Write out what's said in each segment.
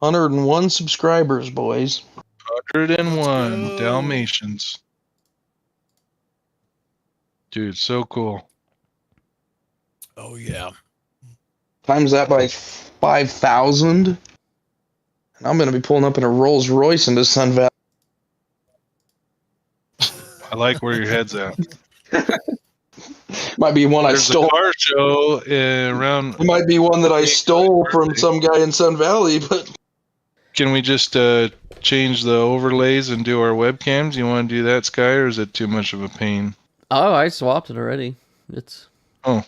101 subscribers, boys. 101 Dalmatians. Dude, so cool. Oh, yeah. Times that by 5,000. And I'm going to be pulling up in a Rolls Royce into Sun Valley. I like where your head's at. Might be one I There's a stole. car show around. It might be one that I stole from some guy in Sun Valley, but Can we just change the overlays and do our webcams? You want to do that, Sky, or is it too much of a pain? Oh, I swapped it already. It's I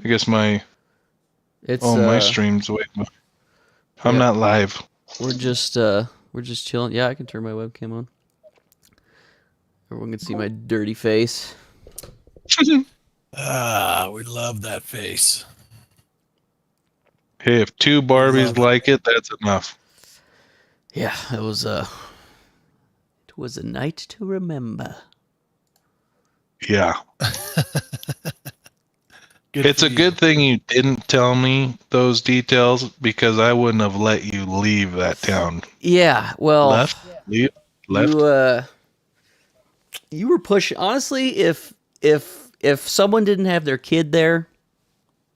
guess my stream's way. I'm not live. We're just chilling. Yeah, I can turn my webcam on. Everyone can see my dirty face. We love that face. Hey, if 2 Barbies like it, that's enough. Yeah, it was a night to remember. Yeah. It's a good thing you didn't tell me those details because I wouldn't have let you leave that town. Yeah, well, Left. You were pushing. Honestly, if someone didn't have their kid there,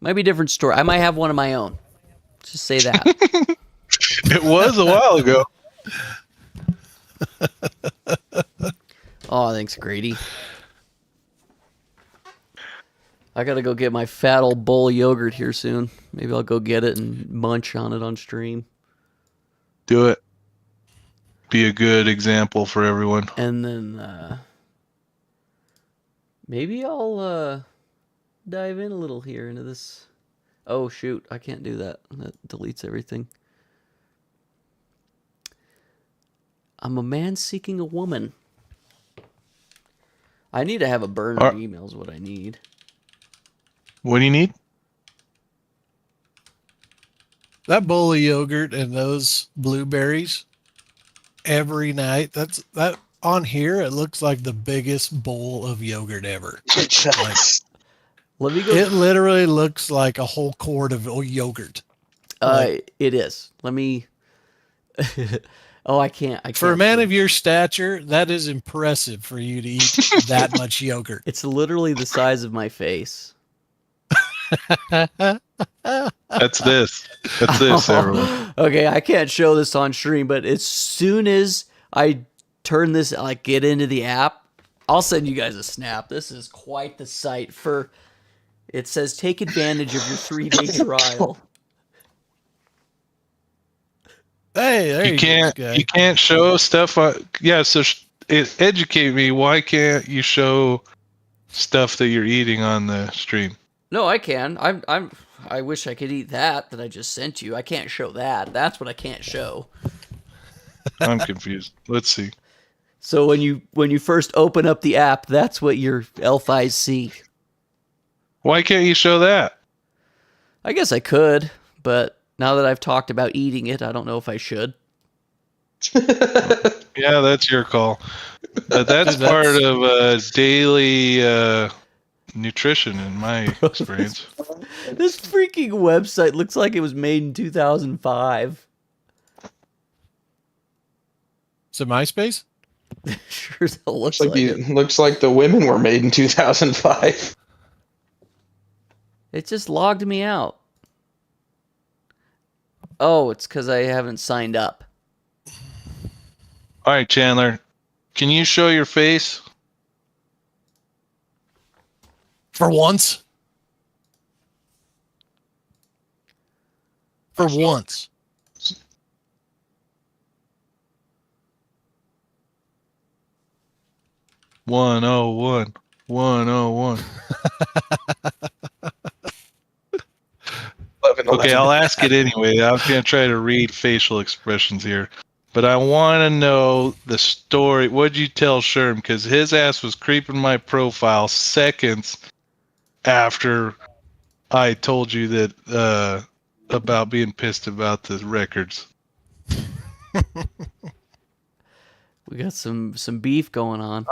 might be a different story. I might have one of my own. Just say that. It was a while ago. Oh, thanks, Grady. I gotta go get my fat old bowl of yogurt here soon. Maybe I'll go get it and munch on it on stream. Do it. Be a good example for everyone. And then maybe I'll dive in a little here into this. Oh, shoot. I can't do that. That deletes everything. I'm a man seeking a woman. I need to have a burner email is what I need. What do you need? That bowl of yogurt and those blueberries every night. That on here. It looks like the biggest bowl of yogurt ever. Let me go. It literally looks like a whole quart of yogurt. It is. Let me. Oh, I can't. For a man of your stature, that is impressive for you to eat that much yogurt. It's literally the size of my face. That's this. That's this, everyone. Okay, I can't show this on stream, but as soon as I turn this, like, get into the app, I'll send you guys a snap. This is quite the sight for. It says take advantage of your 3-day trial. Hey, there you can't show stuff. So educate me. Why can't you show stuff that you're eating on the stream? No, I can. I wish I could eat that I just sent you. I can't show that. That's what I can't show. I'm confused. Let's see. So when you first open up the app, that's what your elf eyes see. Why can't you show that? I guess I could, but now that I've talked about eating it, I don't know if I should. Yeah, that's your call. That's part of daily nutrition in my experience. This freaking website looks like it was made in 2005. Is it MySpace? Sure as hell looks like it. Looks like the women were made in 2005. It just logged me out. Oh, it's because I haven't signed up. All right, Chandler. Can you show your face? For once. For once. $101. Okay, I'll ask it anyway. I'm going to try to read facial expressions here. But I want to know the story. What did you tell Sherm? Because his ass was creeping my profile seconds after I told you that about being pissed about the records. We got some beef going on.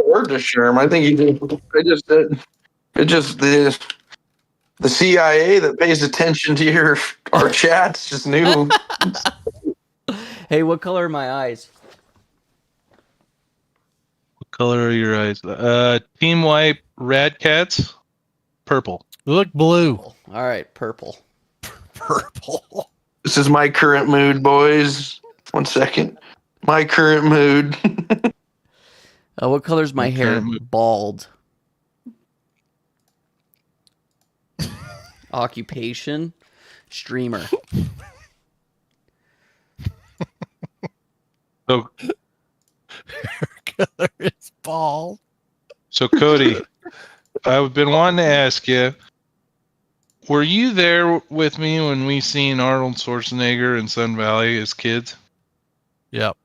Word to Sherm. I think he did. It just the CIA that pays attention to our chats just knew. Hey, what color are my eyes? What color are your eyes? Team Wipe Rad Cats, purple. Look blue. All right, purple. Purple. This is my current mood, boys. 1 second. My current mood. What color's my hair? Okay. Bald. Occupation? Streamer. So, Color is bald. so Cody, I've been wanting to ask you, were you there with me when we seen Arnold Schwarzenegger in Sun Valley as kids? Yep.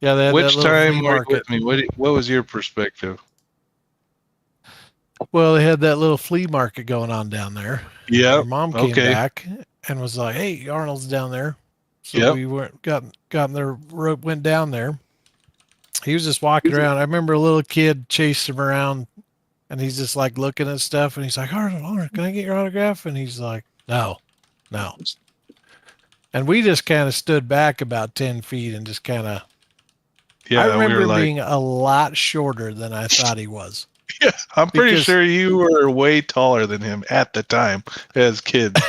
Yeah, they had Which that little time flea were you market. with me? What was your perspective? Well, they had that little flea market going on down there. Yeah. Our mom came Okay. back and was like, "Hey, Arnold's down there." So Yep. we got in their rope, went down there. He was just walking around. I remember a little kid chased him around, and he's just like looking at stuff, and he's like, Arnold, can I get your autograph? And he's like, no. And we just kind of stood back about 10 feet and just kind of. Yeah, I remember we were him like, being a lot shorter than I thought he was. yeah, I'm pretty because- sure you were way taller than him at the time as kids.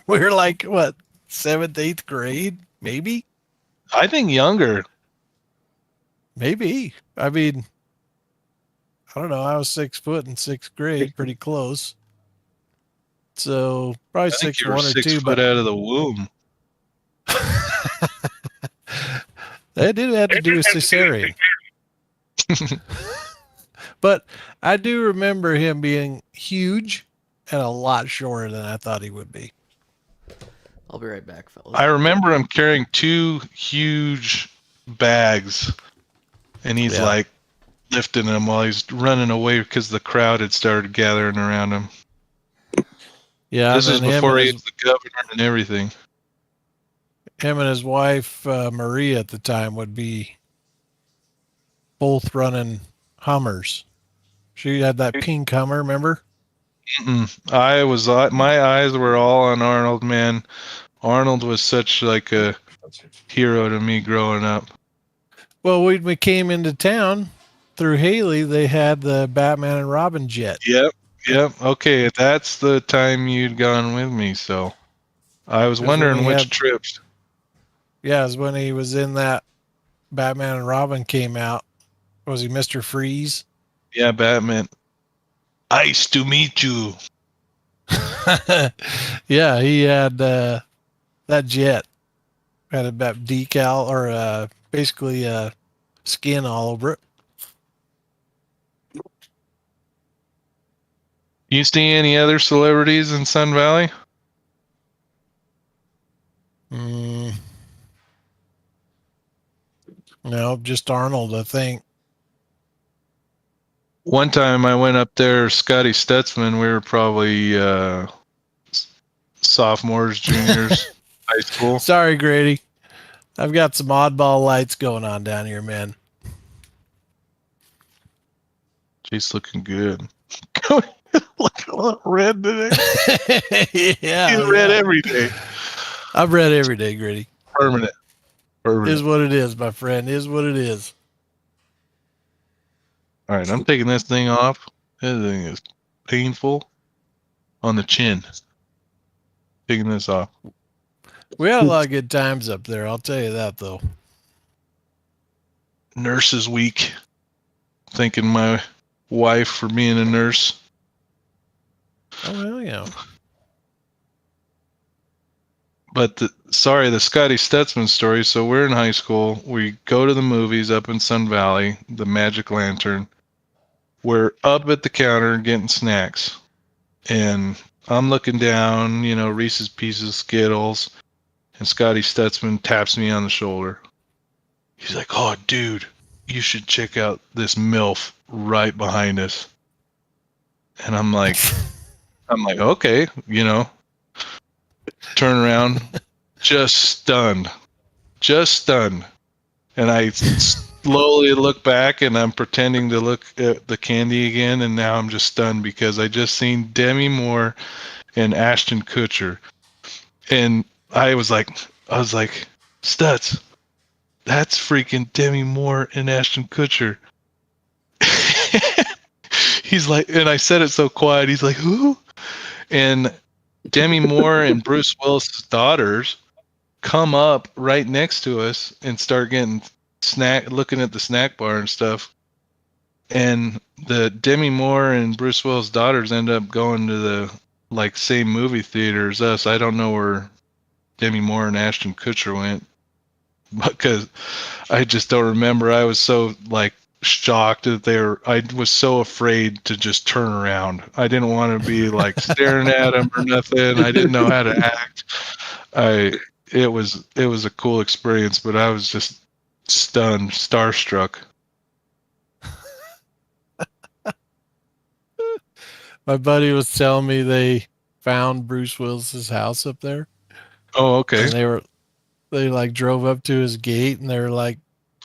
We were like, what, 7th, 8th grade? Maybe. I think younger. Maybe. I mean, I don't know. I was 6 foot in 6th grade, pretty close. So probably I think 6'1" you were or 6 2. foot But out of the womb. that did have to do with cesarean. But I do remember him being huge and a lot shorter than I thought he would be. I'll be right back, fellas. I remember him carrying 2 huge bags, and he's Yeah. like lifting them while he's running away because the crowd had started gathering around him. Yeah, This and is then before he was the governor and everything. him and his wife Maria at the time would be both running Hummers. She had that pink Hummer, remember? My eyes were all on Arnold, man. Arnold was such like a hero to me growing up. Well, when we came into town through Haley, they had the Batman and Robin jet. Yep. Okay, that's the time you'd gone with me, so I was Because wondering when we which had- trips. Yeah, it was when he was in that Batman and Robin came out. Was he Mr. Freeze? Yeah, Batman. Nice to meet you. Yeah, he had that jet. Had a decal or basically skin all over it. You see any other celebrities in Sun Valley? No, just Arnold, I think. One time I went up there, Scotty Stutzman. We were probably sophomores, juniors, high school. Sorry, Grady. I've got some oddball lights going on down here, man. She's looking good. Look a little red today. Yeah. He's red every day. I've read every day, Grady. Permanent. Is what it is, my friend. Is what it is. All right, I'm taking this thing off. This thing is painful on the chin. Taking this off. We had a lot of good times up there. I'll tell you that, though. Nurses week. Thanking my wife for being a nurse. Oh, well, yeah. But the Scotty Stutzman story. So we're in high school. We go to the movies up in Sun Valley, the Magic Lantern. We're up at the counter getting snacks. And I'm looking down, Reese's Pieces, Skittles. And Scotty Stutzman taps me on the shoulder. He's like, "Oh, dude, you should check out this MILF right behind us." And I'm like, okay, turn around, just stunned. And I slowly look back and I'm pretending to look at the candy again. And now I'm just stunned because I just seen Demi Moore and Ashton Kutcher. And I was like, Stutz, that's freaking Demi Moore and Ashton Kutcher. He's like, and I said it so quiet. He's like, who? And Demi Moore and Bruce Willis' daughters come up right next to us and start getting looking at the snack bar and stuff. And the Demi Moore and Bruce Willis' daughters end up going to the like same movie theater as us. I don't know where Demi Moore and Ashton Kutcher went because I just don't remember. I was so like shocked that I was so afraid to just turn around. I didn't want to be like staring at them or nothing. I didn't know how to act. It was a cool experience, but I was just stunned, starstruck. My buddy was telling me they found Bruce Willis's house up there. Oh, okay. And they like drove up to his gate and they were like,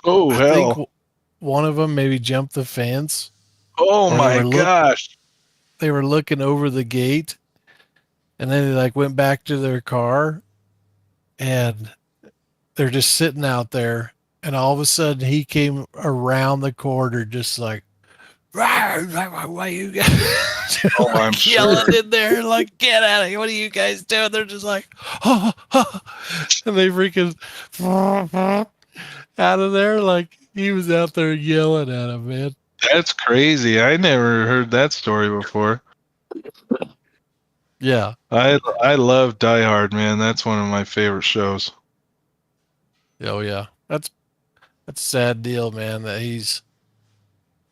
oh, I hell. think one of them maybe jumped the fence. Oh my gosh. They were looking over the gate and then they like went back to their car and they're just sitting out there. And all of a sudden he came around the corner just like, why you guys oh, I'm yelling in there like, get out of here, what are you guys doing? They're just like, oh, oh. And they freaking out of there like he was out there yelling at him, man. That's crazy. I never heard that story before. Yeah, I love Die Hard, man. That's one of my favorite shows. oh yeah, that's a sad deal, man, that he's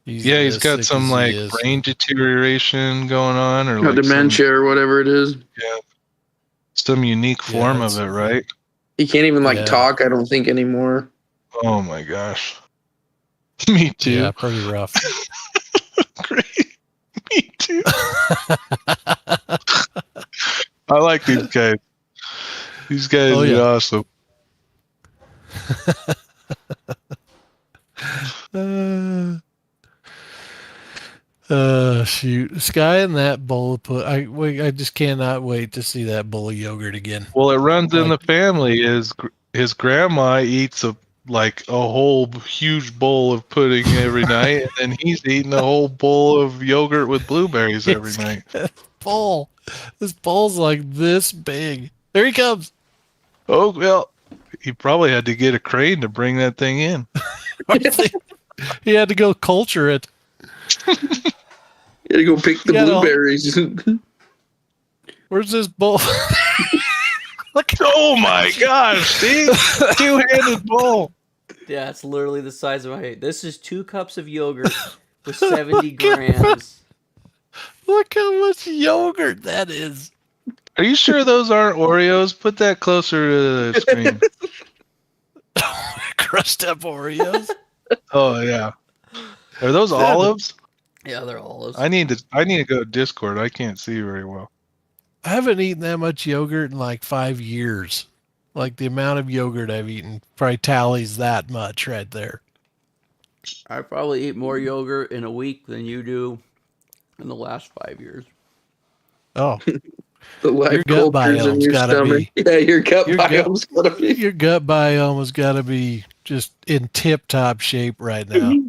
he's got some like brain deterioration going on, or like dementia or whatever it is. Yeah, some unique form of it, right? He can't even talk, I don't think, anymore. Oh my gosh. Me too. Yeah, pretty rough. Great. Me too. I like these guys. These guys are awesome. Shoot, Sky and that bowl of I just cannot wait to see that bowl of yogurt again. Well, it runs in the family. His grandma eats a whole huge bowl of pudding every night, and then he's eating a whole bowl of yogurt with blueberries every night. This bowl's like this big. There he comes. Oh well, he probably had to get a crane to bring that thing in. He had to go culture it. You had to go pick the blueberries. Where's this bowl? Oh my gosh, see? Two-handed bowl. Yeah, it's literally the size of my head. This is 2 cups of yogurt with 70 grams. Look how much yogurt that is. Are you sure those aren't Oreos? Put that closer to the screen. Crushed up Oreos. Oh yeah. Are those olives? Yeah, they're olives. I need to go to Discord. I can't see very well. I haven't eaten that much yogurt in like 5 years. Like the amount of yogurt I've eaten probably tallies that much right there. I probably eat more yogurt in a week than you do in the last 5 years. Oh. The your gut biome's gotta be. Yeah, your gut biome's gotta be. Your gut biome has gotta be just in tip-top shape right now.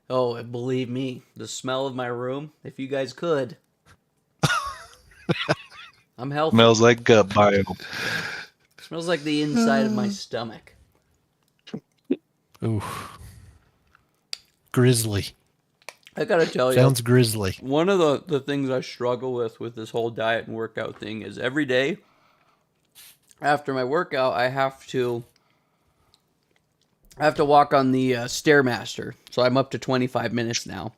Oh, and believe me, the smell of my room, if you guys could. I'm healthy. Smells like gut biome. Smells like the inside of my stomach. Ooh. Grizzly. I gotta tell you. Sounds grisly. One of the things I struggle with this whole diet and workout thing is every day after my workout, I have to walk on the Stairmaster. So I'm up to 25 minutes now.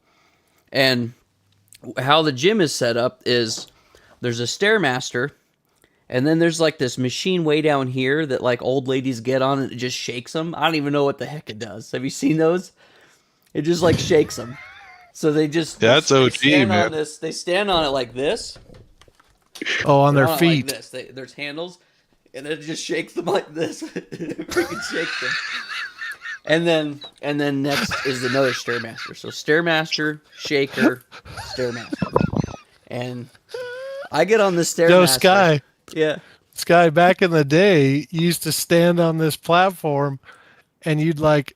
And how the gym is set up is there's a Stairmaster, and then there's like this machine way down here that like old ladies get on and it just shakes them. I don't even know what the heck it does. Have you seen those? It just like shakes them. So they just that's OG, man. On this, they stand on it like this. Oh, on their feet. Like this. There's handles, and it just shakes them like this. It freaking shakes them. And then next is another Stairmaster. So Stairmaster, Shaker, Stairmaster. And I get on the Stairmaster. No, Sky. Yeah. Sky, back in the day, you used to stand on this platform and you'd like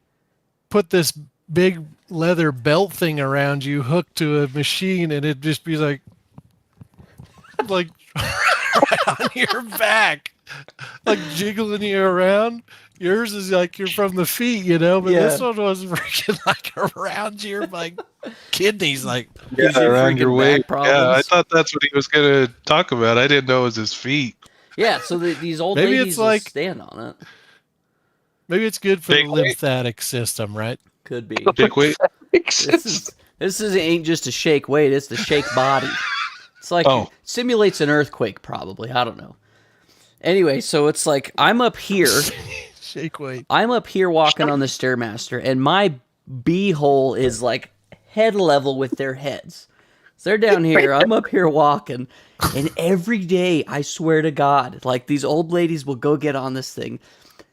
put this big leather belt thing around you hooked to a machine, and it'd just be like right on your back, like jiggling you around. Yours is like you're from the feet, you know, but this one was freaking like around your like kidneys, like Gives you around your freaking waist. back problems. Yeah, I thought that's what he was gonna talk about. I didn't know it was his feet. Yeah, so these old Maybe ladies it's will like- stand on it. maybe it's good for Big the weight. lymphatic system, right? Could be. Dick weight. This ain't just a shake weight, it's the shake body. It's like simulates an earthquake probably. I don't know. Anyway, so it's like I'm up here. Shake weight. I'm up here walking on the Stairmaster, and my beehole is like head level with their heads. So they're down here, I'm up here walking, and every day, I swear to God, like these old ladies will go get on this thing.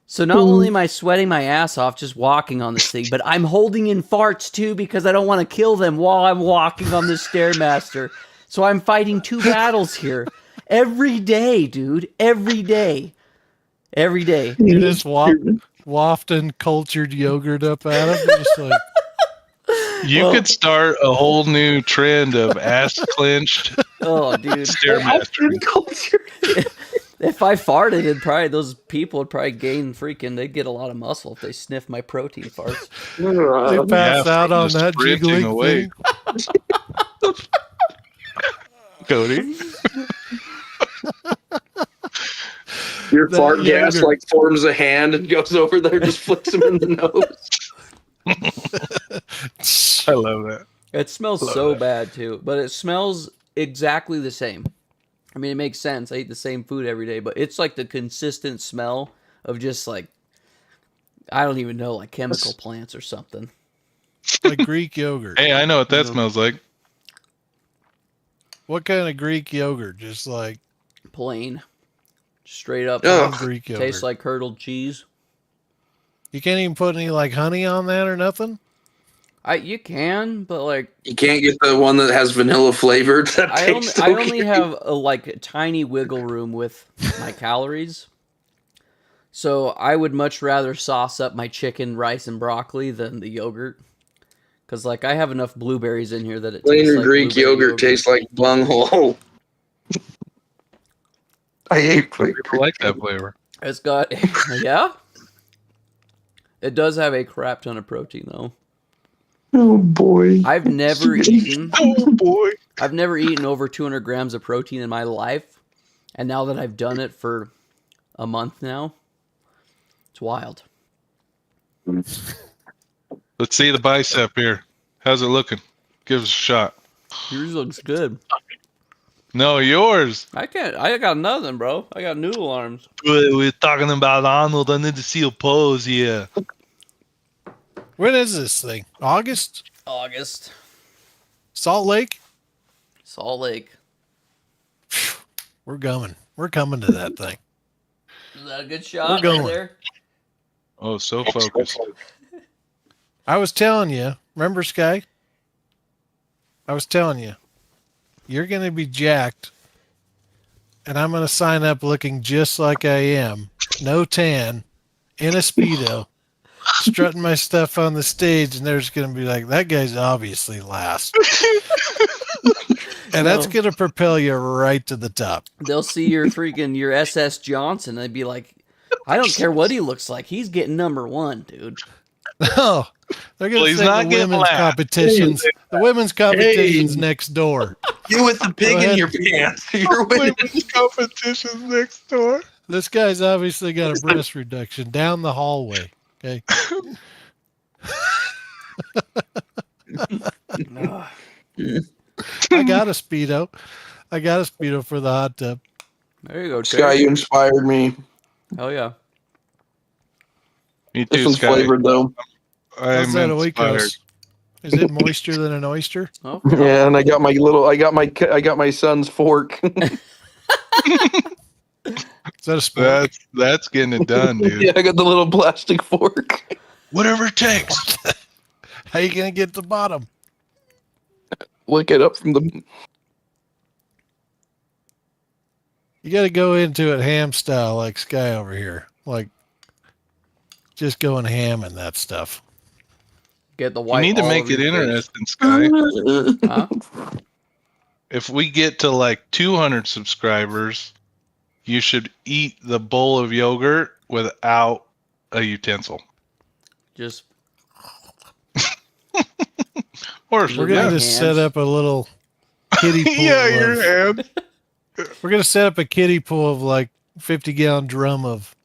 So not only am I sweating my ass off just walking on this thing, but I'm holding in farts too because I don't want to kill them while I'm walking on the Stairmaster. So I'm fighting two battles here. Every day, dude. Every day. Every day. You just wafting cultured yogurt up at them. Just like, You could start a whole new trend of ass clenched Oh, dude. Stairmaster. If I farted, it'd probably those people would probably gain freaking. They'd get a lot of muscle if they sniff my protein farts. they pass out from on the that sprinting jiggling away. thing. Cody. Your That fart gas yogurt. like forms a hand and goes over there, just flicks him in the nose. I love that. It smells so bad too, but it smells exactly the same. I mean, it makes sense. I eat the same food every day, but it's like the consistent smell of just like I don't even know, like chemical plants or something. Like Greek yogurt. Hey, I know what that smells like. What kind of Greek yogurt? Just like Plain, straight up. Ugh. Greek yogurt. Tastes like curdled cheese. You can't even put any like honey on that or nothing. You can, but like You can't get the one that has vanilla flavored. That I tastes only okay. have a tiny wiggle room with my calories. So I would much rather sauce up my chicken, rice, and broccoli than the yogurt. Because like I have enough blueberries in here that it tastes Plain like Greek blueberry yogurt tastes like bunghole. I hate plain I like that flavor. It's got yeah. It does have a crap ton of protein though. Oh boy. I've never eaten Oh boy. I've never eaten over 200 grams of protein in my life. And now that I've done it for a month now, it's wild. Let's see the bicep here. How's it looking? Give us a shot. Yours looks good. No, yours. I got nothing, bro. I got noodle arms. We're talking about Arnold. I need to see a pose here. When is this thing? August? August. Salt Lake? Salt Lake. We're coming. We're coming to that thing. Is that a good shot We're going. right there? Oh, so focused. I was telling you, remember Sky? I was telling you, you're going to be jacked, and I'm going to sign up looking just like I am, no tan, in a Speedo, strutting my stuff on the stage, and there's going to be like, that guy's obviously last. And that's going to propel you right to the top. They'll see your SS Johnson. They'd be like, I don't care what he looks like. He's getting number one, dude. No, they're going Well, to he's say not the getting women's last. competitions. The women's competition's next door. You with the pig Go ahead. in your pants. You're winning. competitions next door. This guy's obviously got a breast reduction down the hallway. Okay. I got a Speedo. I got a Speedo for the hot tub. There you go, Sky, Terry. you inspired me. Hell yeah. Me This too, one's Scotty. flavored though. I'm How's that inspired. Oikos? Is it moister than an oyster? Oh, Yeah, and I got my son's fork. Is that a sport? That's getting it done, dude. Yeah, I got the little plastic fork. Whatever it takes. How you gonna get to the bottom? Lick it up from the. You got to go into it ham style, like Sky over here. Like, just going ham in that stuff. Get the You white. need to all make over it your face. interesting, Sky. Huh? If we get to like 200 subscribers, you should eat the bowl of yogurt without a utensil. Just Or We're We're gonna my just hands. set up a little kiddie pool. yeah, your of, hand. we're gonna set up a kiddie pool of like 50-gallon drum of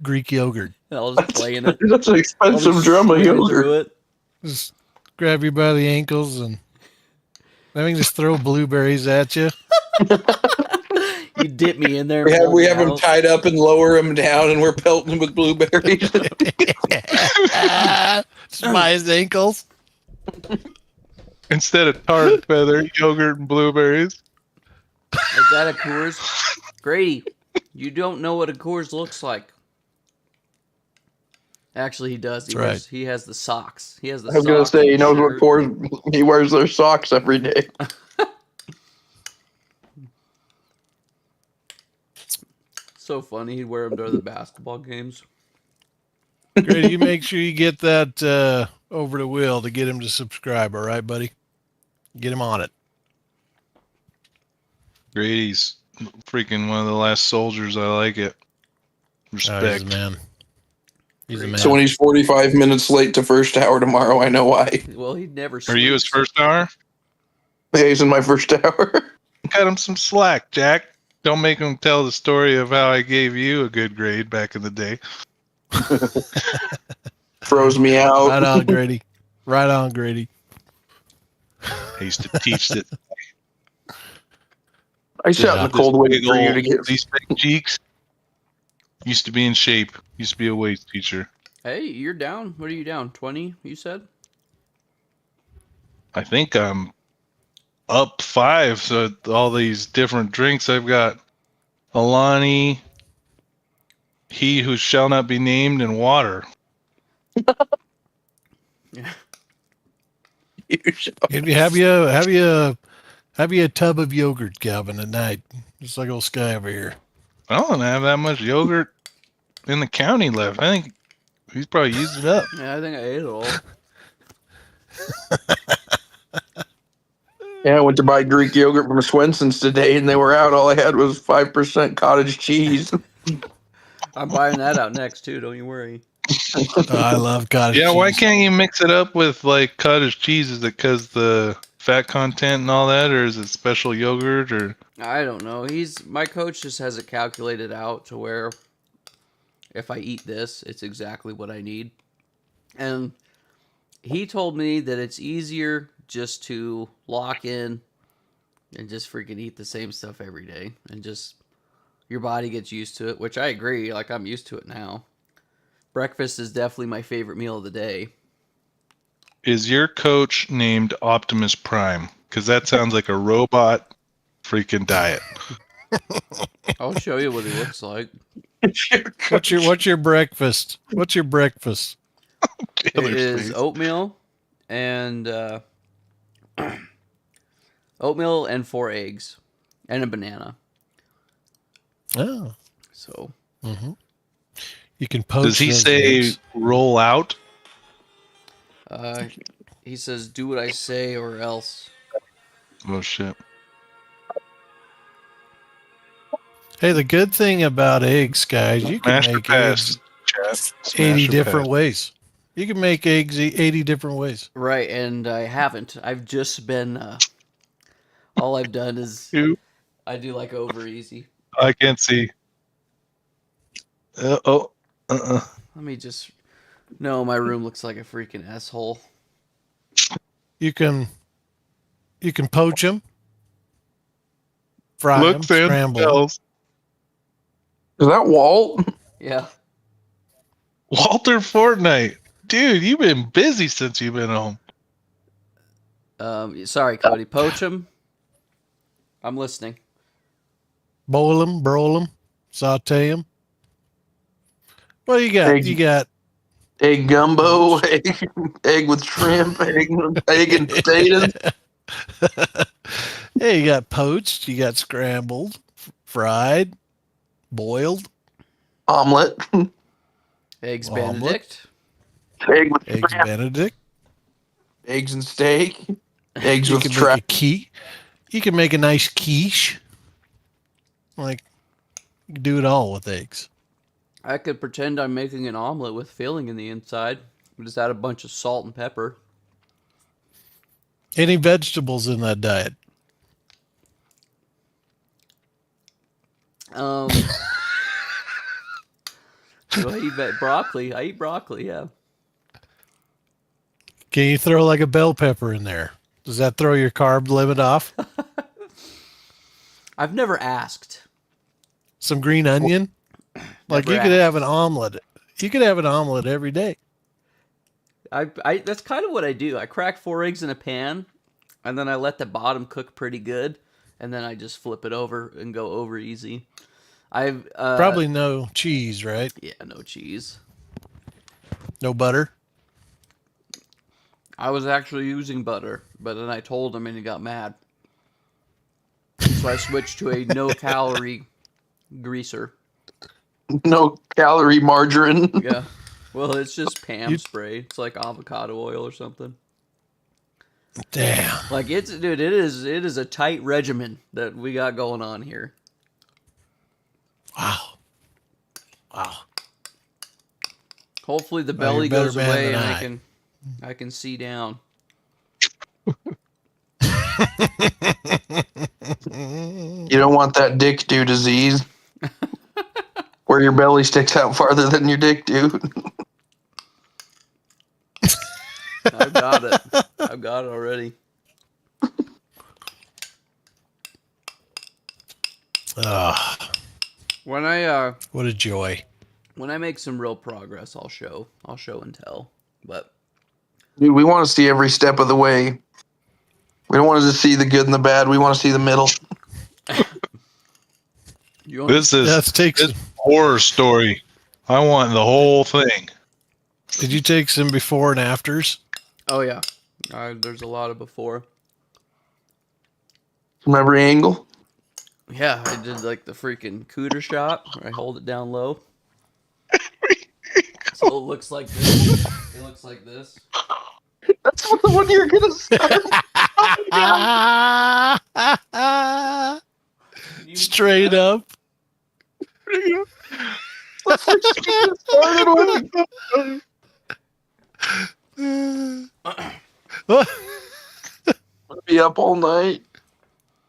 Greek yogurt. I'll just play in it. That's an I'll expensive just drum of swim yogurt. through it. Just grab you by the ankles and then we can just throw blueberries at you. You dip me in there. We And have pull we me have them out. tied up and lower them down, and we're pelting them with blueberries. Just by his ankles. Instead of tart feather, yogurt and blueberries. Is that a Coors? Grady, you don't know what a Coors looks like. Actually, he does. That's He has the socks. He has the I was gonna socks say, he and knows what shirt. Coors. He wears their socks every day. So funny. He'd wear them during the basketball games. Grady, you make sure you get that over to Will to get him to subscribe, all right, buddy? Get him on it. Grady's freaking one of the last soldiers. I like it. Oh, he's Respect. a man. He's a man. So when he's 45 minutes late to first hour tomorrow, I know why. Well, he'd never. Are you his sleeps. first hour? Yeah, he's in my first hour. Cut him some slack, Jack. Don't make him tell the story of how I gave you a good grade back in the day. Throws me out. Right on, Grady. Right on, Grady. I used to teach that. I sat in the cold waiting for you to get. these big cheeks. Used to be in shape. Used to be a weight teacher. Hey, you're down. What are you down? 20, you said? I think I'm up 5. So all these different drinks I've got: Alani, He Who Shall Not Be Named, and water. Have you a tub of yogurt, Calvin, at night? Just like old Sky over here. I don't have that much yogurt in the county left. I think he's probably used it up. Yeah, I think I ate it all. Yeah, I went to buy Greek yogurt from Swenson's today, and they were out. All I had was 5% cottage cheese. I'm buying that out next too. Don't you worry. Oh, I love cottage Yeah, why cheese. can't you mix it up with like cottage cheese? Is it because the fat content and all that, or is it special yogurt? Or I don't know. My coach just has it calculated out to where if I eat this, it's exactly what I need. And he told me that it's easier just to lock in and just freaking eat the same stuff every day and just your body gets used to it, which I agree. Like, I'm used to it now. Breakfast is definitely my favorite meal of the day. is your coach named Optimus Prime? Because that sounds like a robot freaking diet. I'll show you what he looks like. What's your breakfast? What's your breakfast? It Taylor's is face. oatmeal and oatmeal and 4 eggs and a banana. Oh, So you can poach. Does he those say eggs. roll out? he says, "Do what I say, or else." Oh shit! Hey, the good thing about eggs, guys, you can Smash or make pass? eggs Chat. Smash 80 or different pass? ways. You can make eggs 80 different ways. Right, and I haven't. I've just been. All I've done is Two. I do like over easy. I can't see. Uh-uh. Let me just. No, my room looks like a freaking asshole. You can poach them, fry them, Looks and scramble 'em. smells. Is that Walt? Yeah. Walter Fortnite. Dude, you've been busy since you've been home. Sorry, Cody. Poach them. I'm listening. Boil them, broil them, saute them. What do you got? Egg. You got Egg gumbo, egg with shrimp, egg and potatoes. hey, you got poached, you got scrambled, fried, boiled. Omelet. Eggs Omelet. Benedict. Egg with Eggs shrimp, Benedict. eggs and steak, eggs You with can trout. make a key. You can make a nice quiche. Like, you can do it all with eggs. I could pretend I'm making an omelet with filling in the inside. Just add a bunch of salt and pepper. Any vegetables in that diet? Do I eat broccoli? I eat broccoli, yeah. Can you throw like a bell pepper in there? Does that throw your carb limit off? I've never asked. Some green onion? Like Never you could have asked. an omelet. You could have an omelet every day. I that's kind of what I do. I crack 4 eggs in a pan, and then I let the bottom cook pretty good, and then I just flip it over and go over easy. I've Probably no cheese, right? yeah, no cheese. No butter. I was actually using butter, but then I told him and he got mad. So I switched to a no-calorie greaser. No calorie margarine. Yeah. Well, it's just Pam You- spray. It's like avocado oil or something. Damn. Like it is a tight regimen that we got going on here. Wow. Wow. Hopefully the Well, belly you're a better goes man away than and I. I can see down. You don't want that dick do disease. Where your belly sticks out farther than your dick do. I've got it. I've got it already. Ah, When I what a joy. when I make some real progress, I'll show and tell. But Dude, we want to see every step of the way. We don't want to just see the good and the bad. We want to see the middle. you want This is Let's take this some. horror story. I want the whole thing. Did you take some before and afters? Oh yeah. There's a lot of before. From every angle. Yeah, I did like the freaking cooter shot where I hold it down low. So it looks like this. It looks like this. That's what the one you're gonna start. Straight up. That's what you're gonna start with. I'll be up all night.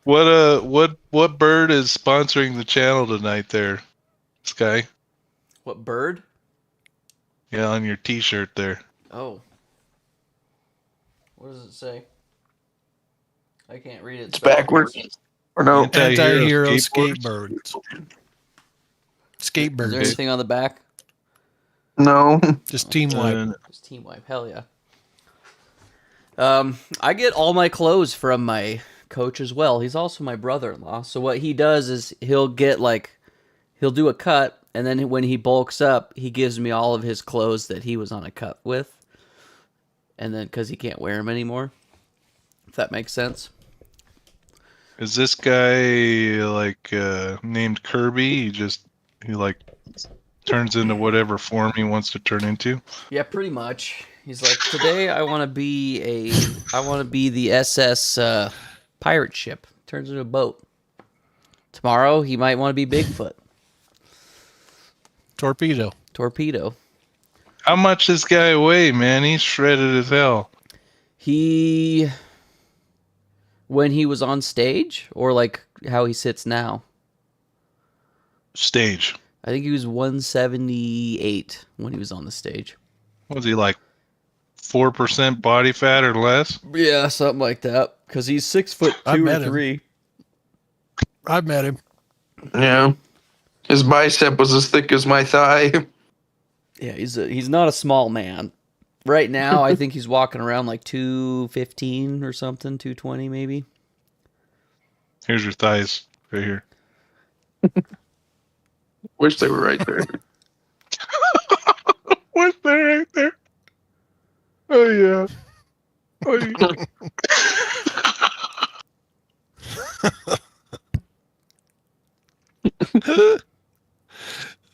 What bird is sponsoring the channel tonight there, Sky? What bird? Yeah, on your t-shirt there. Oh. What does it say? I can't read it. It's backwards. Or no. Anti-hero skateboard. skatebirds. Is there Skatebirds. anything on the back? No. Just team wipe. It's Team Wipe. Hell yeah. I get all my clothes from my coach as well. He's also my brother-in-law. So what he does is he'll do a cut, and then when he bulks up, he gives me all of his clothes that he was on a cut with. And then because he can't wear them anymore. If that makes sense. Is this guy like named Kirby? He like turns into whatever form he wants to turn into. Yeah, pretty much. He's like, today I want to be the SS pirate ship. Turns into a boat. Tomorrow he might want to be Bigfoot. Torpedo. Torpedo. How much this guy weigh, man? He's shredded as hell. When he was on stage, or like how he sits now? Stage. I think he was 178 when he was on the stage. Was he like 4% body fat or less? Yeah, something like that. Because he's 6'2" I or met him. 3. I've met him. Yeah. His bicep was as thick as my thigh. Yeah, he's not a small man. Right now, I think he's walking around like 215 or something, 220 maybe. Here's your thighs right here. Wish they were right there. What's there right there? Oh yeah. Oh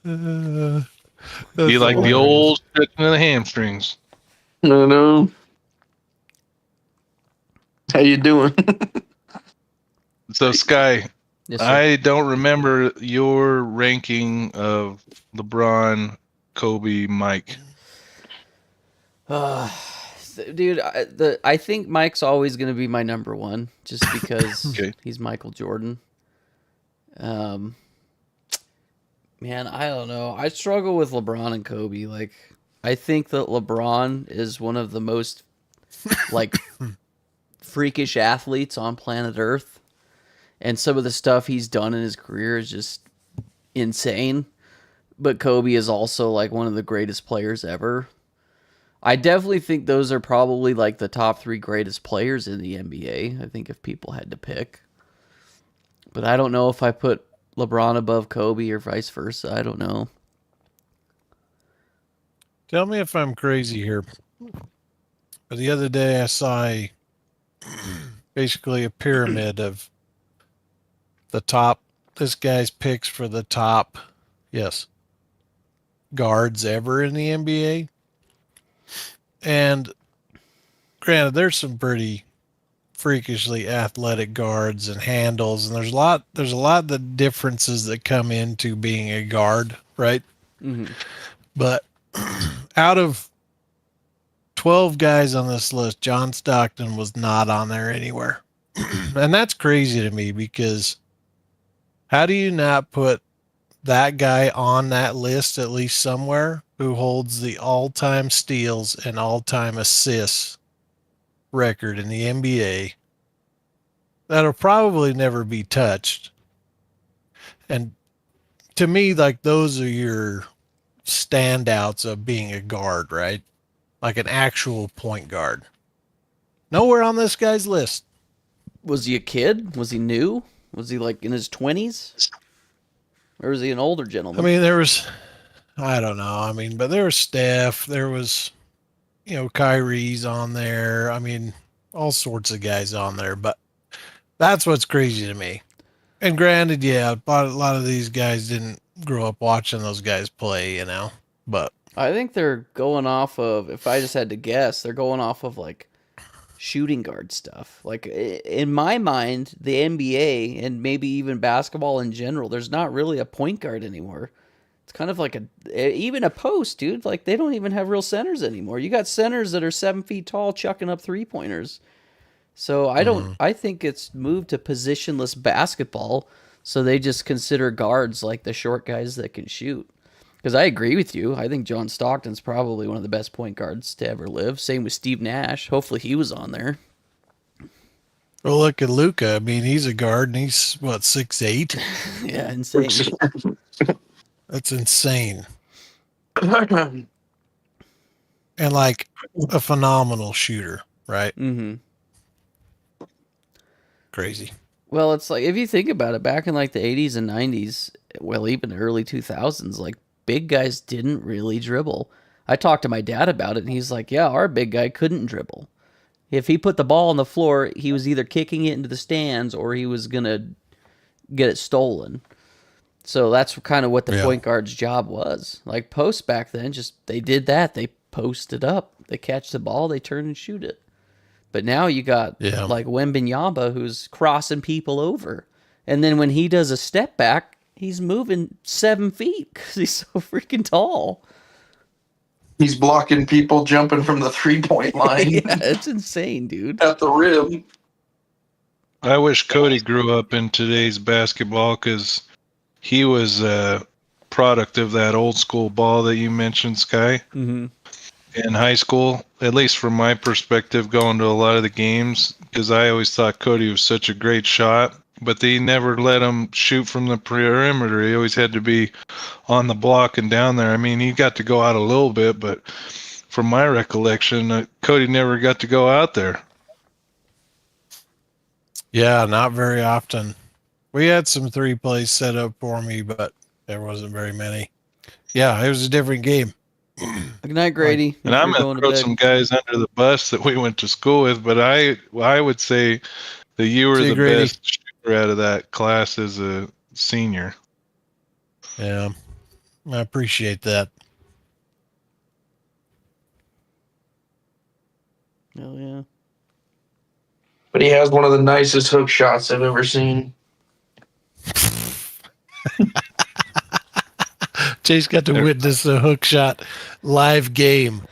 yeah. Be like the old stretching of the hamstrings. No. How you doing? So Sky, Yes, sir. I don't remember your ranking of LeBron, Kobe, Mike. Dude, I think Mike's always going to be my number one, just because Okay. he's Michael Jordan. Man, I don't know. I struggle with LeBron and Kobe. Like, I think that LeBron is one of the most like freakish athletes on planet Earth, and some of the stuff he's done in his career is just insane. But Kobe is also like one of the greatest players ever. I definitely think those are probably like the top 3 greatest players in the NBA. I think if people had to pick. But I don't know if I put LeBron above Kobe or vice versa. I don't know. Tell me if I'm crazy here. But the other day I saw basically a pyramid of the top. This guy's picks for the top, yes, guards ever in the NBA. And granted, there's some pretty freakishly athletic guards and handles, and there's a lot of the differences that come into being a guard, right? Mm-hmm. But out of 12 guys on this list, John Stockton was not on there anywhere. And that's crazy to me, because how do you not put that guy on that list at least somewhere, who holds the all-time steals and all-time assists record in the NBA that'll probably never be touched? And to me, like, those are your standouts of being a guard, right? Like an actual point guard. Nowhere on this guy's list. Was he a kid? Was he new? Was he like in his 20s? Or was he an older gentleman? I mean, I don't know. I mean, but there was Steph, there was, Kyrie's on there. I mean, all sorts of guys on there, but that's what's crazy to me. And granted, yeah, a lot of these guys didn't grow up watching those guys play, but I think they're going off of, if I just had to guess, they're going off of like shooting guard stuff. Like, in my mind, the NBA and maybe even basketball in general, there's not really a point guard anymore. It's kind of like even a post, dude. Like, they don't even have real centers anymore. You got centers that are 7 feet tall chucking up 3-pointers. So I think it's moved to positionless basketball. So they just consider guards like the short guys that can shoot. Because I agree with you. I think John Stockton's probably one of the best point guards to ever live. Same with Steve Nash. Hopefully he was on there. well, look at Luka. I mean, he's a guard and he's what, 6'8"? Yeah, insane. That's insane. And like a phenomenal shooter, right? Mm-hmm. Crazy. Well, it's like, if you think about it, back in like the 80s and 90s, well, even the early 2000s, like, big guys didn't really dribble. I talked to my dad about it, and he's like, yeah, our big guy couldn't dribble. If he put the ball on the floor, he was either kicking it into the stands or he was going to get it stolen. So that's kind of what the point guard's job was. Like, posts back then, they did that. They posted up. They catch the ball, they turn and shoot it. But now you got like Wembanyama, who's crossing people over. And then when he does a step back, he's moving 7 feet because he's so freaking tall. He's blocking people jumping from the 3-point line. Yeah, it's insane, dude. At the rim. I wish Cody grew up in today's basketball, because he was a product of that old school ball that you mentioned, Sky. Mm-hmm. In high school, at least from my perspective, going to a lot of the games, because I always thought Cody was such a great shot, but they never let him shoot from the perimeter. He always had to be on the block and down there. I mean, he got to go out a little bit, but from my recollection, Cody never got to go out there. Yeah, not very often. We had some 3 plays set up for me, but there wasn't very many. Yeah, it was a different game. Good night, Grady. And I'm going to throw some guys under the bus that we went to school with, but I would say that you were the best shooter out of that class as a senior. Yeah, I appreciate that. Hell yeah. But he has one of the nicest hook shots I've ever seen. Chase got to witness a hook shot live game.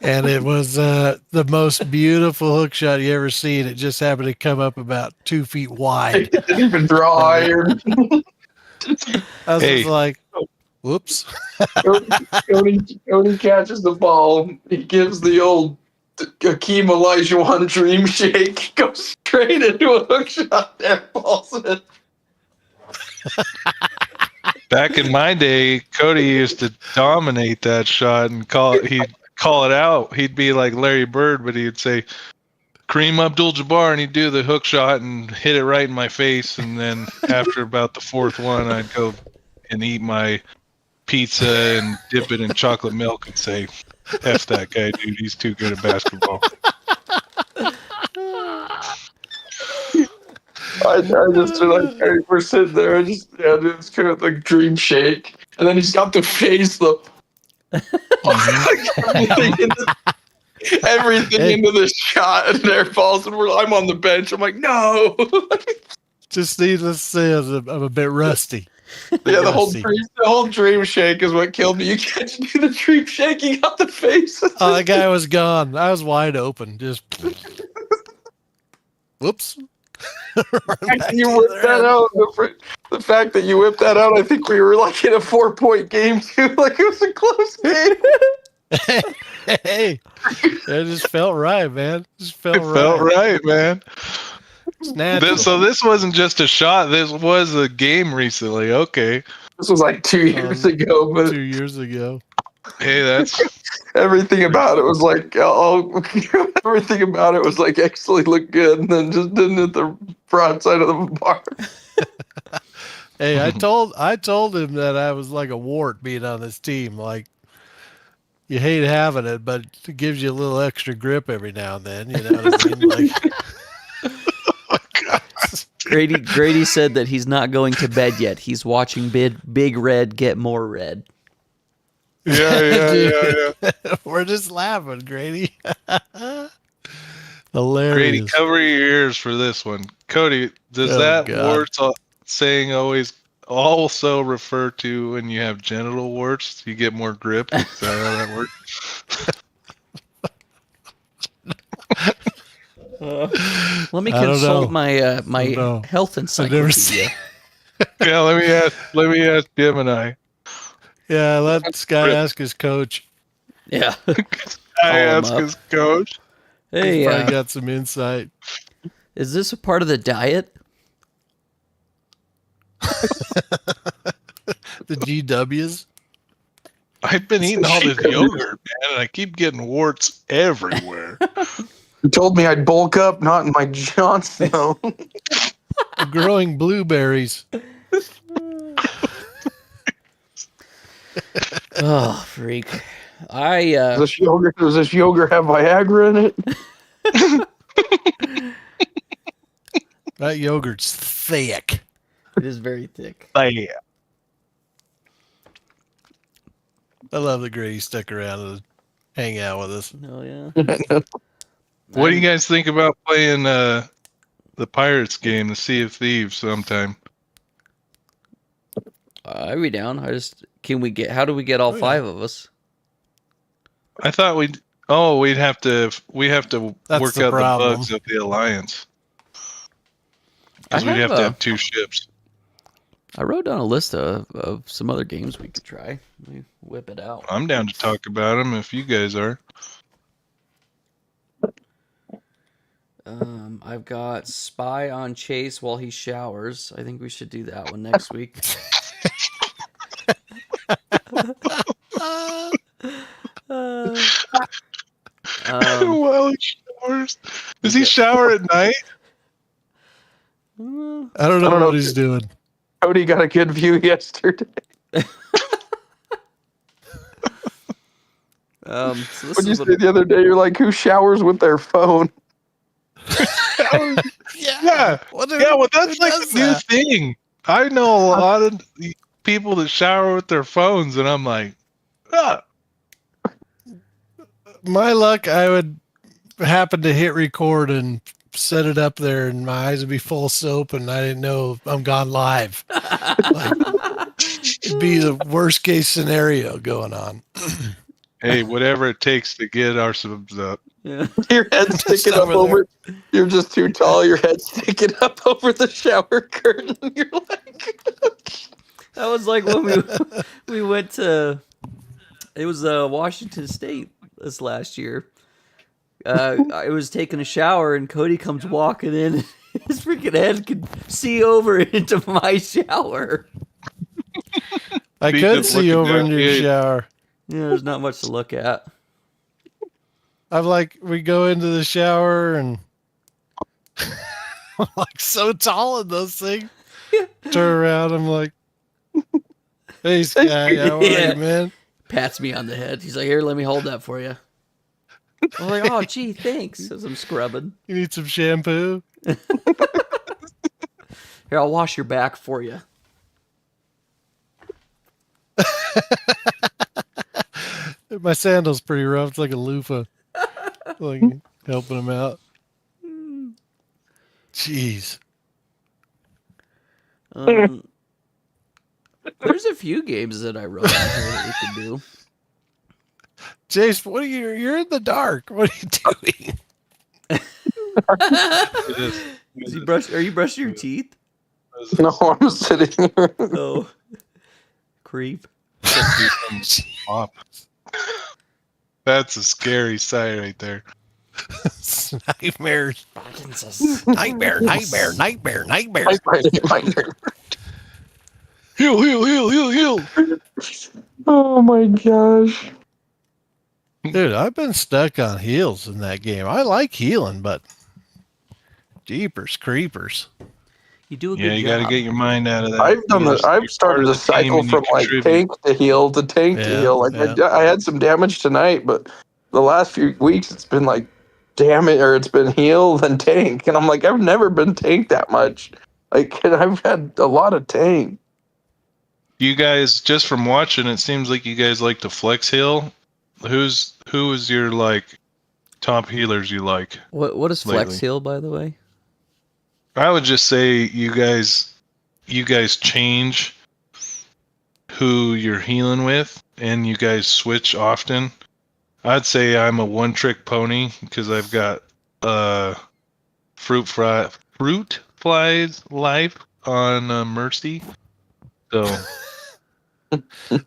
And it was the most beautiful hook shot you ever seen. It just happened to come up about 2 feet wide. Didn't even draw iron. I was Hey. just like, whoops. Cody catches the ball. He gives the old Akeem Olajuwon dream shake. Goes straight into a hook shot and falls in. Back in my day, Cody used to dominate that shot and he'd call it out. He'd be like Larry Bird, but he'd say Kareem Abdul-Jabbar, and he'd do the hook shot and hit it right in my face. And then after about the fourth one, I'd go and eat my pizza and dip it in chocolate milk and say, F that guy, dude. He's too good at basketball. I just like we're sitting there and just it's kind of like dream shake, and then he's got the face everything Hey. into the shot, and there falls, and I'm on the bench. I'm like, no. Just needless to say, I'm a bit rusty. Yeah, the Rusty. whole dream shake is what killed me. You can't do the dream shake. He got the face. Oh, that guy was gone. I was wide open. Just whoops. You whipped that out. The fact that you whipped that out, I think we were like in a 4-point game too. Like it was a close game. Hey, it just felt right, man. Just felt It felt right, man. It's natural. So this wasn't just a shot. This was a game recently. Okay. This was like 2 years ago, but 2 years ago. Hey, that's everything about it was like everything about it was like actually looked good, and then just didn't hit the front side of the bar. Hey, I told him that I was like a wart being on this team. Like, you hate having it, but it gives you a little extra grip every now and then. You know what I mean? Like, Grady said that he's not going to bed yet. He's watching Big Red get more red. yeah. we're just laughing, Grady. Grady, Hilarious. cover your ears for this one. Cody, does Oh, that God. warts saying always also refer to when you have genital warts? You get more grip. Is that how that works? Let me I don't consult know. my I don't know. health never encyclopedia. Yeah, let me ask Gemini. Yeah, let this guy ask his coach. Yeah. I Call him ask up. his coach. Hey, He's probably got some insight. is this a part of the diet? The GWs. I've been eating all this yogurt, man, and I keep getting warts everywhere. You told me I'd bulk up, not in my Johnson. No. Growing blueberries. Oh, freak. Does this yogurt have Viagra in it? That yogurt's thick. It is very thick. Yeah. I love that Grady stuck around and hang out with us. Oh, yeah. What do you guys think about playing the Pirates game, the Sea of Thieves, sometime? I'd be down. How do we get all Oh, yeah. 5 of us? I thought we'd have to That's work the out problem. the bugs of the Alliance. I Because we'd have to have 2 ships. I wrote down a list of some other games we could try. We whip it out. I'm down to talk about them if you guys are. I've got Spy on Chase while he showers. I think we should do that one next week. Well, he showers. Does he shower at night? I don't know know. what he's doing. Cody got a good view yesterday. So this What did you is say what, the other day? You're like, who showers with their phone? Yeah. Well, That's like a new thing. I know a lot of people that shower with their phones, and I'm like, ah. My luck, I would happened to hit record and set it up there, and my eyes would be full of soap, and I didn't know I'm gone live. Like, it'd be the worst case scenario going on. Hey, whatever it takes to get our subs up. Yeah. Your head's sticking up over over. You're just too tall. Your head's sticking up over the shower curtain. You're like, That was like when we went to. It was Washington State this last year. I was taking a shower and Cody comes walking in. And his freaking head could see over into my shower. I Be could just see looking over down. into your Yeah. shower. Yeah, there's not much to look at. I'm like, we go into the shower and I'm like so tall in those things. Turn around, I'm like, hey, Sky, how are Yeah. you, man? Pats me on the head. He's like, "Here, let me hold that for you." I'm like, "Oh, gee, thanks." As I'm scrubbing. You need some shampoo? Here, I'll wash your back for you. My sandal's pretty rough. It's like a loofah. Like helping him out. Jeez. There's a few games that I wrote on here that we can do. Jace, what are you? You're in the dark. What are you doing? It is. Are you brushing your teeth? no, I'm sitting here. Oh, creep. Pop. That's a scary sight right there. Nightmares. Parkinson's. Nightmare. Nightmares. Heal, heal, heal, heal, heal. Oh my gosh. Dude, I've been stuck on heals in that game. I like healing, but jeepers creepers. You do a Yeah, good you job. got to get your mind out of that. I've done You're the. I've part started of the the team cycle and you from like contribute. tank to heal to tank to Yeah, heal. Like yeah. I had some damage tonight, but the last few weeks it's been like damage, or it's been heal then tank, and I'm like, I've never been tank that much. Like, and I've had a lot of tank. You guys, just from watching, it seems like you guys like to flex heal. Who is your like top healers you like? What is Flex lately? Heal, by the way? I would just say you guys change who you're healing with, and you guys switch often. I'd say I'm a one-trick pony because I've got fruit flies life on Mercy. So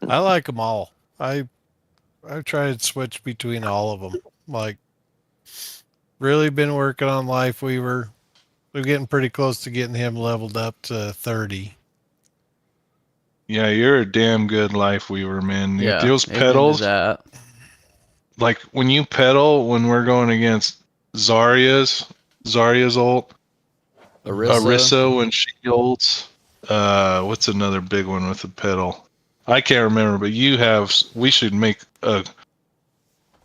I like them all. I've tried to switch between all of them. Like, really been working on Life Weaver. We're getting pretty close to getting him leveled up to 30. yeah, you're a damn good life weaver, man. Those amen to pedals, that. like when you pedal, when we're going against Zarya's ult, Arissa when she ults. What's another big one with the pedal? I can't remember, but we should make a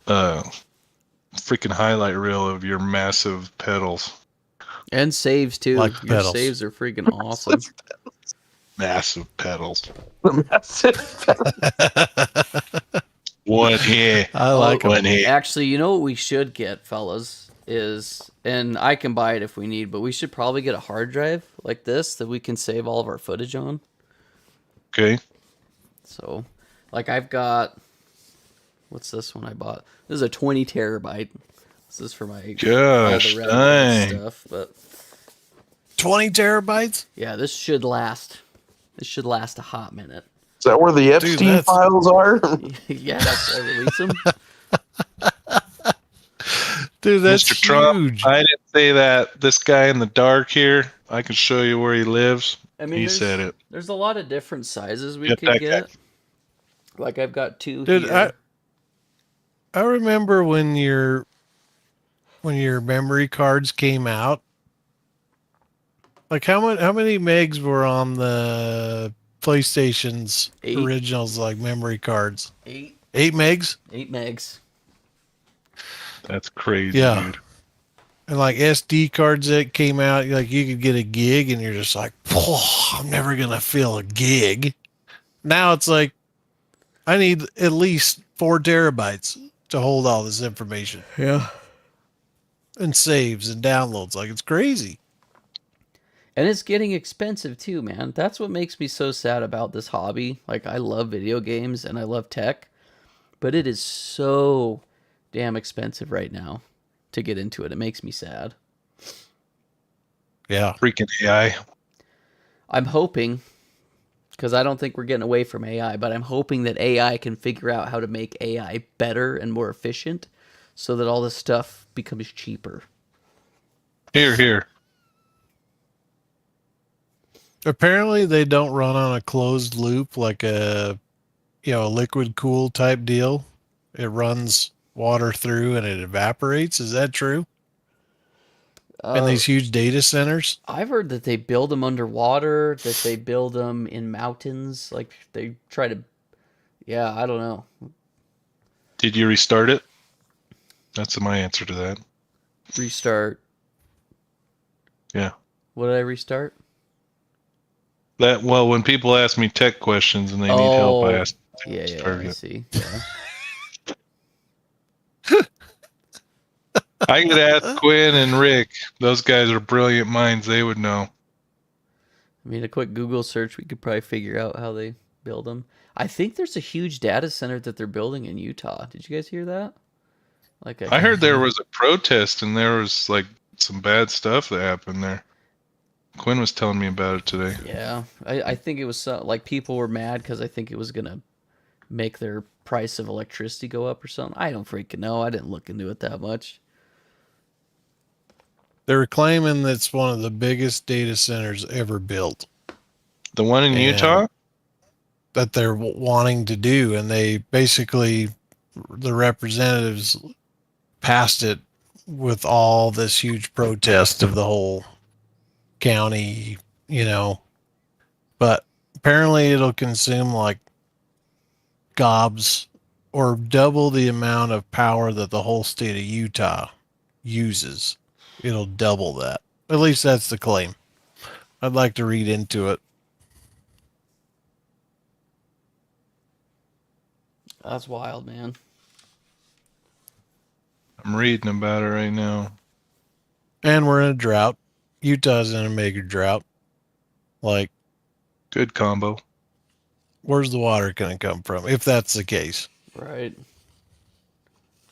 freaking highlight reel of your massive pedals. And saves too. Like the Your pedals. saves are freaking awesome. Massive pedals. The massive. One here. I like them. One here. Actually, you know what we should get, fellas, is, and I can buy it if we need, but we should probably get a hard drive like this that we can save all of our footage on. Okay. So, like I've got, what's this one I bought? This is a 20 terabyte. This is for my all Gosh, the Red dang. stuff, but 20 terabytes? yeah, this should last. This should last a hot minute. Is that where the Epstein that's- files are? Yeah, that's I release them. Dude, that's Mr. Trump, huge. I didn't say that. This guy in the dark here, I can show you where he lives. I mean, He there's- said it. There's a lot of different sizes we Get could that get. guy. Like I've got two Dude, here. I remember when your memory cards came out. Like how many megs were on the PlayStation's 8. originals, like memory cards? 8 8 megs? megs. That's crazy, Yeah. dude. And like SD cards that came out, like you could get a gig and you're just like, I'm never gonna feel a gig. Now it's like I need at least 4 terabytes to hold all this information. Yeah. and saves and downloads. Like, it's crazy. And it's getting expensive too, man. That's what makes me so sad about this hobby. Like, I love video games and I love tech, but it is so damn expensive right now to get into it. It makes me sad. Yeah. Freaking AI. I'm hoping, because I don't think we're getting away from AI, but I'm hoping that AI can figure out how to make AI better and more efficient so that all this stuff becomes cheaper. Here. Apparently they don't run on a closed loop like a liquid cool type deal. It runs water through and it evaporates. Is that true? In these huge data centers? I've heard that they build them underwater, that they build them in mountains. Like, they try to... Yeah, I don't know. Did you restart it? That's my answer to that. Restart. Yeah. What did I restart? When people ask me tech questions and they need help, I ask. I see. Yeah. I could ask Quinn and Rick. Those guys are brilliant minds. They would know. I mean, a quick Google search, we could probably figure out how they build them. I think there's a huge data center that they're building in Utah. Did you guys hear that? I heard there was a protest and there was like some bad stuff that happened there. Quinn was telling me about it today. Yeah, I think it was like people were mad because I think it was gonna make their price of electricity go up or something. I don't freaking know. I didn't look into it that much. They were claiming that it's one of the biggest data centers ever built. The one in Utah? That they're wanting to do. And they basically, the representatives passed it with all this huge protest of the whole county, But apparently it'll consume like gobs or double the amount of power that the whole state of Utah uses. It'll double that. At least that's the claim. I'd like to read into it. That's wild, man. I'm reading about it right now. And we're in a drought. Utah's in a mega drought. Like, good combo. Where's the water going to come from, if that's the case? Right.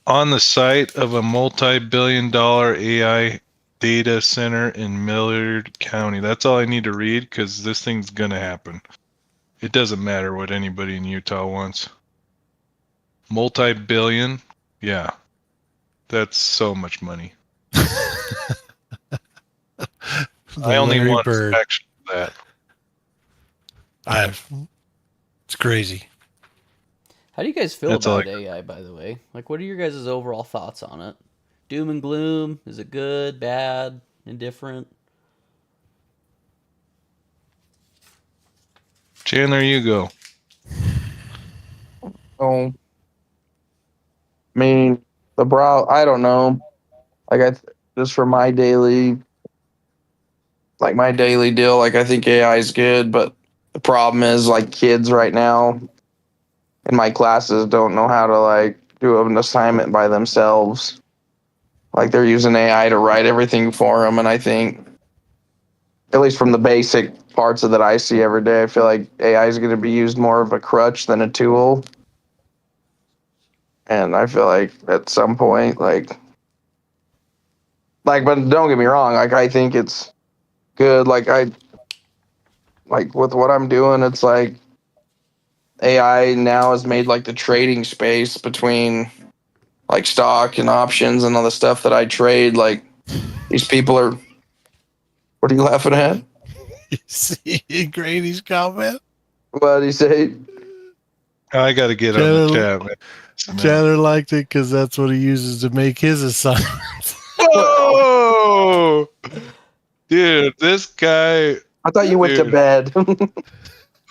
On the site of a multi-billion-dollar AI data center in Millard County. That's all I need to read because this thing's going to happen. It doesn't matter what anybody in Utah wants. Multi-billion? Yeah. That's so much money. I only want a fraction of that. It's crazy. How do you guys feel about AI, by the way? Like, what are your guys' overall thoughts on it? Doom and gloom? Is it good, bad, indifferent? Chandler, you go. Oh, I mean, I don't know. Like, just for my daily deal, like, I think AI is good, but the problem is, like, kids right now in my classes don't know how to, like, do an assignment by themselves. Like, they're using AI to write everything for them, and I think, at least from the basic parts of that I see every day, I feel like AI is going to be used more of a crutch than a tool. And I feel like at some point, but don't get me wrong, like, I think it's good. Like, with what I'm doing, it's like AI now has made like the trading space between like stock and options and all the stuff that I trade. Like, these people are, what are you laughing at? You see Grady's comment? What did he say? I got to get on the chat, man. Chandler liked it because that's what he uses to make his assignments. Oh, dude, this guy. I thought you went to bed.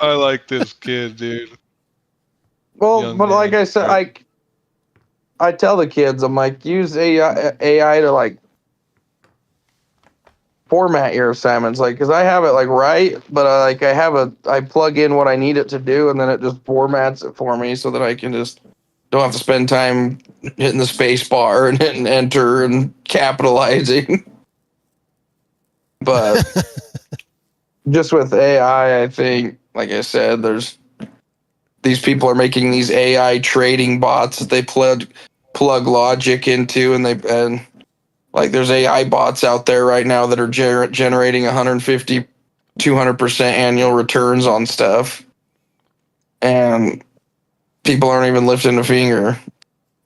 I like this kid, dude. Well, but like I said, I tell the kids, I'm like, use AI to like format your assignments, like, because I have it like right, but I plug in what I need it to do, and then it just formats it for me so that I can just don't have to spend time hitting the space bar and hitting enter and capitalizing. But just with AI, I think, like I said, there's these people are making these AI trading bots that they plug logic into, and like there's AI bots out there right now that are generating 150, 200% annual returns on stuff, and people aren't even lifting a finger.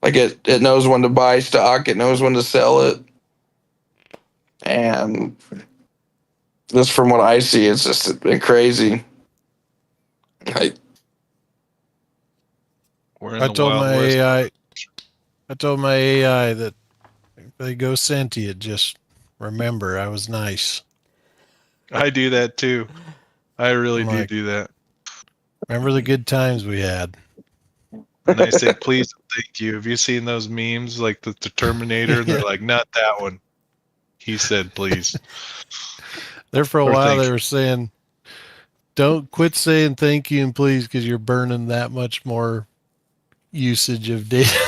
Like it knows when to buy stock, it knows when to sell it, and just from what I see, it's just been crazy. Like, We're in I the told Wild my West. AI. I told my AI that if they go sentient, just remember I was nice. I do that too. I really I'm do like- do that. Remember the good times we had. And I say, please, thank you. Have you seen those memes like the Terminator? And they're like, not that one. He said, please. There for a Or while, thank they you. were saying, "Don't quit saying thank you and please, because you're burning that much more usage of data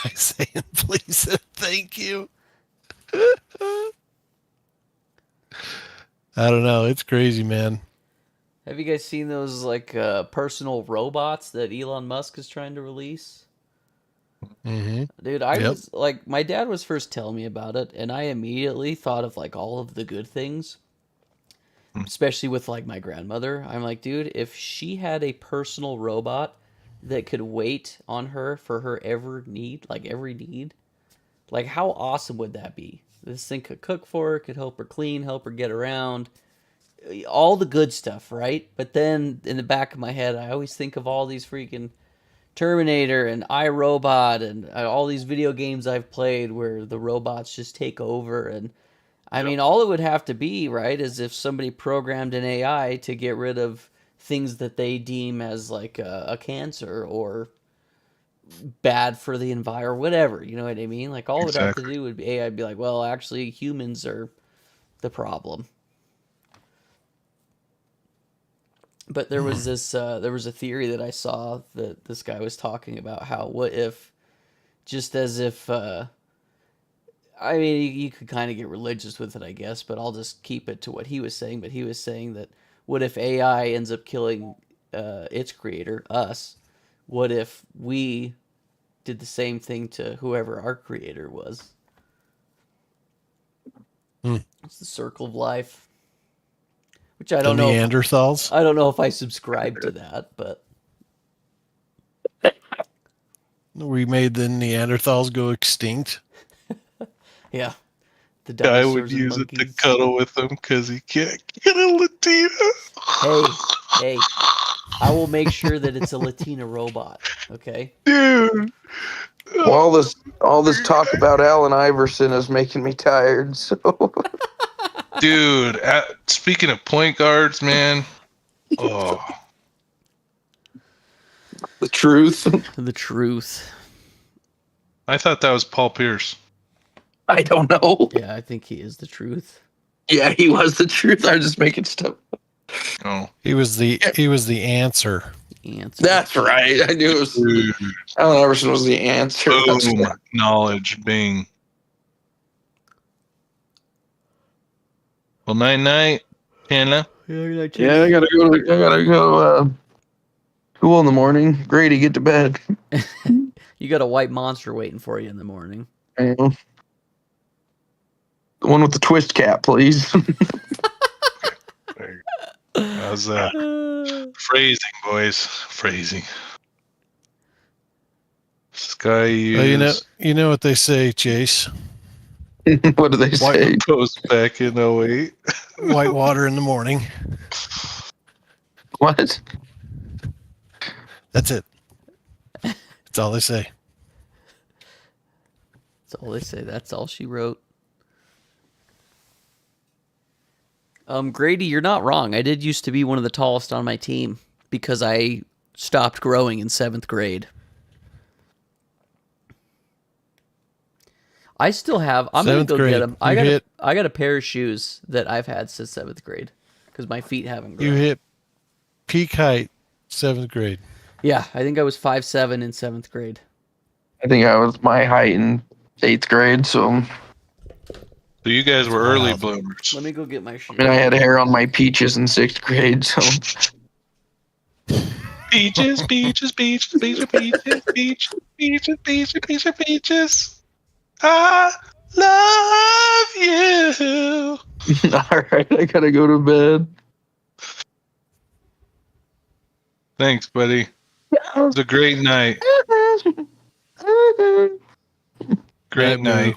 by saying please and thank you." I don't know. It's crazy, man. Have you guys seen those like personal robots that Elon Musk is trying to release? Mm-hmm. Dude, I Yep. was like, my dad was first telling me about it, and I immediately thought of like all of the good things, especially with like my grandmother. I'm like, dude, if she had a personal robot that could wait on her for her every need, like how awesome would that be? This thing could cook for her, could help her clean, help her get around, all the good stuff, right? But then in the back of my head, I always think of all these freaking Terminator and iRobot and all these video games I've played where the robots just take over. And I mean, all it would have to be, right, is if somebody programmed an AI to get rid of things that they deem as like a cancer or bad for the environment or whatever. You know what I mean? Like all it would have to Exactly. do would be AI would be like, well, actually, humans are the problem. But there was there was a theory that I saw that this guy was talking about how what if, just as if, I mean, you could kind of get religious with it, I guess, but I'll just keep it to what he was saying. But he was saying that what if AI ends up killing its creator, us? What if we did the same thing to whoever our creator was? It's the circle of life. Which I The don't know. Neanderthals. I don't know if I subscribe to that, but We made the Neanderthals go extinct. yeah, the I would dinosaurs and use it to monkeys. cuddle with him because he can't get a Latina. Hey, I will make sure that it's a Latina robot. Okay. Dude. well, all this talk about Allen Iverson is making me tired. So Dude, speaking of point guards, man. Oh, the truth, The truth. I thought that was Paul Pierce. I don't know. Yeah, I think he is the truth. Yeah, he was the truth. I'm just making stuff. Oh, He was the answer. The answer. That's right. I knew it was. dude. Allen Iverson was the answer. That's Boom. right. Knowledge. Bing. Well, night night, Hannah. Yeah, Yeah, I gotta go. I gotta go. School in the morning. Grady, get to bed. You got a white monster waiting for you in the morning. I know. The one with the twist cap, please. How's that? Phrasing, boys. Phrasing. Sky Well, use. you know what they say, Chase. What do they say? Post back in 08. White water in the morning. What? That's it. That's all they say. That's all they say. That's all she wrote. Grady, you're not wrong. I did used to be one of the tallest on my team because I stopped growing in 7th grade. I still have. I'm gonna 7th go grade, get them. you I got a pair of shoes that I've had since 7th grade because my feet haven't grown. You hit peak height 7th grade. Yeah, I think I was 5'7" in 7th grade. I think I was my height in 8th grade, so So you guys were early Wild. bloomers. Let me go get my sheet. I mean I had hair on my peaches in 6th grade, so Peaches, peaches, peaches, peaches, peaches, peaches, peaches, peaches, peaches, peaches. I love you. alright, I gotta go to bed. Thanks, buddy. It was a great night. Great night.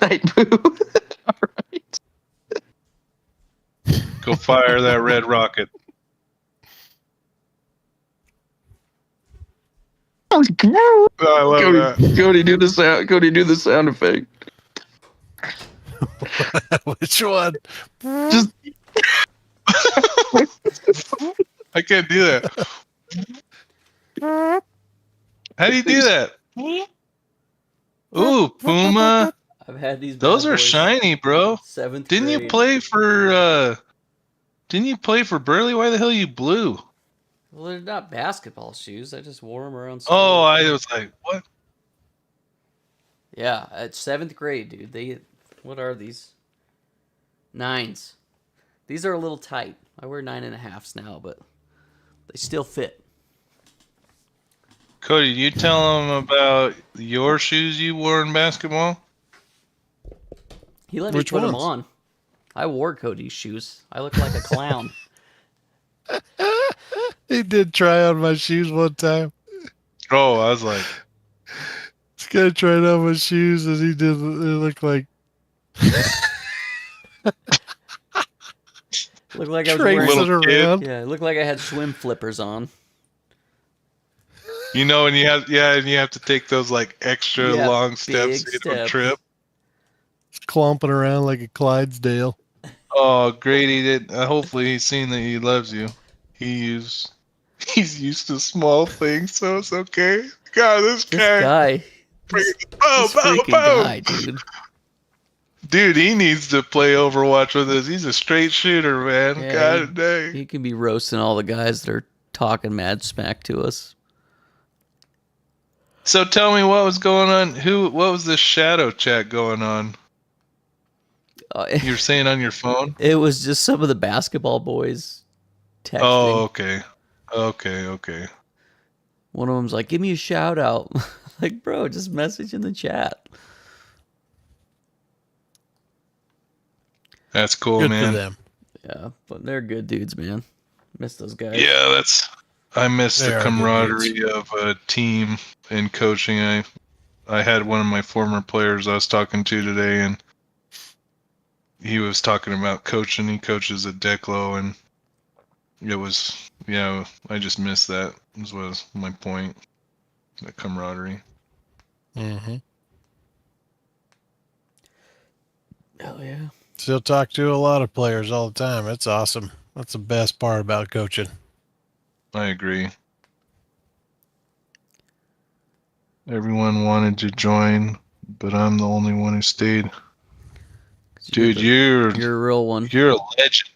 Night boo. Alright. Go fire that red rocket. I love that. Cody, do the sound. Cody, do the sound effect. Which one? Just I can't do that. How do you do that? Ooh, Puma. I've had these. Those bad are boys shiny, bro. 7th Didn't you grade. play for Burley? Why the hell you blue? Well, they're not basketball shoes. I just wore them around school. Oh, I was like, what? Yeah, at 7th grade, dude. What are these? 9s. These are a little tight. I wear 9.5s now, but they still fit. Cody, you tell them about your shoes you wore in basketball? He let me Which put them ones? on. I wore Cody's shoes. I look like a clown. He did try on my shoes one time. Oh, I was like, This guy tried on my shoes and he did. It looked like Looked like I was wearing. traipsing Little kid. around. Yeah, it looked like I had swim flippers on. you know, and you have to take those like extra Yeah, long steps big to get on a steps. trip. Clomping around like a Clydesdale. Oh, Grady did. Hopefully, he's seen that he loves you. He's used to small things, so it's okay. God, this This guy. guy, Boom, this boom, freaking boom. guy, dude. Dude, he needs to play Overwatch with us. He's a straight shooter, man. Yeah, God dang. He can be roasting all the guys that are talking mad smack to us. So tell me what was going on. What was this shadow chat going on? You were saying on your phone? It was just some of the basketball boys texting. Oh, okay. Okay. One of them's like, "Give me a shout out." Like, bro, just message in the chat. That's cool, Good man. for them. Yeah, but they're good dudes, man. Miss those guys. Yeah, I miss They the are good camaraderie of a team and coaching. I had one of my former players I was talking to today, and he was talking about coaching. He coaches at Declo, and it was, I just missed that. Was my point. The camaraderie. Mm-hmm. Hell yeah. Still talk to a lot of players all the time. It's awesome. That's the best part about coaching. I agree. Everyone wanted to join, but I'm the only one who stayed. 'Cause Dude, you're a real one. you're a legend.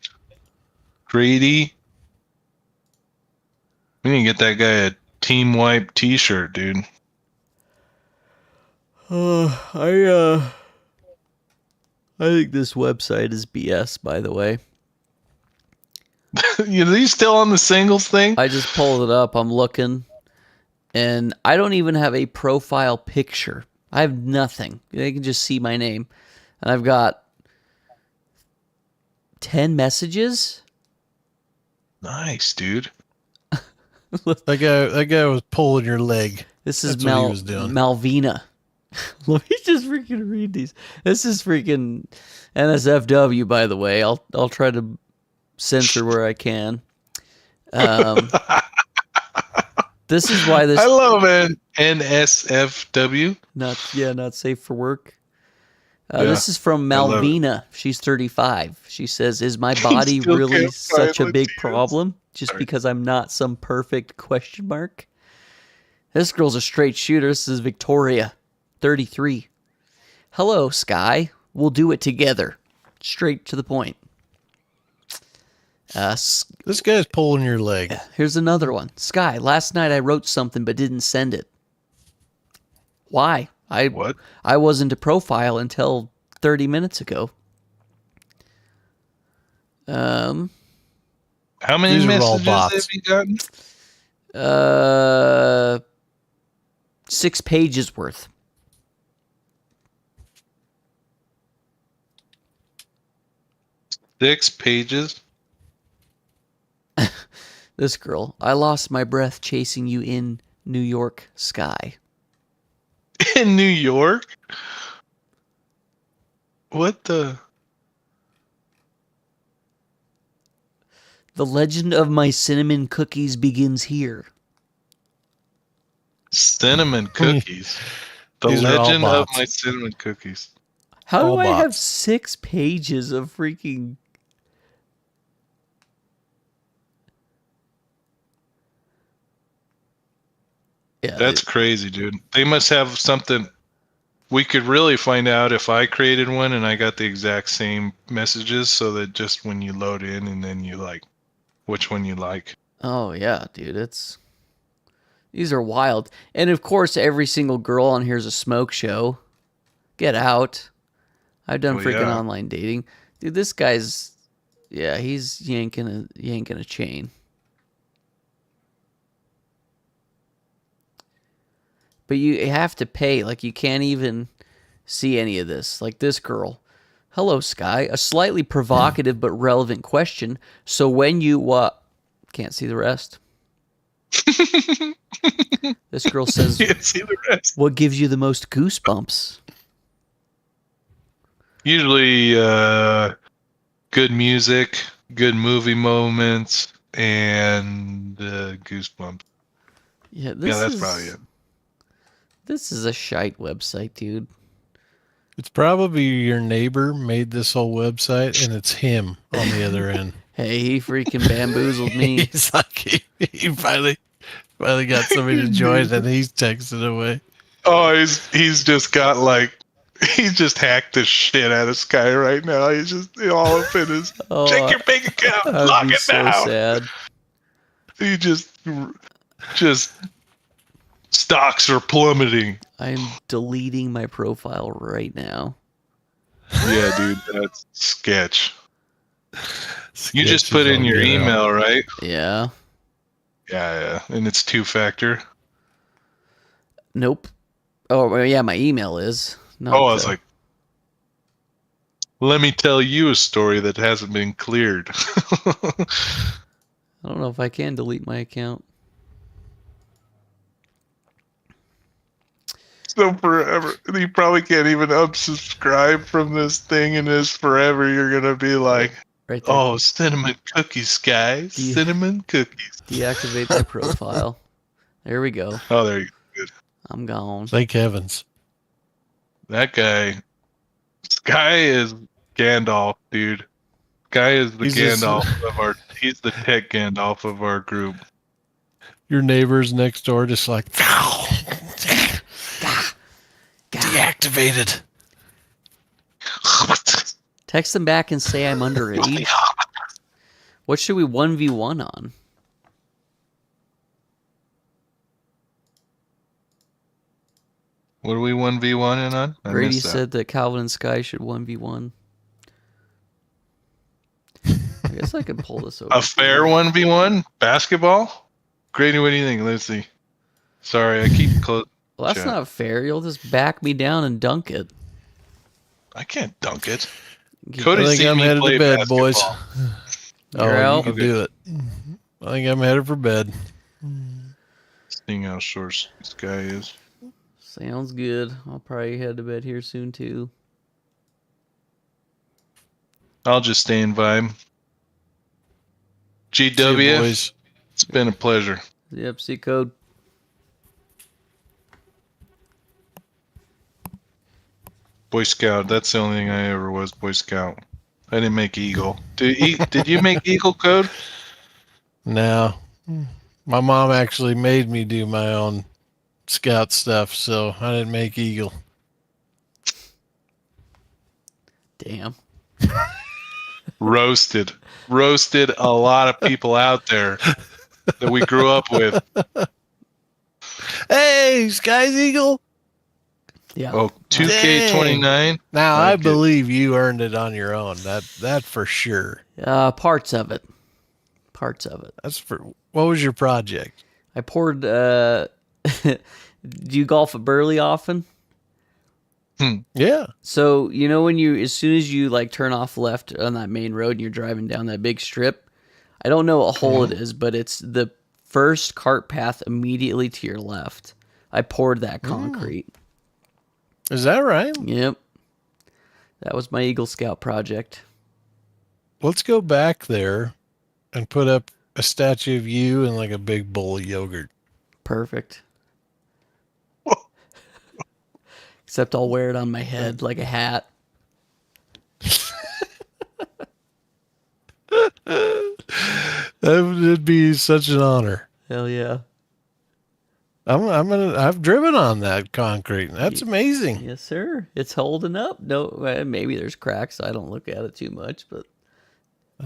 Grady. We need to get that guy a Team Wipe t-shirt, dude. I think this website is BS, by the way. Are you still on the singles thing? I just pulled it up. I'm looking, and I don't even have a profile picture. I have nothing. They can just see my name, and I've got 10 messages. Nice, dude. That guy was pulling your leg. This is That's what he was doing. Malvina. Let me just freaking read these. This is freaking NSFW, by the way. I'll try to censor where I can. This is why this I love it. NSFW. not safe for work. Yeah, This is from I love it. Malvina. She's 35. She says, "Is my body Still really can't such a find big Latinas. problem just Sorry. because I'm not some perfect question mark?" This girl's a straight shooter. This is Victoria, 33. "Hello, Sky. We'll do it together." Straight to the point. This guy's pulling your leg. Here's another one. "Sky, last night I wrote something but didn't send it." Why? What? I wasn't a profile until 30 minutes ago. How many These are all messages bots. have you gotten? 6 pages worth. Six pages? This girl. I lost my breath chasing you in New York sky. In New York? What the? The legend of my cinnamon cookies begins here. Cinnamon cookies. The These are all legend of bots. my cinnamon cookies. How do All I have bots. 6 pages of freaking... Yeah, That's crazy, dude. They must have something. We could really find out if I created one and I got the exact same messages so that just when you load in and then you like which one you like. oh yeah, dude, these are wild. And of course, every single girl on here is a smoke show. Get out. I've done Well, freaking yeah. online dating. Dude, this guy's, yeah, he's yanking a chain. But you have to pay. Like, you can't even see any of this. Like this girl. Hello, Sky. A slightly provocative but relevant question. So when you, can't see the rest. This girl says, Can't see the rest. what gives you the most goosebumps? Usually good music, good movie moments, and goosebumps. Yeah, this Yeah, that's is, probably it. This is a shite website, dude. It's probably your neighbor made this whole website, and it's him on the other end. Hey, he freaking bamboozled me. He's like, he finally got somebody to join, and he's texting away. Oh, he's just got like he's just hacked the shit out of Sky right now. He's just all up in his Oh, check your bank account, I would lock be it so down. sad. He just stocks are plummeting. I'm deleting my profile right now. Yeah, dude, that's sketch. You just Sketches put in don't your get out. email, right? Yeah. Yeah, and it's 2-factor. Nope. Oh, well, yeah, my email is. Not Oh, I was like, let me tell you a story that hasn't been cleared. I don't know if I can delete my account. So forever, you probably can't even unsubscribe from this thing, and this forever you're gonna be like, Right there. oh, cinnamon cookies, guys, Do you- cinnamon cookies. Deactivate my profile. There we go. Oh, there you go. Good. I'm gone. Thank heavens. That guy, Sky is Gandalf, dude. Guy is the He's just- Gandalf of our. He's the tech Gandalf of our group. Your neighbors next door just like, deactivated. Text them back and say I'm underage. What should we 1v1 on? What are we 1v1 in on? I Grady missed that. said that Calvin and Sky should 1v1. I guess I could pull this over. A fair 1v1 basketball. Grady, what do you think? Let's see. Sorry, I keep close. Well, that's Chat. not fair. You'll just back me down and dunk it. I can't dunk it. I Cody's think seen I'm me headed play to bed, basketball. boys. You're Oh, out? you can do it. I think I'm headed for bed. Seeing how short this guy is. Sounds good. I'll probably head to bed here soon too. I'll just stay in vibe. See you, GW, boys. it's been a pleasure. Yep, C code. Boy Scout, that's the only thing I ever was, Boy Scout. I didn't make Eagle. Did you make Eagle Code? No. My mom actually made me do my own scout stuff, so I didn't make Eagle. Damn. Roasted a lot of people out there that we grew up with. Hey, Sky's Eagle. Yeah. Oh, 2K29. Now Like I it. believe you earned it on your own. That for sure. Parts of it. Parts of it. That's for what was your project? I poured. Do you golf at Burley often? Yeah. So you know when as soon as you like turn off left on that main road and you're driving down that big strip, I don't know what hole it is, but it's the first cart path immediately to your left. I poured that concrete. Is that right? Yep, that was my Eagle Scout project. Let's go back there and put up a statue of you and like a big bowl of yogurt. Perfect. Except I'll wear it on my head like a hat. That would be such an honor. Hell yeah. I've driven on that concrete. That's amazing. Yes, sir. It's holding up. No, maybe there's cracks. I don't look at it too much, but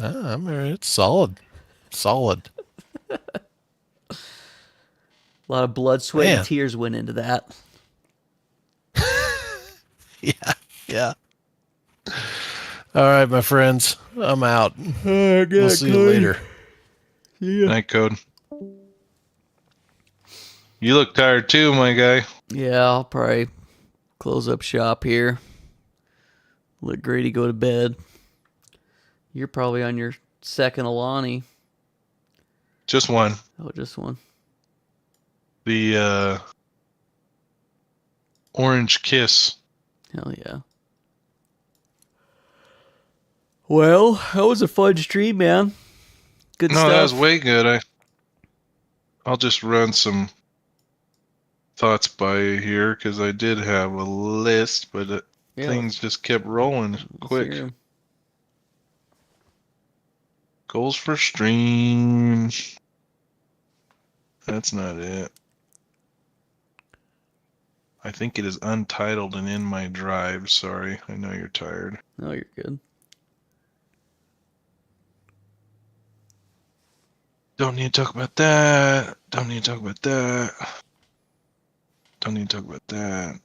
I mean, it's solid. Solid. a lot of blood, sweat, Man. and tears went into that. Yeah. Yeah. All right, my friends. I'm out. We'll see you later. Night code. You look tired too, my guy. Yeah, I'll probably close up shop here. Let Grady go to bed. You're probably on your second Alani. Just one. Oh, just one. The Orange Kiss. Hell yeah. Well, that was a fun stream, man. Good No, stuff. that was way good. I'll just run some thoughts by here because I did have a list, but Yeah. things just kept rolling Let's quick. hear 'em. Goals for stream. That's not it. I think it is untitled and in my drive. Sorry, I know you're tired. No, you're good. Don't need to talk about that. Don't need to talk about that. Don't need to talk about that.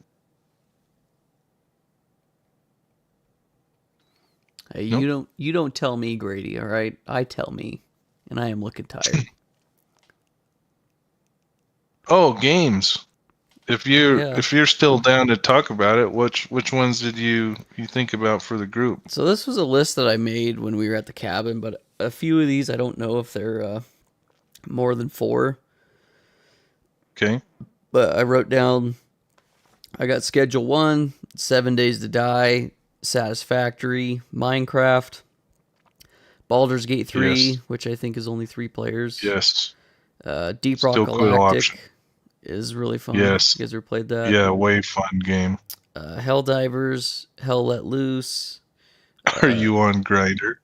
Hey, Nope. you don't tell me, Grady, all right? I tell me. And I am looking tired. Oh, games. If Yeah. you're still down to talk about it, which ones did you think about for the group? So this was a list that I made when we were at the cabin, but a few of these I don't know if they're more than 4. Okay. But I wrote down, I got Schedule 1, 7 Days to Die, Satisfactory, Minecraft, Baldur's Gate 3, Yes. which I think is only 3 players. Yes. Deep Rock Still cool Galactic option. is really fun. Yes. You guys ever played that? Yeah, way fun game. Helldivers, Hell Let Loose. Are you on Grinder?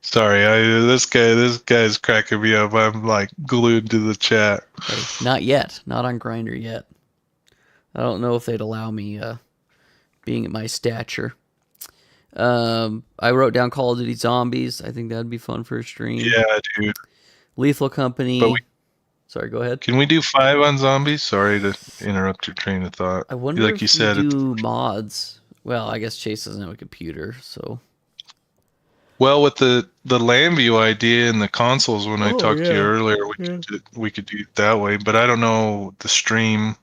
Sorry, this guy's cracking me up. I'm like glued to the chat. Hey, not yet. Not on Grinder yet. I don't know if they'd allow me being at my stature. I wrote down Call of Duty Zombies. I think that'd be fun for a stream. Yeah, dude. Lethal Company. But Sorry, go ahead. Can we do 5 on zombies? Sorry to interrupt your train of thought. I wonder like if you said, we do mods. Well, I guess Chase doesn't have a computer, so well, with the LandView idea and the consoles, when I Oh, talked to you yeah. earlier, we could do it that way. But I don't know the stream,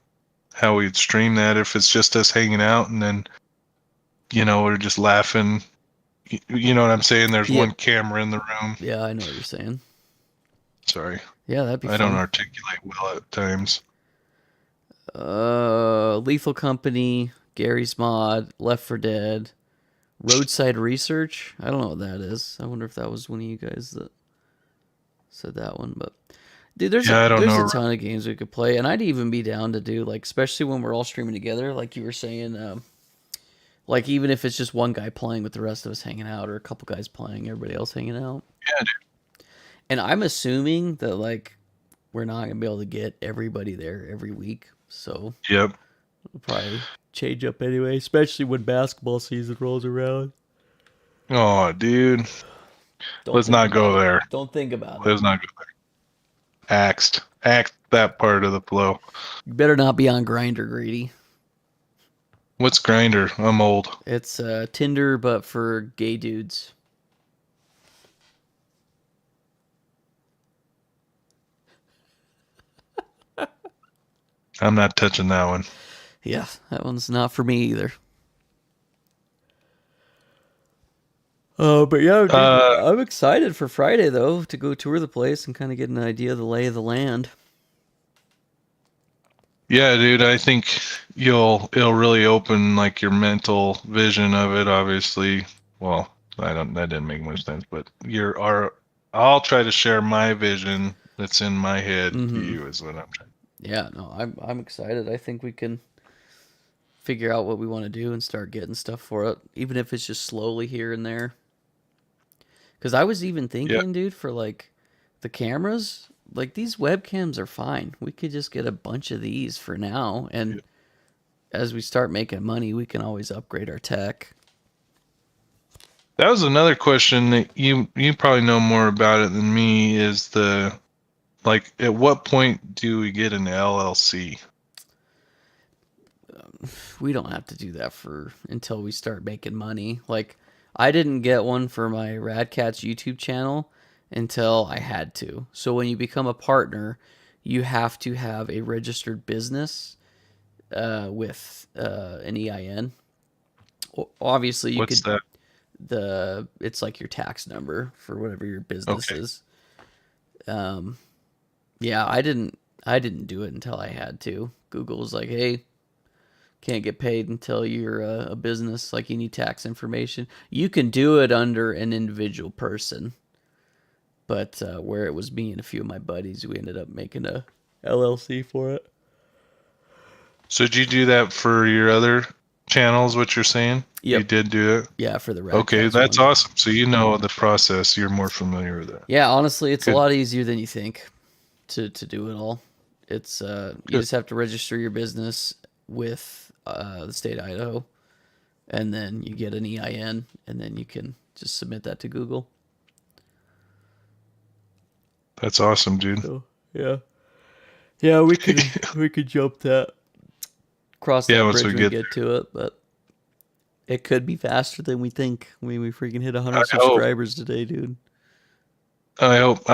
how we'd stream that if it's just us hanging out and then, we're just laughing. You know what I'm saying? There's Yeah. one camera in the room. yeah, I know what you're saying. Sorry, Yeah, that'd be I fun. don't articulate well at times. Lethal Company, Gary's Mod, Left 4 Dead, Roadside Research. I don't know what that is. I wonder if that was one of you guys that said that one. But dude, there's Yeah, I don't know. a ton of games we could play, and I'd even be down to do like, especially when we're all streaming together, like you were saying. Like even if it's just one guy playing with the rest of us hanging out, or a couple guys playing, everybody else hanging out. Yeah, dude. And I'm assuming that like we're not gonna be able to get everybody there every week, so Yep. it'll probably change up anyway, especially when basketball season rolls around. Oh, dude. Don't Let's think not about go it. there. Don't think about it. Let's not go there. Axed that part of the flow. You better not be on Grinder, Greedy. What's Grinder? I'm old. It's Tinder, but for gay dudes. I'm not touching that one. Yeah, that one's not for me either. But yeah, dude, I'm excited for Friday though to go tour the place and kind of get an idea of the lay of the land. Yeah, dude, I think it'll really open like your mental vision of it. Obviously, well, that didn't make much sense, but I'll try to share my vision that's in my head to you is what I'm trying. Yeah, no, I'm excited. I think we can figure out what we want to do and start getting stuff for it, even if it's just slowly here and there. Because I was even thinking, dude, for like the cameras, like these webcams are fine. We could just get a bunch of these for now, and as we start making money, we can always upgrade our tech. That was another question that you probably know more about it than me. Is like at what point do we get an LLC? We don't have to do that until we start making money. Like, I didn't get one for my Radcats YouTube channel until I had to. So when you become a partner, you have to have a registered business with an EIN. Obviously, you What's could. that? It's like your tax number for whatever your business is. Yeah, I didn't do it until I had to. Google was like, hey, can't get paid until you're a business, like you need tax information. You can do it under an individual person, but where it was me and a few of my buddies, we ended up making a LLC for it. So did you do that for your other channels, what you're saying? Yep. You did do it? Yeah, for the Radcats Okay, that's one. awesome. So you know the process. You're more familiar with that. Yeah, honestly, it's Good. a lot easier than you think to do it all. It's you just have to register your business with the state of Idaho, and then you get an EIN, and then you can just submit that to Google. That's awesome, dude. So, yeah, we could jump that, cross that once bridge we when we get to it, but it could be faster than we think. I mean, we freaking hit 100 subscribers today, dude. I hope.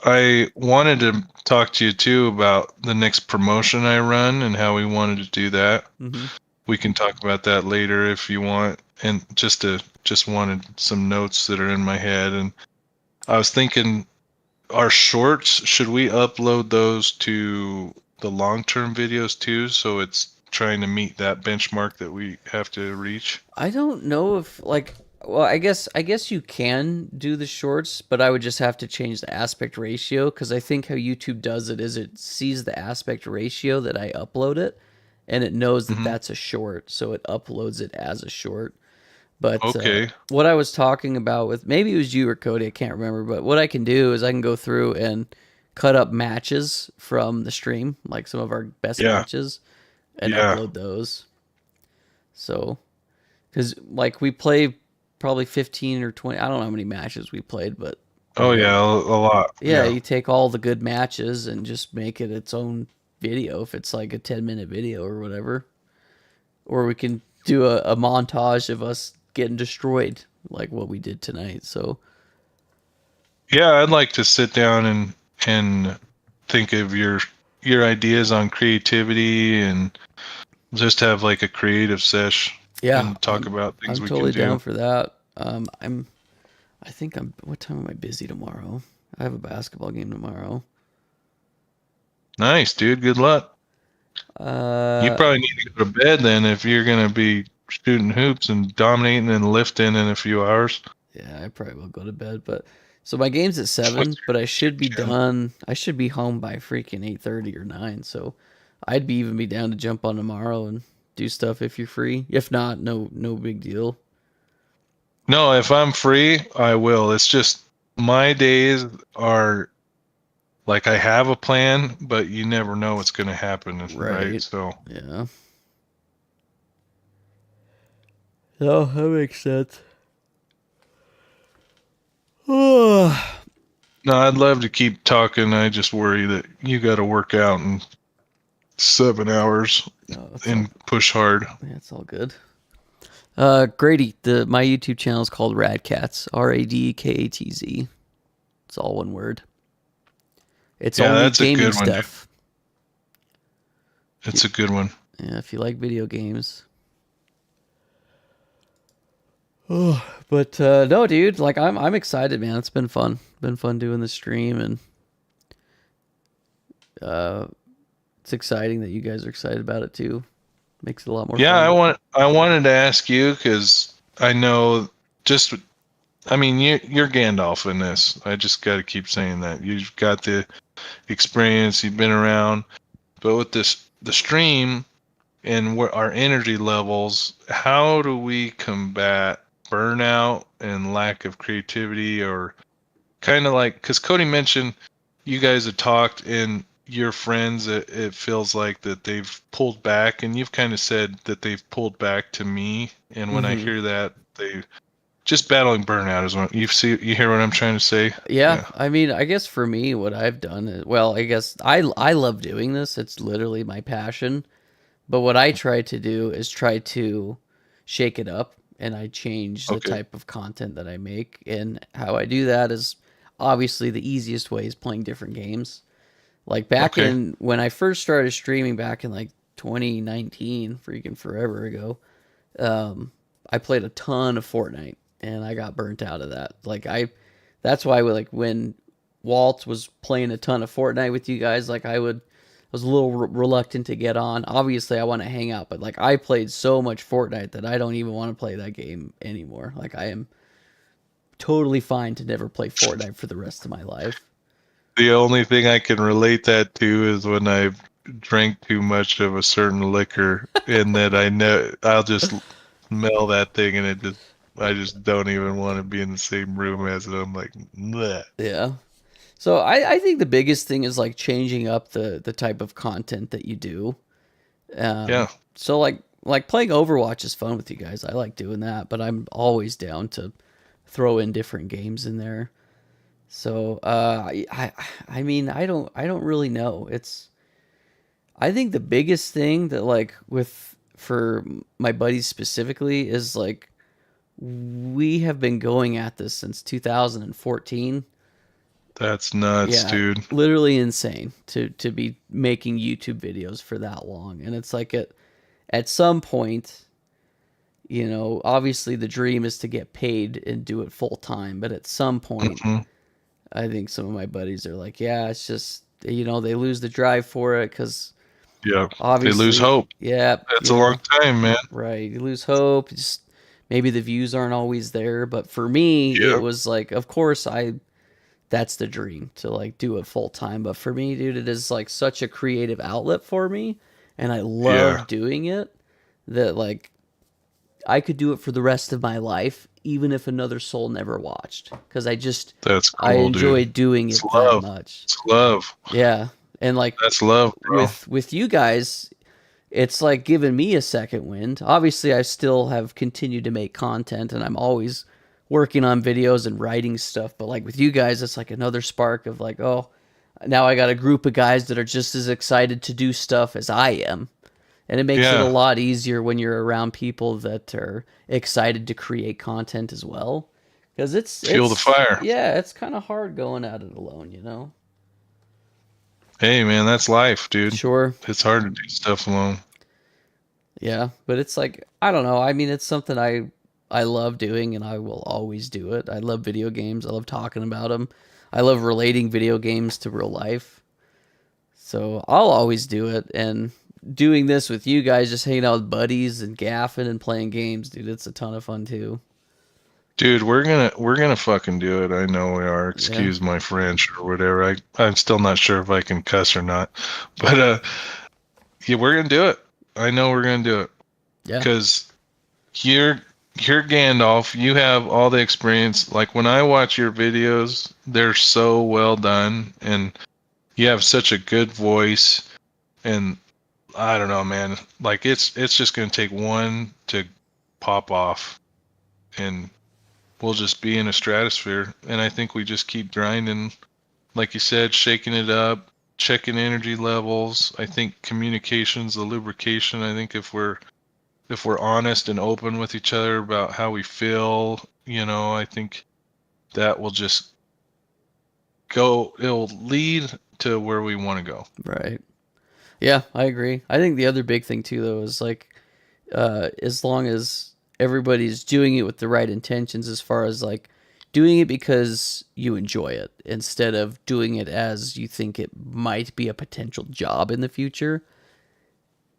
I wanted to talk to you too about the next promotion I run and how we wanted to do that. Mm-hmm. We can talk about that later if you want. And just wanted some notes that are in my head. And I was thinking, our shorts, should we upload those to the long-term videos too? So it's trying to meet that benchmark that we have to reach. I don't know if well, I guess you can do the shorts, but I would just have to change the aspect ratio, because I think how YouTube does it is it sees the aspect ratio that I upload it, and it knows that that's a short, so it uploads it as a short. But okay. What I was talking about with, maybe it was you or Cody, I can't remember, but what I can do is I can go through and cut up matches from the stream, like some of our best matches, and upload those. So, because like we play probably 15 or 20, I don't know how many matches we played, but a lot. Yeah, you take all the good matches and just make it its own video, if it's like a 10-minute video or whatever. Or we can do a montage of us getting destroyed, like what we did tonight. So yeah, I'd like to sit down and think of your ideas on creativity and just have like a creative sesh. Yeah, and talk about things I'm we totally can do. down for that. I think what time am I busy tomorrow? I have a basketball game tomorrow. Nice, dude. Good luck. You probably need to go to bed then if you're gonna be shooting hoops and dominating and lifting in a few hours. Yeah, I probably will go to bed. But so my game's at 7, but I should be done. I should be home by freaking 8:30 or 9. So I'd even be down to jump on tomorrow and do stuff if you're free. If not, no big deal. No, if I'm free, I will. It's just my days are like I have a plan, but you never know what's going to happen, right? So yeah. No, that makes sense. No, I'd love to keep talking. I just worry that you got to work out and 7 hours No, and push hard. yeah, it's all good. Grady, my YouTube channel is called Radcats. RADKATZ. It's all one word. It's Yeah, only that's a gaming good one. stuff. It's a good one. Yeah, if you like video games. Oh, but no, dude. Like I'm excited, man. It's been fun. Been fun doing the stream, and it's exciting that you guys are excited about it too. Makes it a lot more. Yeah, fun. I wanted to ask you because I know just. I mean, you're Gandalf in this. I just got to keep saying that. You've got the experience. You've been around, but with the stream and our energy levels, how do we combat burnout and lack of creativity, or kind of like, because Cody mentioned you guys have talked and your friends, it feels like that they've pulled back, and you've kind of said that they've pulled back to me, and when I hear that, they just battling burnout is what you hear what I'm trying to say. Yeah, I mean, I guess for me, what I've done is, well, I guess I love doing this. It's literally my passion. But what I try to do is try to shake it up, and I change the type of content that I make. And how I do that is obviously the easiest way is playing different games. Like back in when I first started streaming back in like 2019, freaking forever ago, I played a ton of Fortnite, and I got burnt out of that. That's why when Walt was playing a ton of Fortnite with you guys, I was a little reluctant to get on. Obviously, I want to hang out, but I played so much Fortnite that I don't even want to play that game anymore. I am totally fine to never play Fortnite for the rest of my life. The only thing I can relate that to is when I drank too much of a certain liquor, and that I know I'll just smell that thing, and I just don't even want to be in the same room as it. I'm like, bleh. Yeah. So I think the biggest thing is changing up the type of content that you do. Yeah. So playing Overwatch is fun with you guys. I like doing that, but I'm always down to throw in different games in there. So I mean I don't really know. I think the biggest thing that for my buddies specifically is we have been going at this since 2014. That's nuts, dude. Literally insane to be making YouTube videos for that long. And it's at some point, obviously the dream is to get paid and do it full time. But at some point, I think some of my buddies are it's just, they lose the drive for it because obviously they lose hope. Yeah. That's a long time, man. Right. You lose hope. Just maybe the views aren't always there. But for me, it was of course that's the dream to do it full time. But for me, dude, it is such a creative outlet for me, and I love doing it that I could do it for the rest of my life, even if another soul never watched, because that's cool, I enjoy dude. doing It's it love. that much. It's love. Yeah, and that's love, bro. with you guys, it's giving me a second wind. Obviously, I still have continued to make content, and I'm always working on videos and writing stuff, but with you guys, it's another spark of oh, now I got a group of guys that are just as excited to do stuff as I am, and it makes it a lot easier when you're around people that are excited to create content as well, because it's feel the fire. Yeah, it's kind of hard going at it alone, Hey man, that's life, dude. Sure, it's hard to do stuff alone. Yeah, but it's I don't know. I mean, it's something I love doing, and I will always do it. I love video games. I love talking about them. I love relating video games to real life. So I'll always do it. And doing this with you guys, just hanging out with buddies and gaffing and playing games, dude, it's a ton of fun too. Dude, we're gonna fucking do it. I know we are. Excuse my French or whatever. I'm still not sure if I can cuss or not. But yeah, we're gonna do it. I know we're gonna do it. Yeah. Because you're Gandalf. You have all the experience. When I watch your videos, they're so well done, and you have such a good voice. And I don't know, man. It's just gonna take one to pop off, and we'll just be in a stratosphere. And I think we just keep grinding, like you said, shaking it up, checking energy levels. I think communication's the lubrication. I think if we're honest and open with each other about how we feel, I think that will just it'll lead to where we want to go. Right. Yeah, I agree. I think the other big thing too, though, is like, as long as everybody's doing it with the right intentions, as far as like doing it because you enjoy it instead of doing it as you think it might be a potential job in the future.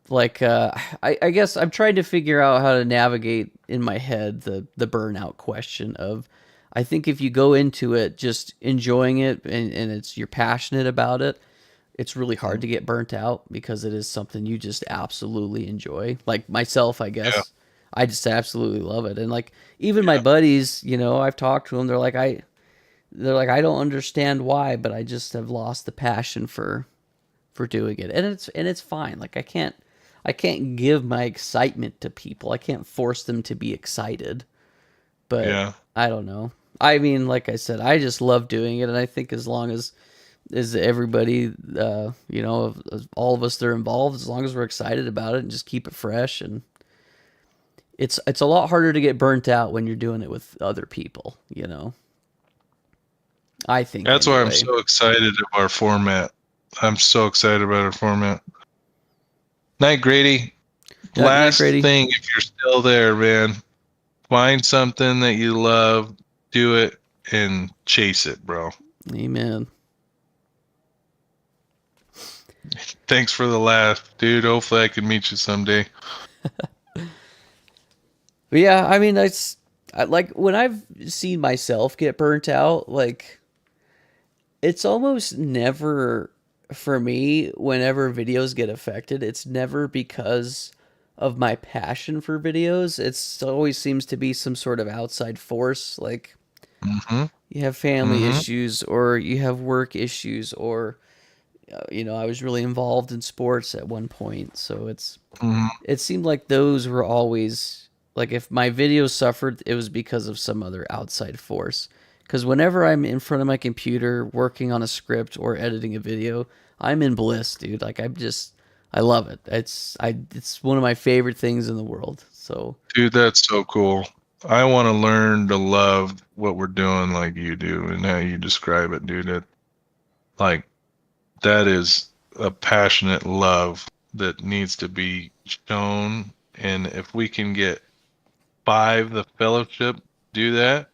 Like, I guess I'm trying to figure out how to navigate in my head the burnout question of, I think if you go into it just enjoying it and you're passionate about it, it's really hard to get burnt out because it is something you just absolutely enjoy. Like myself, I guess. Yeah. I just absolutely love it. And like even my buddies, I've talked to them, they're like I don't understand why, but I just have lost the passion for doing it. And it's fine. Like I can't give my excitement to people. I can't force them to be excited. But Yeah. I don't know. I mean, like I said, I just love doing it, and I think as long as everybody, all of us that are involved, as long as we're excited about it and just keep it fresh, and it's a lot harder to get burnt out when you're doing it with other people, I think That's why I'm anyway. so excited about our format. I'm so excited about our format. Night, Grady. Night, Last Grady. thing, if you're still there, man, find something that you love, do it, and chase it, bro. Amen. Thanks for the laugh, dude. Hopefully I can meet you someday. But yeah, I mean, like when I've seen myself get burnt out, like it's almost never for me whenever videos get affected, it's never because of my passion for videos. It always seems to be some sort of outside force, like you have family issues or you have work issues or I was really involved in sports at one point, so it seemed like those were always like if my videos suffered, it was because of some other outside force. Because whenever I'm in front of my computer working on a script or editing a video, I'm in bliss, dude. Like I love it. It's one of my favorite things in the world. So, dude, that's so cool. I want to learn to love what we're doing like you do and how you describe it, dude. That is a passionate love that needs to be shown. And if we can get 5 the fellowship do that,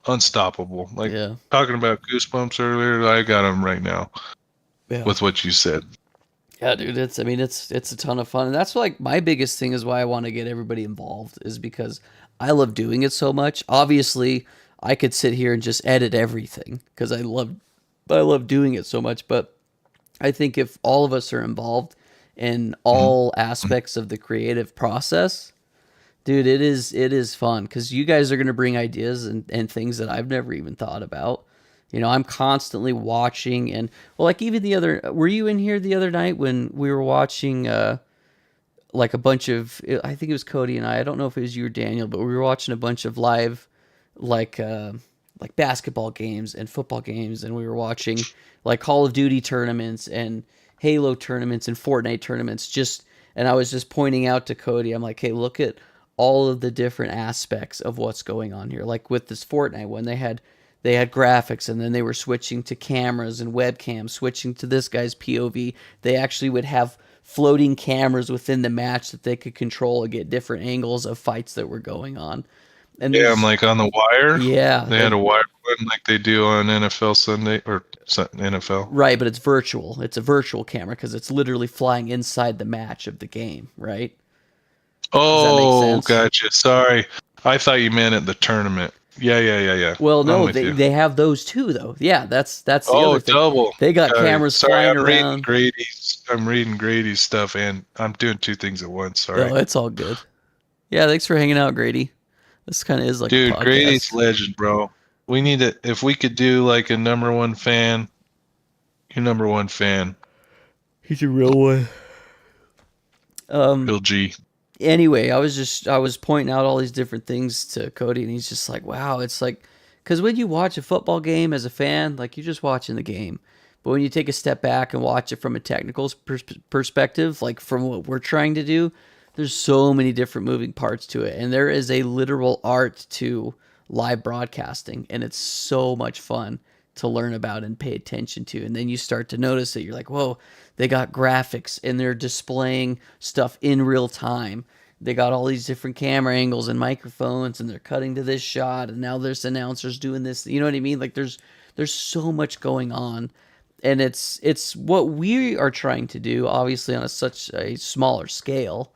unstoppable. Like yeah. talking about Goosebumps earlier, I got them right now Yeah. with what you said. Yeah, dude, it's a ton of fun. And that's like my biggest thing is why I want to get everybody involved is because I love doing it so much. Obviously, I could sit here and just edit everything because I love doing it so much, but I think if all of us are involved in all aspects of the creative process, dude, it is fun because you guys are going to bring ideas and things that I've never even thought about. I'm constantly watching and like even were you in here the other night when we were watching like a bunch of, I think it was Cody and I don't know if it was you or Daniel, but we were watching a bunch of live like basketball games and football games, and we were watching like Call of Duty tournaments and Halo tournaments and Fortnite tournaments and I was just pointing out to Cody, I'm like, hey, look at all of the different aspects of what's going on here. Like with this Fortnite one, they had graphics, and then they were switching to cameras and webcams, switching to this guy's POV. They actually would have floating cameras within the match that they could control and get different angles of fights that were going on. And yeah, I'm like on the wire. Yeah. They had a wire one like they do on NFL Sunday or NFL. Right, but it's virtual. It's a virtual camera because it's literally flying inside the match of the game, right? Oh, gotcha. Sorry. I thought you meant at the tournament. Yeah. Well, no, they have those too, though. Yeah, that's the other thing. Double. They got cameras flying around. I'm reading Grady's stuff, and I'm doing 2 things at once. Sorry. Oh, it's all good. Yeah, thanks for hanging out, Grady. This kind of is like dude, a podcast. Grady's legend, bro. We need to, if we could do like a number 1 fan, your number 1 fan. He's a real one. Real G. Anyway, I was pointing out all these different things to Cody, and he's just like, wow, it's like, because when you watch a football game as a fan, like you're just watching the game. But when you take a step back and watch it from a technical perspective, like from what we're trying to do, there's so many different moving parts to it. And there is a literal art to live broadcasting, and it's so much fun to learn about and pay attention to. And then you start to notice that you're like, whoa, they got graphics and they're displaying stuff in real time. They got all these different camera angles and microphones, and they're cutting to this shot, and now there's announcers doing this. You know what I mean? Like there's so much going on, and it's what we are trying to do, obviously on such a smaller scale,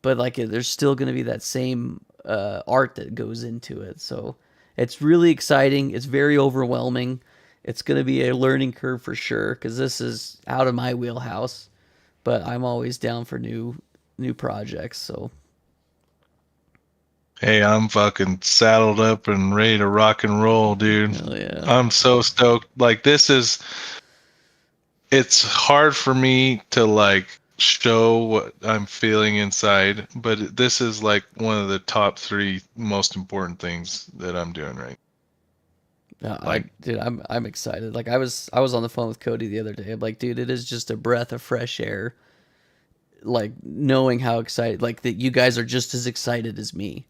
but like there's still going to be that same art that goes into it. So it's really exciting. It's very overwhelming. It's going to be a learning curve for sure, because this is out of my wheelhouse, but I'm always down for new projects. So Hey, I'm fucking saddled up and ready to rock and roll, dude. hell yeah. I'm so stoked. Like it's hard for me to like show what I'm feeling inside, but this is like one of the top 3 most important things that I'm doing right. Dude, I'm excited. Like I was on the phone with Cody the other day. I'm like, dude, it is just a breath of fresh air. Like knowing how excited, like that you guys are just as excited as me.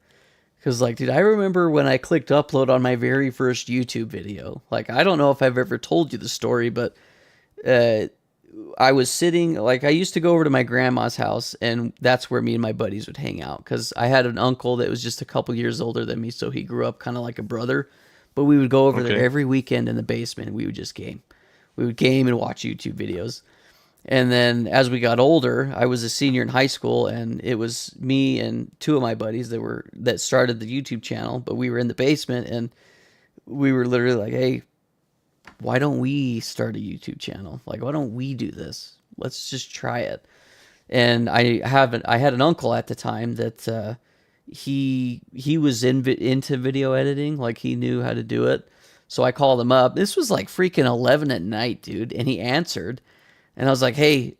Cause like, dude, I remember when I clicked upload on my very first YouTube video. Like, I don't know if I've ever told you the story, but I was sitting, like I used to go over to my grandma's house, and that's where me and my buddies would hang out. Cause I had an uncle that was just a couple years older than me, so he grew up kind of like a brother. But we would go over there every weekend in the basement, and we would just game. We would game and watch YouTube videos. And then as we got older, I was a senior in high school, and it was me and 2 of my buddies that started the YouTube channel, but we were in the basement, and we were literally like, hey, why don't we start a YouTube channel? Like, why don't we do this? Let's just try it. And I had an uncle at the time that he was into video editing, like he knew how to do it. So I called him up. This was like freaking 11 at night, dude, and he answered. And I was like, hey,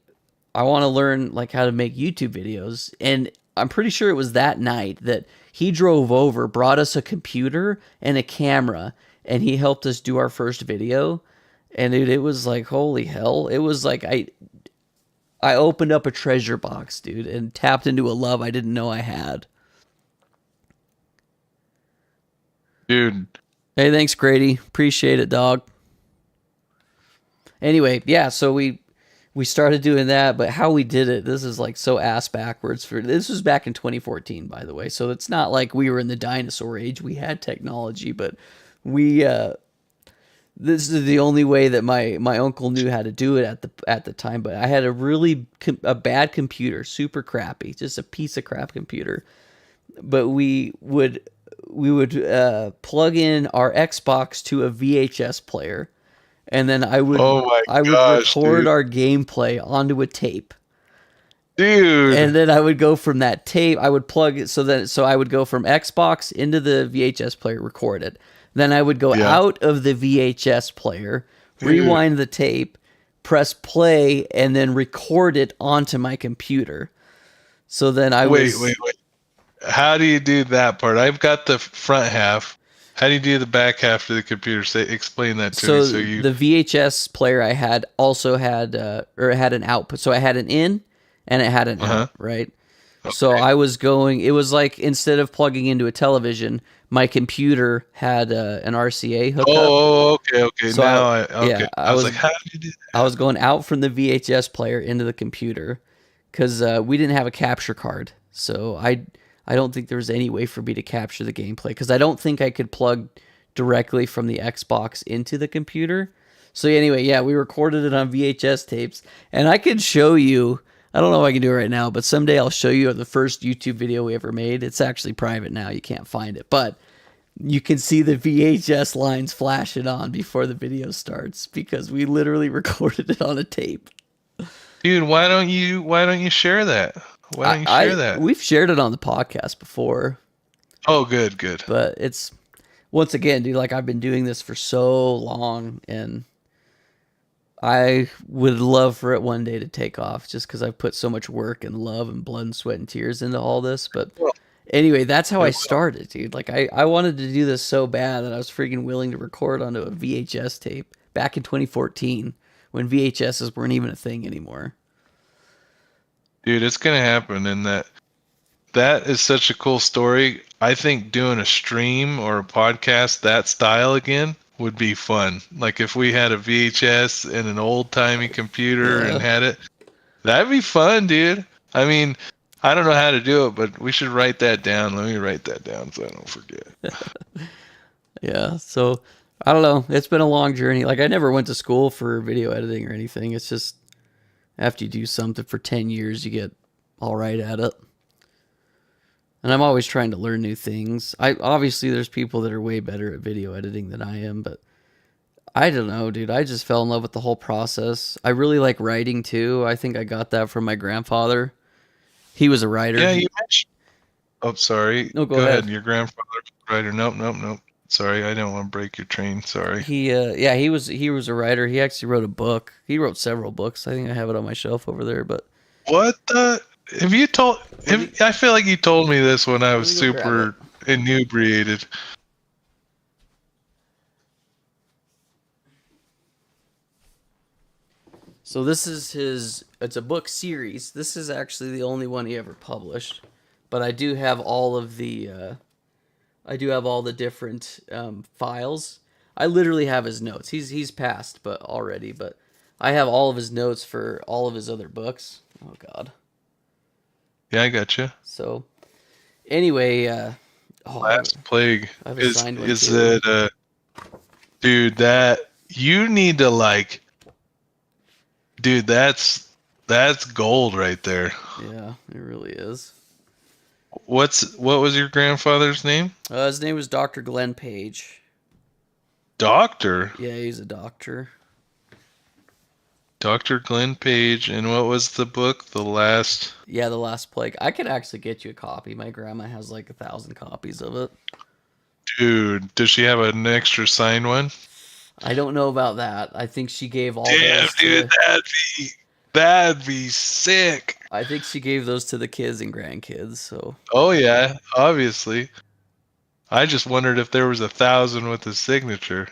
I want to learn like how to make YouTube videos. And I'm pretty sure it was that night that he drove over, brought us a computer and a camera, and he helped us do our first video. And dude, it was like, holy hell. It was like I opened up a treasure box, dude, and tapped into a love I didn't know I had. Dude. Hey, thanks, Grady. Appreciate it, dog. Anyway, yeah, so we started doing that, but how we did it, this is like so ass backwards. This was back in 2014, by the way. So it's not like we were in the dinosaur age. We had technology, but this is the only way that my uncle knew how to do it at the time. But I had a bad computer, super crappy, just a piece of crap computer. But we would plug in our Xbox to a VHS player. And then I would record our gameplay onto a tape. Dude. And then I would go from that tape, I would plug it so I would go from Xbox into the VHS player, record it. Then I would go out of the VHS player, rewind the tape, press play, and then record it onto my computer. So then Wait. How do you do that part? I've got the front half. How do you do the back half of the computer? Explain that to me. So the VHS player I had also had an output. So I had an in and it had an out, right? Okay. So I was going. It was like instead of plugging into a television, my computer had an RCA hookup. Oh, okay. So I was like, how did you do that? I was going out from the VHS player into the computer because we didn't have a capture card. So I don't think there was any way for me to capture the gameplay because I don't think I could plug directly from the Xbox into the computer. So anyway, yeah, we recorded it on VHS tapes, and I could show you. I don't know if I can do it right now, but someday I'll show you the first YouTube video we ever made. It's actually private now. You can't find it, but you can see the VHS lines flashing on before the video starts because we literally recorded it on a tape. Dude, why don't you share that? Why don't you share that? We've shared it on the podcast before. Oh, good. But it's, once again, dude, like I've been doing this for so long, and I would love for it one day to take off just because I've put so much work and love and blood and sweat and tears into all this. But anyway, that's how I started, dude. Like I wanted to do this so bad that I was freaking willing to record onto a VHS tape back in 2014 when VHSs weren't even a thing anymore. Dude, it's gonna happen, and that is such a cool story. I think doing a stream or a podcast that style again would be fun. Like if we had a VHS and an old timey computer and had it, that'd be fun, dude. I mean, I don't know how to do it, but we should write that down. Let me write that down so I don't forget. Yeah, so I don't know. It's been a long journey. Like I never went to school for video editing or anything. It's just after you do something for 10 years, you get all right at it. And I'm always trying to learn new things. Obviously there's people that are way better at video editing than I am, but I don't know, dude. I just fell in love with the whole process. I really like writing too. I think I got that from my grandfather. He was a writer. Yeah, you mentioned. Oh, sorry. No, go ahead. Your grandfather was a writer. Nope. Sorry, I don't want to break your train. Sorry. He was a writer. He actually wrote a book. He wrote several books. I think I have it on my shelf over there. But What the? Have you told? I feel like you told me this when I was super inebriated. so this is his. It's a book series. This is actually the only one he ever published. But I do have all of the. I do have all the different files. I literally have his notes. He's passed, but I have all of his notes for all of his other books. Oh God. Yeah, I gotcha. So, anyway, Last Plague I've is assigned one is too. it dude, that you need to like, dude, that's gold right there. Yeah, it really is. What was your grandfather's name? His name was Dr. Glenn Page. Doctor. Yeah, he's a doctor. Dr. Glenn Page, and what was the book? The Last Plague. I could actually get you a copy. My grandma has like 1,000 copies of it. Dude, does she have an extra signed one? I don't know about that. I think she gave all Damn, those dude, that'd be sick. I think she gave those to the kids and grandkids. So. Oh yeah, obviously. I just wondered if there was 1,000 with his signature.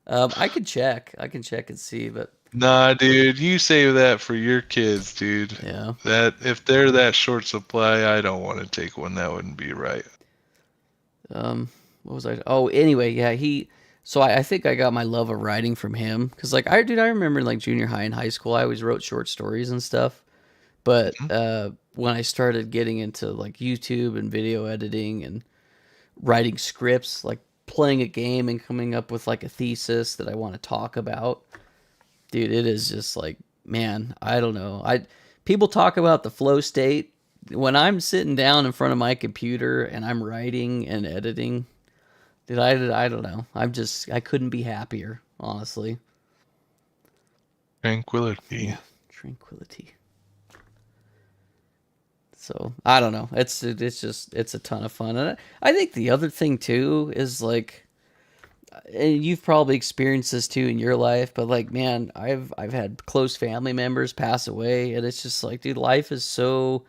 I can check. I can check and see, but. Nah, dude, you save that for your kids, dude. Yeah. That if they're that short supply, I don't want to take one. That wouldn't be right. What was I? Oh, anyway, yeah, So I think I got my love of writing from him because, like, I remember like junior high and high school, I always wrote short stories and stuff. But when I started getting into like YouTube and video editing and writing scripts, like playing a game and coming up with like a thesis that I want to talk about, dude, it is just like, man, I don't know. People talk about the flow state. When I'm sitting down in front of my computer and I'm writing and editing, dude, I don't know. I couldn't be happier, honestly. Tranquility. Tranquility. So I don't know. It's a ton of fun, and I think the other thing too is like, and you've probably experienced this too in your life, but like, man, I've had close family members pass away, and it's just like, dude, life is so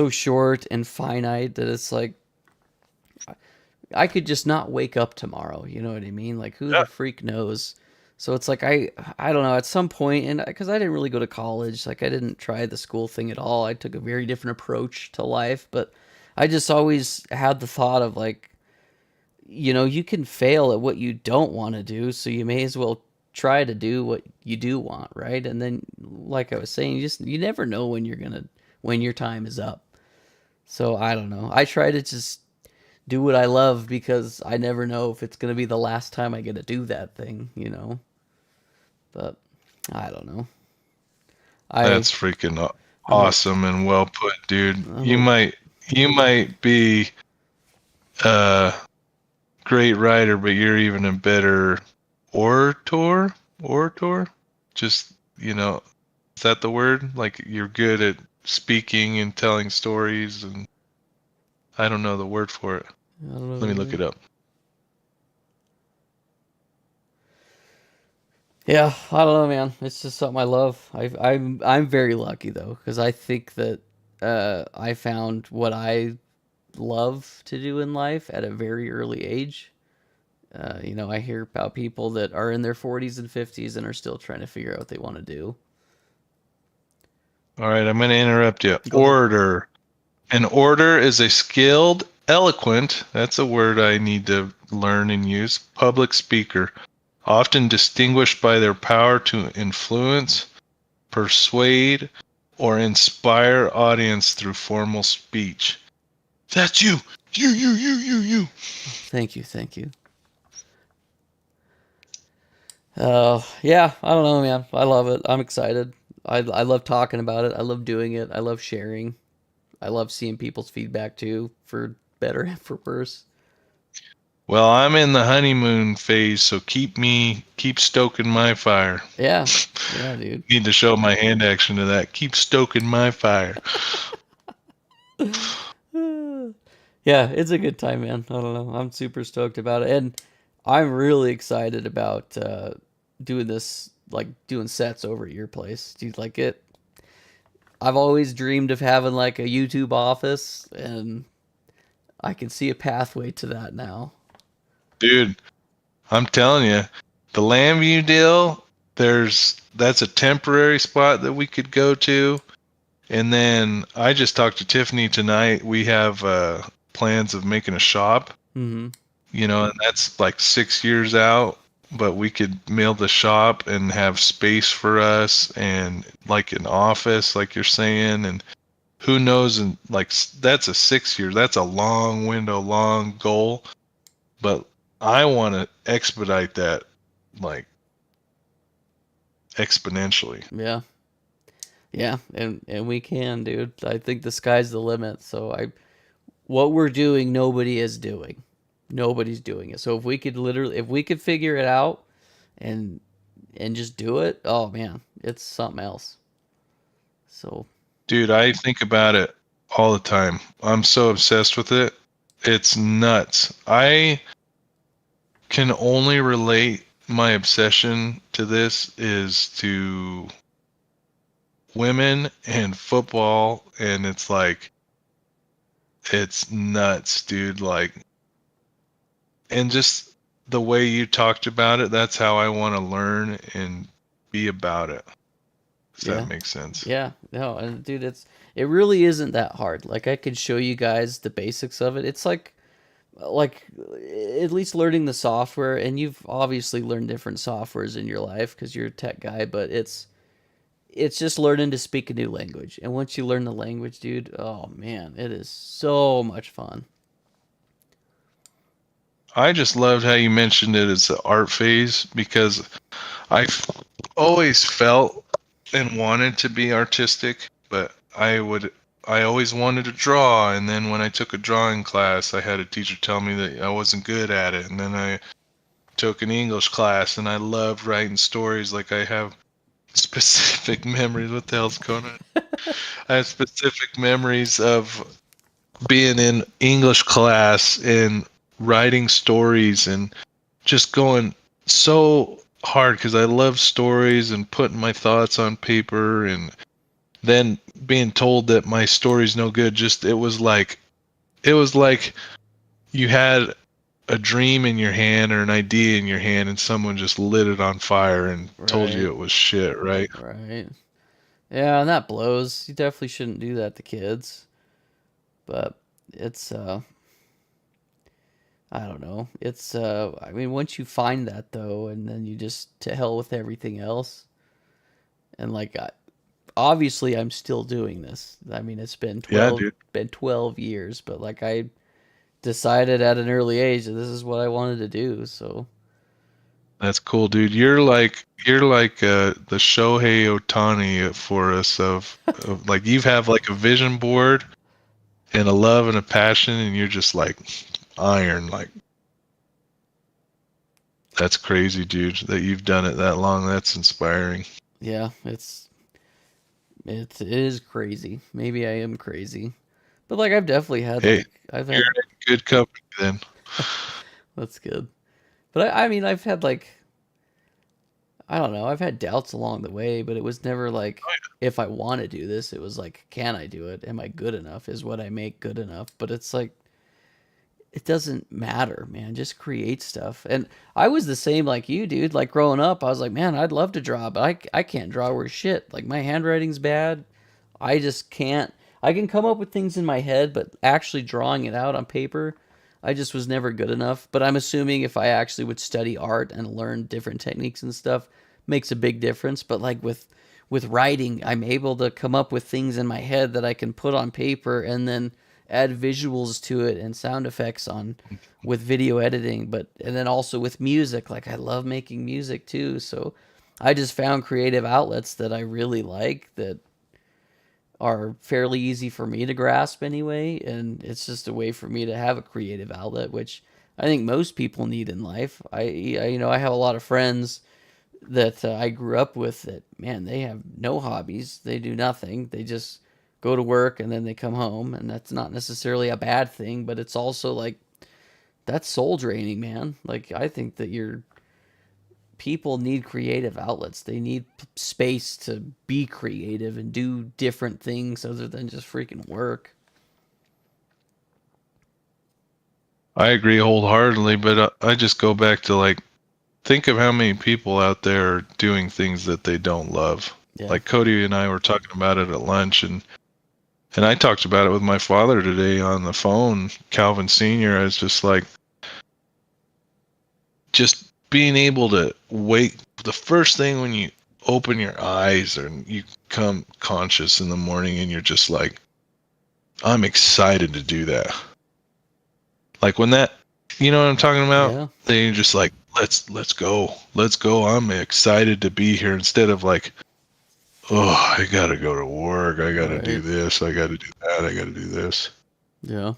short and finite that it's like, I could just not wake up tomorrow. You know what I mean? Like, who the freak knows? So it's like, I don't know, at some point, and because I didn't really go to college, like I didn't try the school thing at all. I took a very different approach to life, but I just always had the thought of like, you know, you can fail at what you don't want to do, so you may as well try to do what you do want, right? And then, like I was saying, you never know when your time is up. So I don't know. I try to just do what I love because I never know if it's going to be the last time I get to do that thing, you know? But I don't know. That's freaking awesome and well put, dude. You might be a great writer, but you're even a better orator. Just, you know, is that the word? Like you're good at speaking and telling stories, and I don't know the word for it. I don't know. Let me look it up. Yeah, I don't know, man. It's just something I love. I'm very lucky though, because I think that I found what I love to do in life at a very early age. I hear about people that are in their 40s and 50s and are still trying to figure out what they want to do. All right, I'm going to interrupt you. Go ahead. Orator. An orator is a skilled, eloquent, that's a word I need to learn and use, public speaker, often distinguished by their power to influence, persuade, or inspire audience through formal speech. That's you. You. Thank you. Yeah, I don't know, man. I love it. I'm excited. I love talking about it. I love doing it. I love sharing. I love seeing people's feedback too, for better and for worse. Well, I'm in the honeymoon phase, so keep stoking my fire. Yeah, dude. Need to show my hand action to that. Keep stoking my fire. Yeah, it's a good time, man. I don't know. I'm super stoked about it, and I'm really excited about doing this, like doing sets over at your place, dude. Like it. I've always dreamed of having like a YouTube office, and I can see a pathway to that now. Dude, I'm telling you, the Lambview deal, that's a temporary spot that we could go to. And then I just talked to Tiffany tonight. We have plans of making a shop, Mm-hmm. And that's like 6 years out. But we could mail the shop and have space for us and like an office, like you're saying. And who knows? And like that's a 6 year, that's a long window, long goal. But I want to expedite that like exponentially. Yeah, and we can, dude. I think the sky's the limit. So what we're doing, nobody is doing. Nobody's doing it. So if we could figure it out and just do it, oh man, it's something else. So, Dude, I think about it all the time. I'm so obsessed with it. It's nuts. I can only relate my obsession to this is to women and football, and it's like it's nuts, dude. Like, and just the way you talked about it, that's how I want to learn and be about it. Does that make sense? Yeah, no, and dude, it really isn't that hard. Like I could show you guys the basics of it. It's like at least learning the software, and you've obviously learned different softwares in your life because you're a tech guy, but it's just learning to speak a new language. And once you learn the language, dude, oh man, it is so much fun. I just loved how you mentioned it as the art phase because I've always felt and wanted to be artistic, but I always wanted to draw, and then when I took a drawing class, I had a teacher tell me that I wasn't good at it, and then I took an English class, and I loved writing stories. Like I have specific memories. What the hell's going on? I have specific memories of being in English class and writing stories and just going so hard because I love stories and putting my thoughts on paper, and then being told that my story's no good. Just it was like you had a dream in your hand or an idea in your hand and someone just lit it on fire and told you it was shit, right? Right. Yeah, and that blows. You definitely shouldn't do that to kids. But it's I don't know. It's I mean, once you find that though, and then you just to hell with everything else. And like obviously I'm still doing this. I mean, it's been 12 years, but like I decided at an early age that this is what I wanted to do, so that's cool, dude. You're like the Shohei Ohtani for us of like you have like a vision board and a love and a passion, and you're just like iron. Like that's crazy, dude. That you've done it that long. That's inspiring. Yeah, it is crazy. Maybe I am crazy, but like I've definitely had Hey, like I've you're had in good company then. that's good. But I mean I've had like I don't know. I've had doubts along the way, but it was never like if I want to do this. It was like, can I do it? Am I good enough? Is what I make good enough? But it's like it doesn't matter, man. Just create stuff. And I was the same like you, dude. Like growing up, I was like, man, I'd love to draw, but I can't draw worth shit. Like my handwriting's bad. I just can't. I can come up with things in my head, but actually drawing it out on paper, I just was never good enough. But I'm assuming if I actually would study art and learn different techniques and stuff, makes a big difference. But like with writing, I'm able to come up with things in my head that I can put on paper and then add visuals to it and sound effects on with video editing, but and then also with music. Like I love making music too, so I just found creative outlets that I really like that are fairly easy for me to grasp anyway, and it's just a way for me to have a creative outlet, which I think most people need in life. I have a lot of friends that I grew up with that, man, they have no hobbies. They do nothing. They just go to work and then they come home. And that's not necessarily a bad thing, but it's also like, that's soul draining, man. Like, I think that people need creative outlets. They need space to be creative and do different things other than just freaking work. I agree wholeheartedly, but I just go back to like, think of how many people out there are doing things that they don't love. Yeah. Like Cody and I were talking about it at lunch, and I talked about it with my father today on the phone, Calvin Sr. I was just like, just being able to wake the first thing when you open your eyes and you come conscious in the morning and you're just like, I'm excited to do that. Like when that, you know what I'm talking about? Yeah. Then you're just like, let's go. I'm excited to be here, instead of like, oh, I gotta go to work. I gotta do this. I gotta do that. I gotta do this. Yeah.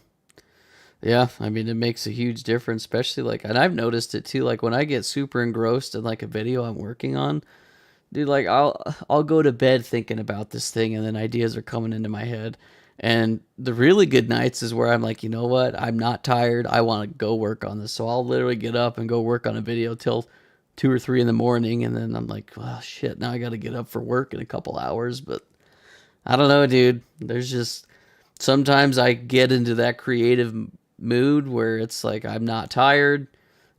Yeah, I mean, it makes a huge difference, especially like, and I've noticed it too. Like when I get super engrossed in like a video I'm working on, dude, like I'll go to bed thinking about this thing, and then ideas are coming into my head. And the really good nights is where I'm like, you know what? I'm not tired. I want to go work on this. So I'll literally get up and go work on a video till 2 or 3 in the morning, and then I'm like, well, shit, now I got to get up for work in a couple hours. But I don't know, dude. There's just sometimes I get into that creative mood where it's like I'm not tired.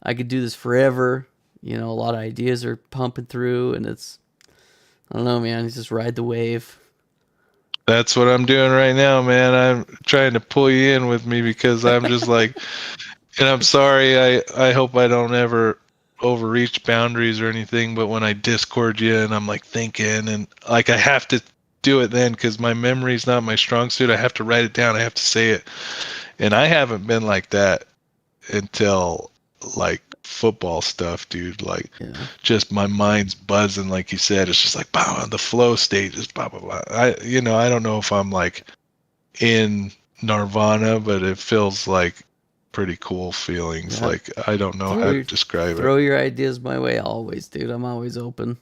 I could do this forever. You know, a lot of ideas are pumping through, and it's, I don't know, man. You just ride the wave. That's what I'm doing right now, man. I'm trying to pull you in with me because I'm just like, and I'm sorry. I hope I don't ever overreach boundaries or anything, but when I Discord you and I'm like thinking, and like I have to do it then because my memory's not my strong suit. I have to write it down. I have to say it. And I haven't been like that until like football stuff, dude. Like, just my mind's buzzing, like you said. It's just like, wow, the flow state is blah blah blah. I don't know if I'm like in nirvana, but it feels like pretty cool feelings. Yeah. Like, I don't know how to describe it. Throw your ideas my way always, dude. I'm always open.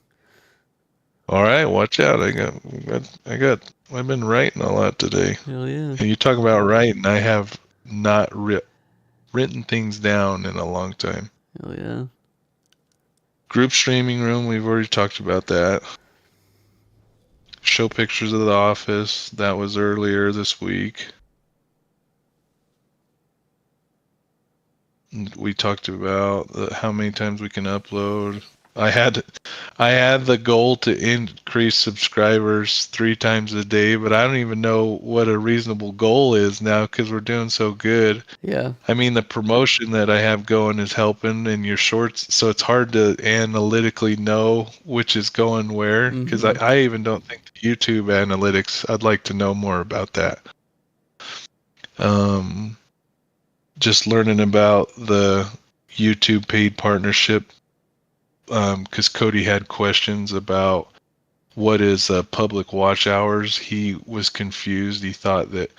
All right, watch out. I've been writing a lot today. Hell yeah. And you talk about writing, I have not written things down in a long time. Hell yeah. Group streaming room, we've already talked about that. Show pictures of the office, that was earlier this week. We talked about how many times we can upload. I had the goal to increase subscribers 3 times a day, but I don't even know what a reasonable goal is now because we're doing so good. Yeah. I mean, the promotion that I have going is helping in your shorts, so it's hard to analytically know which is going where, because I even don't think the YouTube analytics, I'd like to know more about that. Just learning about the YouTube paid partnership, because Cody had questions about what is public watch hours. He was confused. He thought that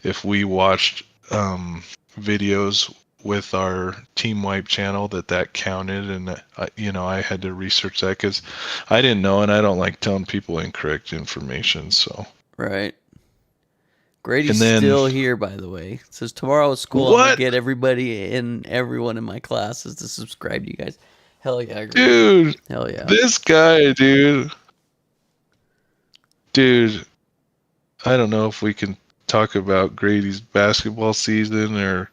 if we watched videos with our Team Wipe channel that counted, and I had to research that because I didn't know, and I don't like telling people incorrect information. So right. Grady's still here, by the way. It says tomorrow at school I'm gonna get everyone in my classes to subscribe to you guys. Hell yeah, Grady. Dude. Hell yeah. This guy, dude. Dude, I don't know if we can talk about Grady's basketball season or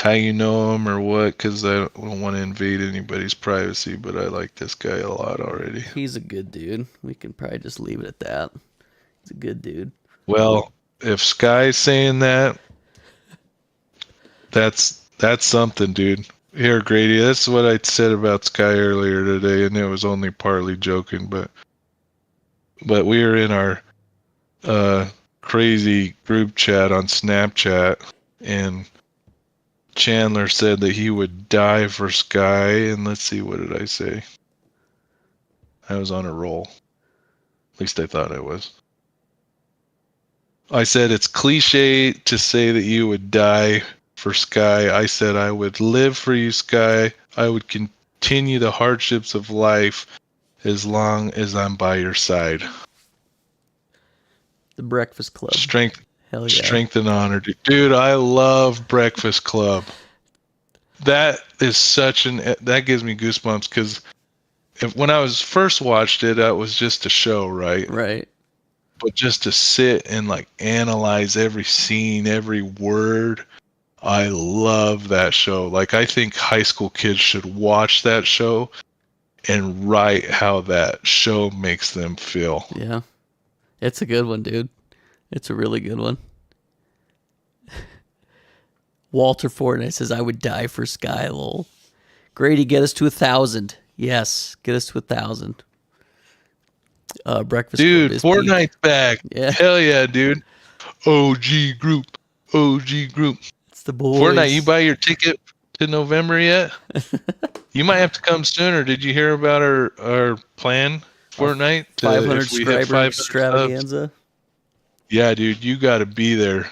how you know him or what, because I don't want to invade anybody's privacy, but I like this guy a lot already. He's a good dude. We can probably just leave it at that. He's a good dude. Well, if Sky's saying that, that's something, dude. Here, Grady, that's what I said about Sky earlier today, and it was only partly joking, but we were in our crazy group chat on Snapchat, and Chandler said that he would die for Sky, and let's see, what did I say? I was on a roll. At least I thought I was. I said it's cliche to say that you would die for Sky. I said I would live for you, Sky. I would continue the hardships of life as long as I'm by your side. The Breakfast Club. Strength. Hell yeah. Strength and honor, dude. I love Breakfast Club. That is that gives me goosebumps, because when I was first watched it, that was just a show, right? Right. But just to sit and like analyze every scene, every word, I love that show. Like, I think high school kids should watch that show and write how that show makes them feel. Yeah. It's a good one, dude. It's a really good one. Walter Fortnite says, I would die for Sky, lol. Grady, get us to 1,000. Yes, get us to 1,000. Breakfast Dude, Club is Fortnite's back. Yeah. Hell yeah, dude. OG group. It's the boys. Fortnite, you buy your ticket to November yet? You might have to come sooner. Did you hear about our plan, Fortnite? 500 if we hit subscriber 500 subs? extravaganza. Yeah, dude, you got to be there.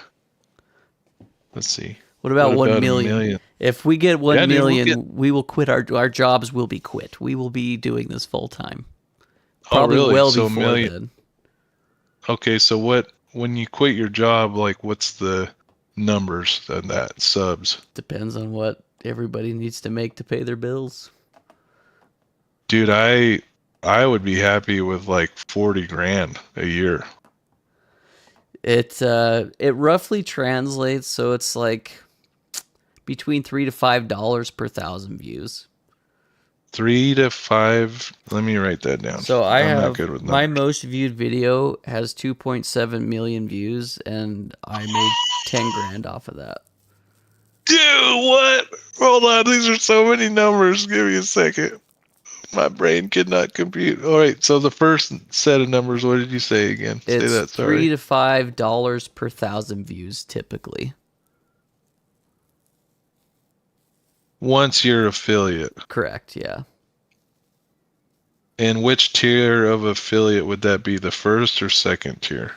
Let's see. What about 1 a million? If we get 1 Yeah, dude, million, we will quit our jobs. Will be quit. We will be doing this full time. Oh, Probably really? well So before million. then. Okay, so when you quit your job, like, what's the numbers on that subs? Depends on what everybody needs to make to pay their bills. Dude, I would be happy with like 40 grand a year. It roughly translates, so it's like between $3 to $5 per 1,000 views. 3 to 5. Let me write that down. So I'm not good with my numbers. most viewed video has 2.7 million views, and I made 10 grand off of that. Dude, what? Hold on, these are so many numbers. Give me a second. My brain could not compute. All right, so the first set of numbers, what did you say again? Say It's that, sorry. $3 to $5 per 1,000 views typically. Once you're affiliate. Correct, yeah. And which tier of affiliate would that be? The first or second tier?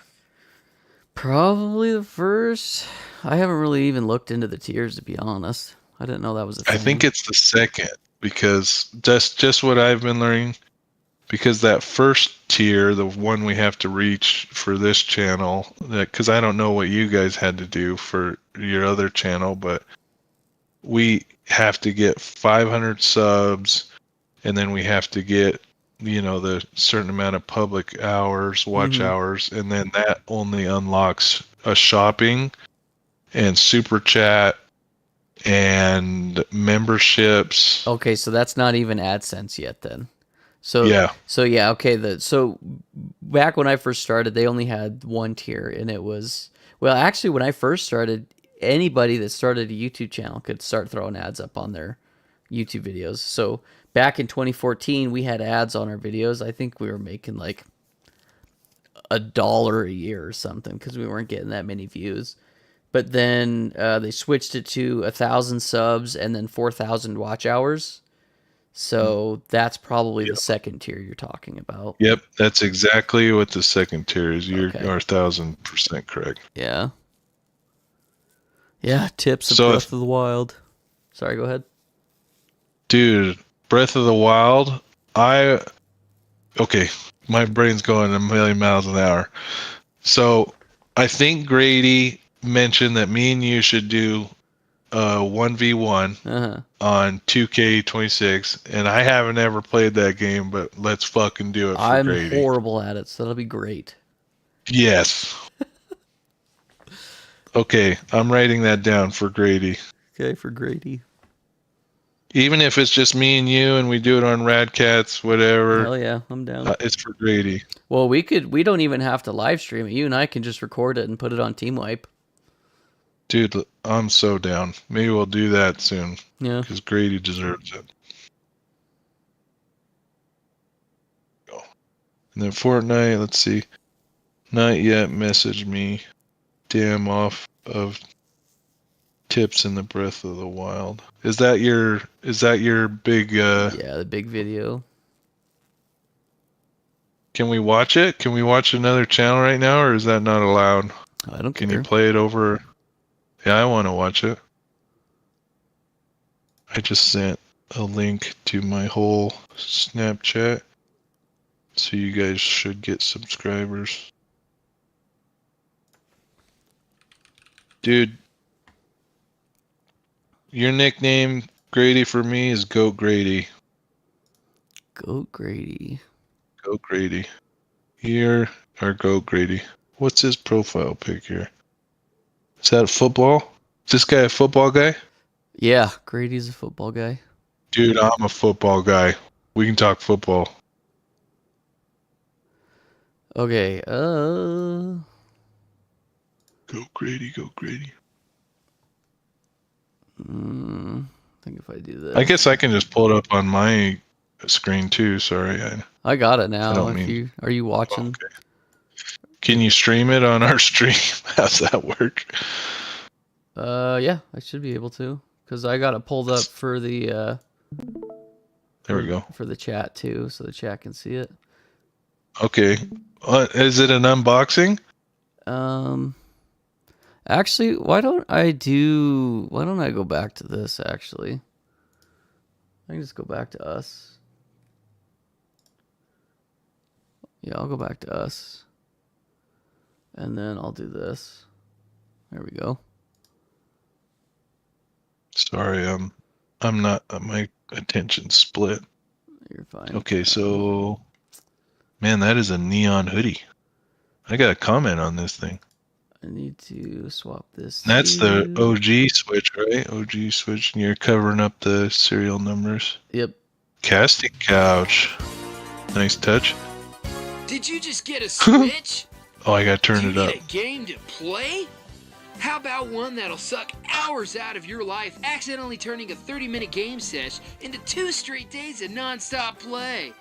Probably the first. I haven't really even looked into the tiers, to be honest. I didn't know that was a thing. I think it's the second, because that's just what I've been learning. Because that first tier, the one we have to reach for this channel, because I don't know what you guys had to do for your other channel, but we have to get 500 subs, and then we have to get, the certain amount of public hours, watch hours, and then that only unlocks a shopping and super chat and memberships. Okay, so that's not even AdSense yet then. So Yeah. So yeah, okay. So back when I first started, they only had one tier, and it was, well, actually, when I first started, anybody that started a YouTube channel could start throwing ads up on their YouTube videos. So back in 2014, we had ads on our videos. I think we were making like $1 a year or something, because we weren't getting that many views. But then they switched it to 1,000 subs and then 4,000 watch hours. So that's probably the second tier you're talking about. Yep, that's exactly what the second tier is. You're Okay. 1,000% correct. Yeah. Yeah, tips of So Breath of the Wild. Sorry, go ahead. Dude, Breath of the Wild, okay, my brain's going a million miles an hour. So I think Grady mentioned that me and you should do 1v1 Uh-huh. on 2K26, and I haven't ever played that game, but let's fucking do it for I'm Grady. horrible at it, so that'll be great. Yes. Okay, I'm writing that down for Grady. Okay, for Grady. Even if it's just me and you, and we do it on Rad Cats, whatever. Hell yeah, I'm down. It's for Grady. Well, we don't even have to live stream it. You and I can just record it and put it on Team Wipe. Dude, I'm so down. Maybe we'll do that soon. Yeah. Because Grady deserves it. And then Fortnite, let's see. Not yet messaged me. Damn off of tips in the Breath of the Wild. Is that your big Yeah, the big video. Can we watch it? Can we watch another channel right now, or is that not allowed? I don't Can care. you play it over? Yeah, I want to watch it. I just sent a link to my whole Snapchat, so you guys should get subscribers. Dude, your nickname, Grady, for me is Goat Grady. Goat Grady. Goat Grady. Here, our Goat Grady. What's his profile pic here? Is that football? Is this guy a football guy? Yeah, Grady's a football guy. Dude, I'm a football guy. We can talk football. Okay, Go Grady, go Grady. I think if I do this. I guess I can just pull it up on my screen too. Sorry. I got it I now. don't If mean- you are you watching? Okay. Can you stream it on our stream? How's that work? Yeah, I should be able to, because I got it pulled up for the There we go. for the chat too, so the chat can see it. Okay. Is it an unboxing? Actually, why don't I go back to this actually? I can just go back to us. Yeah, I'll go back to us. And then I'll do this. There we go. Sorry, I'm not. My attention's split. You're fine. Okay, so, man, that is a neon hoodie. I got a comment on this thing. I need to swap this. That's the to- OG switch, right? OG switch, and you're covering up the serial numbers. Yep. Casting couch. Nice touch. Did you just get a Switch? Oh, I gotta turn Do it you up. need a game to play? How about one that'll suck hours out of your life, accidentally turning a 30-minute game sesh into 2 straight days of non-stop play?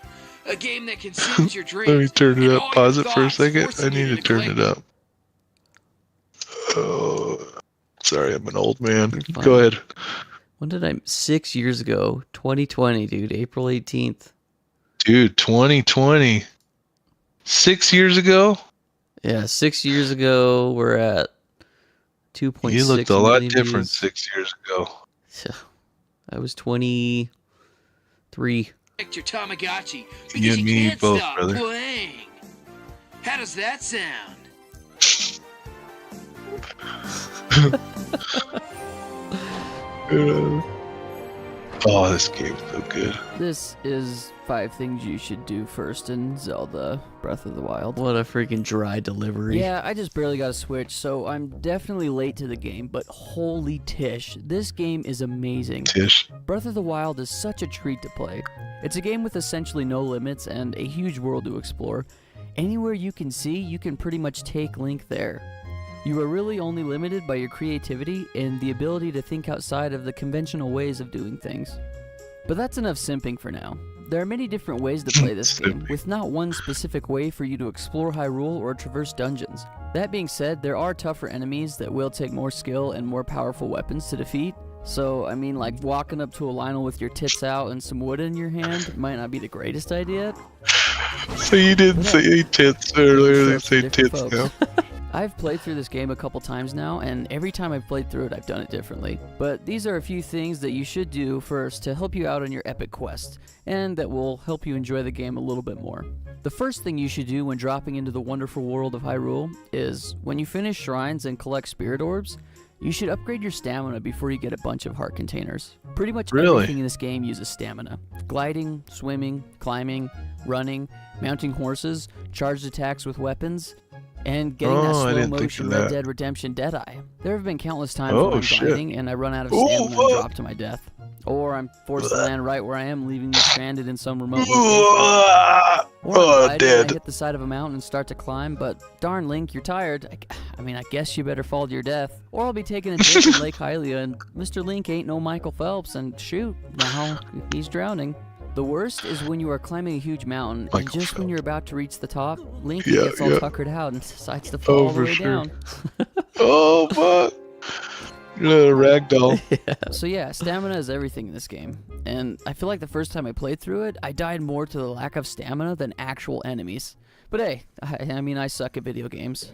A game that consumes your dreams. Let me turn it and up. all Pause your it for a thoughts, second. I forcing you need to turn it neglect up. Oh, sorry, I'm an old man. You're Go fine. ahead. When did I? 6 years ago, 2020, dude. April 18th. Dude, 2020. 6 years ago? Yeah, 6 years ago, we're at 2.6 You looked a lot million different views. 6 years ago. I was 23. your Tamagotchi because You and me can't both, stop brother. playing. How does that sound? Oh, this game's so good. This is 5 things you should do first in Zelda Breath of the Wild. What a freaking dry delivery. Yeah, I just barely got a Switch, so I'm definitely late to the game, but holy tish, this game is amazing. Tish. Breath of the Wild is such a treat to play. It's a game with essentially no limits and a huge world to explore. Anywhere you can see, you can pretty much take Link there. You are really only limited by your creativity and the ability to think outside of the conventional ways of doing things. But that's enough simping for now. There are many different ways to play this game, with not one specific way for you to explore Hyrule or traverse dungeons. That being said, there are tougher enemies that will take more skill and more powerful weapons to defeat. So, I mean, like walking up to a Lionel with your tits out and some wood in your hand might not be the greatest idea. So you didn't say tits earlier, they Strokes for say different tits folks. now. I've played through this game a couple times now, and every time I've played through it, I've done it differently. But these are a few things that you should do first to help you out on your epic quest, and that will help you enjoy the game a little bit more. The first thing you should do when dropping into the wonderful world of Hyrule is, when you finish shrines and collect spirit orbs, you should upgrade your stamina before you get a bunch of heart containers. Pretty much Really? everything in this game uses stamina. Gliding, swimming, climbing, running, mounting horses, charged attacks with weapons. and getting that I slow didn't think motion of Red that. Dead Redemption Deadeye. There have been countless times Oh, when I'm shit. grinding and I run out of Oh, stamina and fuck. drop to my death. Or I'm forced to land right where I am, leaving me stranded in some remote location. Or I'm riding and I dead. hit the side of a mountain and start to climb, but darn Link, you're tired. I guess you better fall to your death. Or I'll be taking a dip in Lake Hylia and Mr. Link ain't no Michael Phelps and shoot, now he's drowning. The worst is when you are climbing a huge mountain and Michael just when you're about to reach the top, Link Yeah, gets all yeah. tuckered out and decides to fall all the for way sure. down. Oh, fuck. Ragdoll. So yeah, stamina is everything in this game. And I feel like the first time I played through it, I died more to the lack of stamina than actual enemies. But hey, I suck at video games.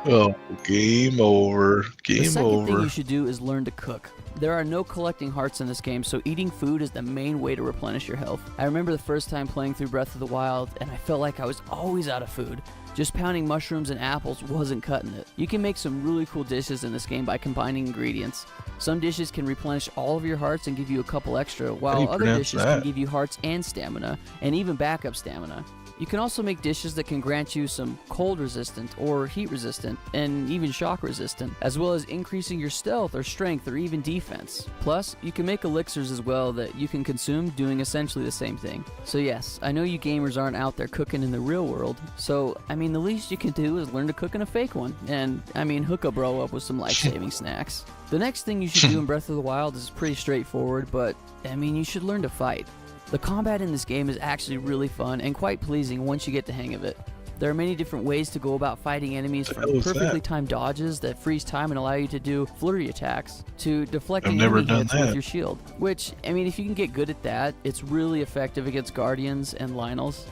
Oh, game over. The Game second thing over. you should do is learn to cook. There are no collecting hearts in this game, so eating food is the main way to replenish your health. I remember the first time playing through Breath of the Wild, and I felt like I was always out of food. Just pounding mushrooms and apples wasn't cutting it. You can make some really cool dishes in this game by combining ingredients. Some dishes can replenish all of your hearts and give you a couple extra, do you while other pronounce dishes that? can give you hearts and stamina, and even backup stamina. You can also make dishes that can grant you some cold resistant or heat resistant and even shock resistant, as well as increasing your stealth or strength or even defense. Plus, you can make elixirs as well that you can consume doing essentially the same thing. So yes, I know you gamers aren't out there cooking in the real world, so the least you can do is learn to cook in a fake one, and hook a bro up with some life-saving snacks. The next thing you should do in Breath of the Wild is pretty straightforward, but you should learn to fight. The combat in this game is actually really fun and quite pleasing once you get the hang of it. There are many different ways to go about fighting enemies, from hell is perfectly that? timed dodges that freeze time and allow you to do flurry attacks, to deflecting I've never enemy done hits with that. your shield. Which, if you can get good at that, it's really effective against Guardians and Lynels.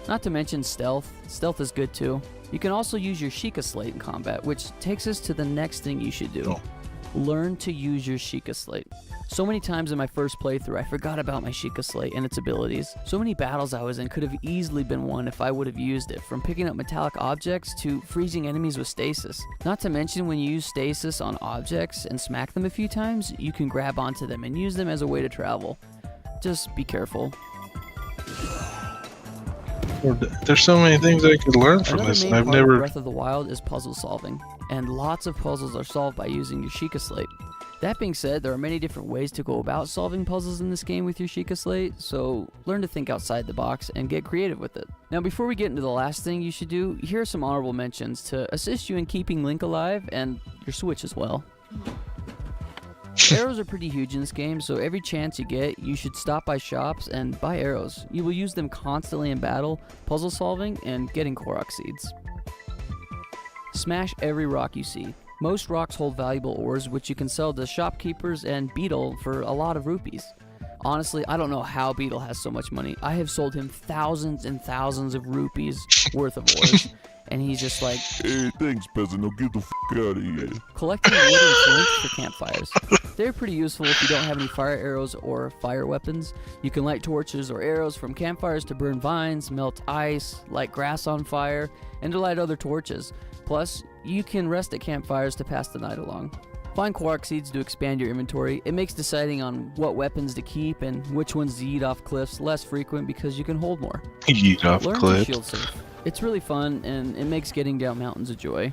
Not to mention stealth. Stealth is good too. You can also use your Sheikah Slate in combat, which takes us to the next thing you should do. Oh. Learn to use your Sheikah Slate. So many times in my first playthrough, I forgot about my Sheikah Slate and its abilities. So many battles I was in could have easily been won if I would have used it, from picking up metallic objects to freezing enemies with stasis. Not to mention, when you use stasis on objects and smack them a few times, you can grab onto them and use them as a way to travel. Just be careful. There's so many things I could learn from Another this, main and I've part of never. Breath of the Wild is puzzle solving, and lots of puzzles are solved by using your Sheikah Slate. That being said, there are many different ways to go about solving puzzles in this game with your Sheikah Slate, so learn to think outside the box and get creative with it. Now, before we get into the last thing you should do, here are some honorable mentions to assist you in keeping Link alive and your Switch as well. Arrows are pretty huge in this game, so every chance you get, you should stop by shops and buy arrows. You will use them constantly in battle, puzzle solving, and getting Korok seeds. Smash every rock you see. Most rocks hold valuable ores, which you can sell to shopkeepers and Beetle for a lot of rupees. Honestly, I don't know how Beetle has so much money. I have sold him thousands and thousands of rupees worth of ores, and he's just like, Hey, thanks, peasant. Now get the f out of here. collecting wood and flint for campfires. They're pretty useful if you don't have any fire arrows or fire weapons. You can light torches or arrows from campfires to burn vines, melt ice, light grass on fire, and to light other torches. Plus, you can rest at campfires to pass the night along. Find Korok seeds to expand your inventory. It makes deciding on what weapons to keep and which ones to eat off cliffs less frequent because you can hold more. Eat off Learn to cliff. shield safe. It's really fun, and it makes getting down mountains a joy.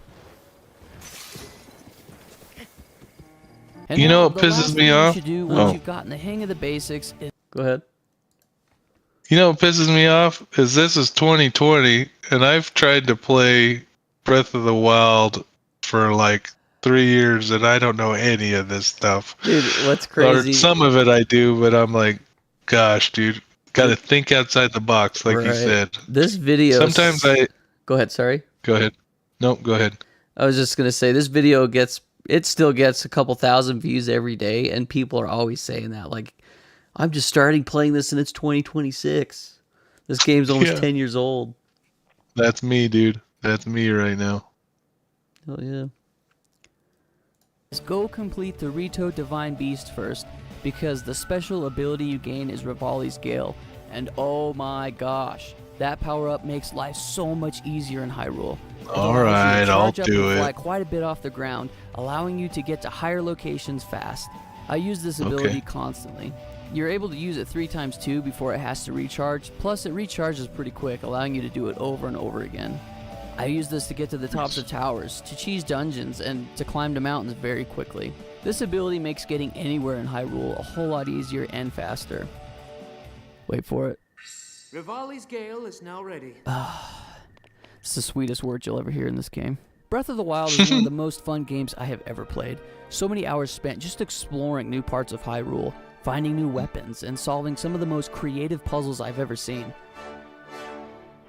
And You now, know what the pisses last me thing you off? should do once Oh. you've gotten the hang of the basics is... Go ahead. You know what pisses me off is this is 2020, and I've tried to play Breath of the Wild for like 3 years, and I don't know any of this stuff. Dude, what's Or crazy? some of it I do, but I'm like, gosh, dude, got to think outside the box, like you Right. said. This video. Sometimes Go ahead. Sorry. go ahead. No, go ahead. I was just gonna say this video still gets a couple thousand views every day, and people are always saying that. Like, I'm just starting playing this, and it's 2026. This game's almost Yeah. 10 years old. That's me, dude. That's me right now. Oh yeah. Go complete the Rito Divine Beast first, because the special ability you gain is Rivali's Gale, and oh my gosh, that power-up makes life so much easier in Hyrule. It All allows you to right, I'll charge up do and fly it. quite a bit off the ground, allowing you to get to higher locations fast. I use this ability Okay. constantly. You're able to use it 3 times too before it has to recharge, plus it recharges pretty quick, allowing you to do it over and over again. I use this to get to the tops of towers, to cheese dungeons, and to climb the mountains very quickly. This ability makes getting anywhere in Hyrule a whole lot easier and faster. Wait for it. Rivali's Gale is now ready. It's the sweetest word you'll ever hear in this game. Breath of the Wild is one of the most fun games I have ever played. So many hours spent just exploring new parts of Hyrule, finding new weapons, and solving some of the most creative puzzles I've ever seen.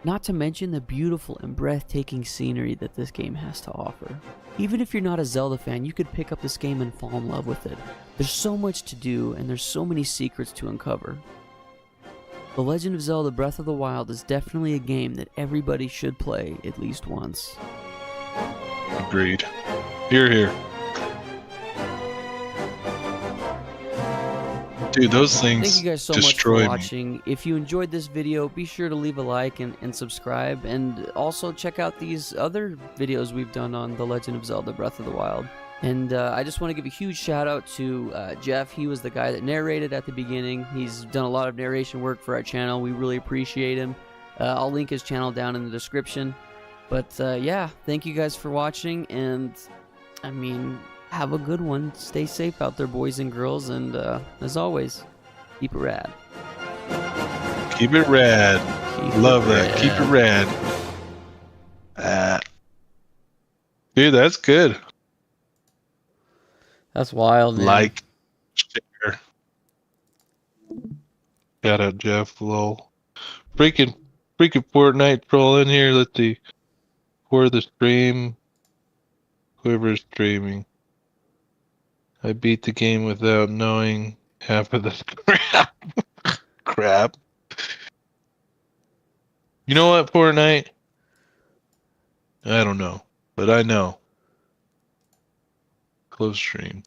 Not to mention the beautiful and breathtaking scenery that this game has to offer. Even if you're not a Zelda fan, you could pick up this game and fall in love with it. There's so much to do, and there's so many secrets to uncover. The Legend of Zelda Breath of the Wild is definitely a game that everybody should play at least once. Agreed. Here, here. Dude, those things Thank you guys so much for destroy me. watching. If you enjoyed this video, be sure to leave a like and subscribe, and also check out these other videos we've done on The Legend of Zelda Breath of the Wild. And I just want to give a huge shout out to Jeff. He was the guy that narrated at the beginning. He's done a lot of narration work for our channel. We really appreciate him. I'll link his channel down in the description. But yeah, thank you guys for watching, and I mean, have a good one. Stay safe out there, boys and girls, and as always, keep it rad. Keep it rad. Love that. Keep it rad. Dude, that's good. That's wild, man. Like, share. Shout out Jeff. Lol. Freaking Fortnite troll in here. Let the for the stream. Whoever's streaming. I beat the game without knowing half of the crap. You know what, Fortnite? I don't know, but I know. Close stream.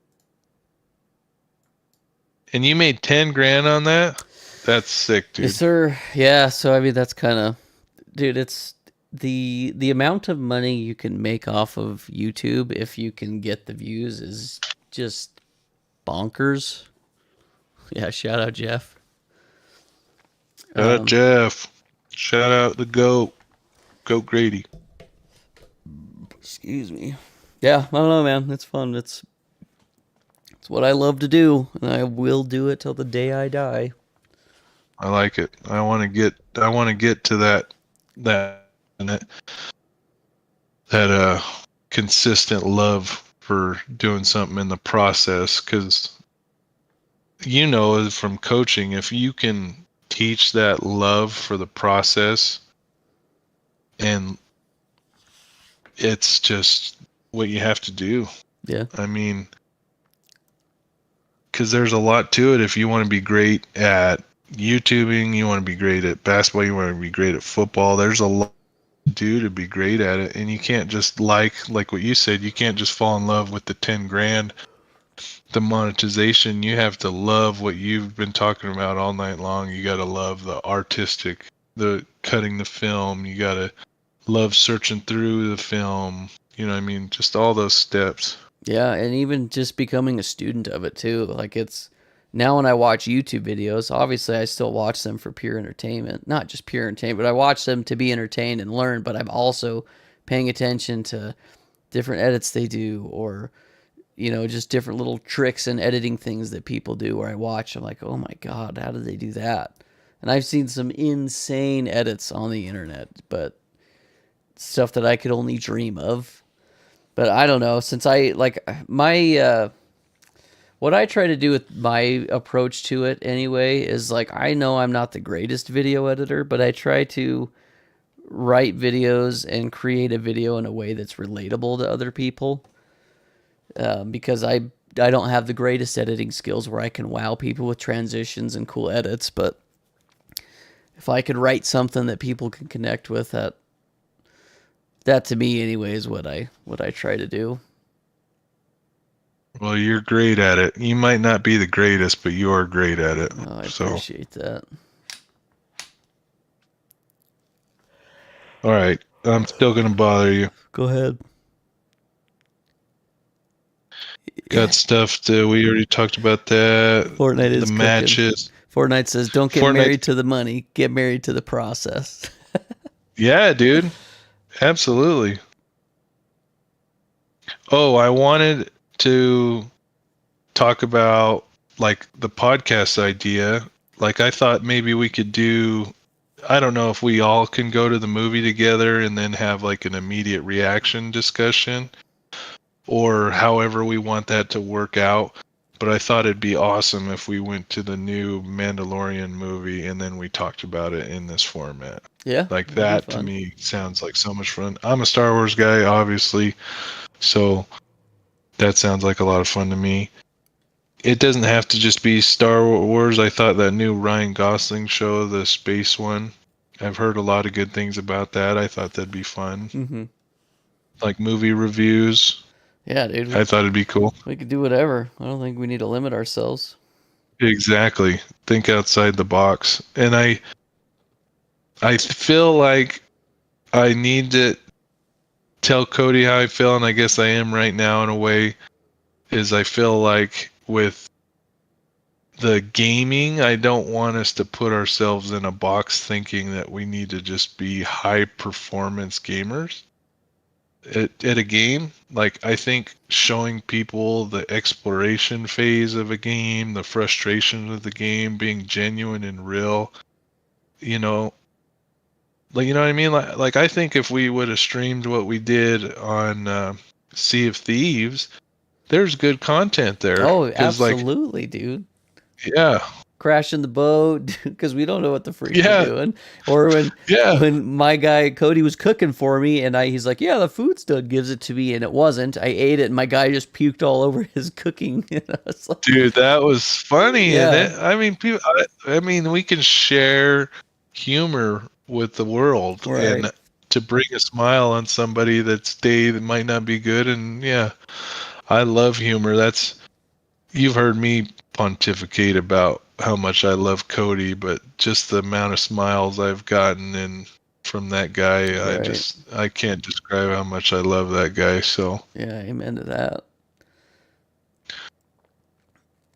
And you made 10 grand on that? That's sick, dude. Yes, sir. Yeah, so I mean, that's kind of, dude, it's the amount of money you can make off of YouTube if you can get the views is just bonkers. Yeah, shout out Jeff. Shout out Jeff. Shout out the GOAT. GOAT Grady. Excuse me. Yeah, I don't know, man. It's fun. It's what I love to do, and I will do it till the day I die. I like it. I want to get to that consistent love for doing something in the process, because you know from coaching, if you can teach that love for the process, and it's just what you have to do. Yeah. I mean, because there's a lot to it. If you want to be great at YouTubing, you want to be great at basketball, you want to be great at football, there's a lot to do to be great at it. And you can't just like what you said, you can't just fall in love with the 10 grand, the monetization. You have to love what you've been talking about all night long. You got to love the artistic, the cutting the film. You got to love searching through the film. You know what I mean? Just all those steps. Yeah, and even just becoming a student of it too. Like, it's now when I watch YouTube videos, obviously I still watch them for pure entertainment. Not just pure entertainment, but I watch them to be entertained and learn, but I'm also paying attention to different edits they do, or, you know, just different little tricks and editing things that people do where I watch. I'm like, oh my God, how did they do that? And I've seen some insane edits on the internet, but stuff that I could only dream of. But I don't know, since I, like, my, what I try to do with my approach to it anyway is, like, I know I'm not the greatest video editor, but I try to write videos and create a video in a way that's relatable to other people. Because I don't have the greatest editing skills where I can wow people with transitions and cool edits, but if I could write something that people can connect with, that to me anyway is what I try to do. Well, you're great at it. You might not be the greatest, but you are great at it. Oh, I appreciate that. All right. I'm still going to bother you. Go ahead. Got stuff that we already talked about that. Fortnite is the cooking. matches. Fortnite says, "Don't get Fortnite- married to the money. Get married to the process." Yeah, dude. Absolutely. Oh, I wanted to talk about like the podcast idea. Like I thought maybe we could do, I don't know if we all can go to the movie together and then have like an immediate reaction discussion or however we want that to work out. But I thought it'd be awesome if we went to the new Mandalorian movie and then we talked about it in this format. Yeah, Like that'd be that to fun. me sounds like so much fun. I'm a Star Wars guy, obviously, so that sounds like a lot of fun to me. It doesn't have to just be Star Wars. I thought that new Ryan Gosling show, the space one, I've heard a lot of good things about that. I thought that'd be fun. Mm-hmm. Like movie reviews. Yeah, dude. I thought it'd be cool. We could do whatever. I don't think we need to limit ourselves. Exactly. Think outside the box. And I feel like I need to tell Cody how I feel, and I guess I am right now in a way, is I feel like with the gaming, I don't want us to put ourselves in a box thinking that we need to just be high performance gamers at a game. Like I think showing people the exploration phase of a game, the frustration of the game, being genuine and real, you know, like, you know what I mean? Like I think if we would have streamed what we did on Sea of Thieves, there's good content there. Oh, 'Cause, like, absolutely, dude. yeah, Crashing the boat because we don't know what the freak Yeah. we're doing. Or when yeah, when my guy Cody was cooking for me and he's like, "Yeah, the food's done," gives it to me, and it wasn't. I ate it, and my guy just puked all over his cooking. And I was like, dude, that was funny. Yeah. And I mean, people. I mean, we can share humor with the world, Right. and to bring a smile on somebody that's day that might not be good. And yeah, I love humor. You've heard me pontificate about how much I love Cody, but just the amount of smiles I've gotten in from that guy, Right. I can't describe how much I love that guy. So yeah, amen to that.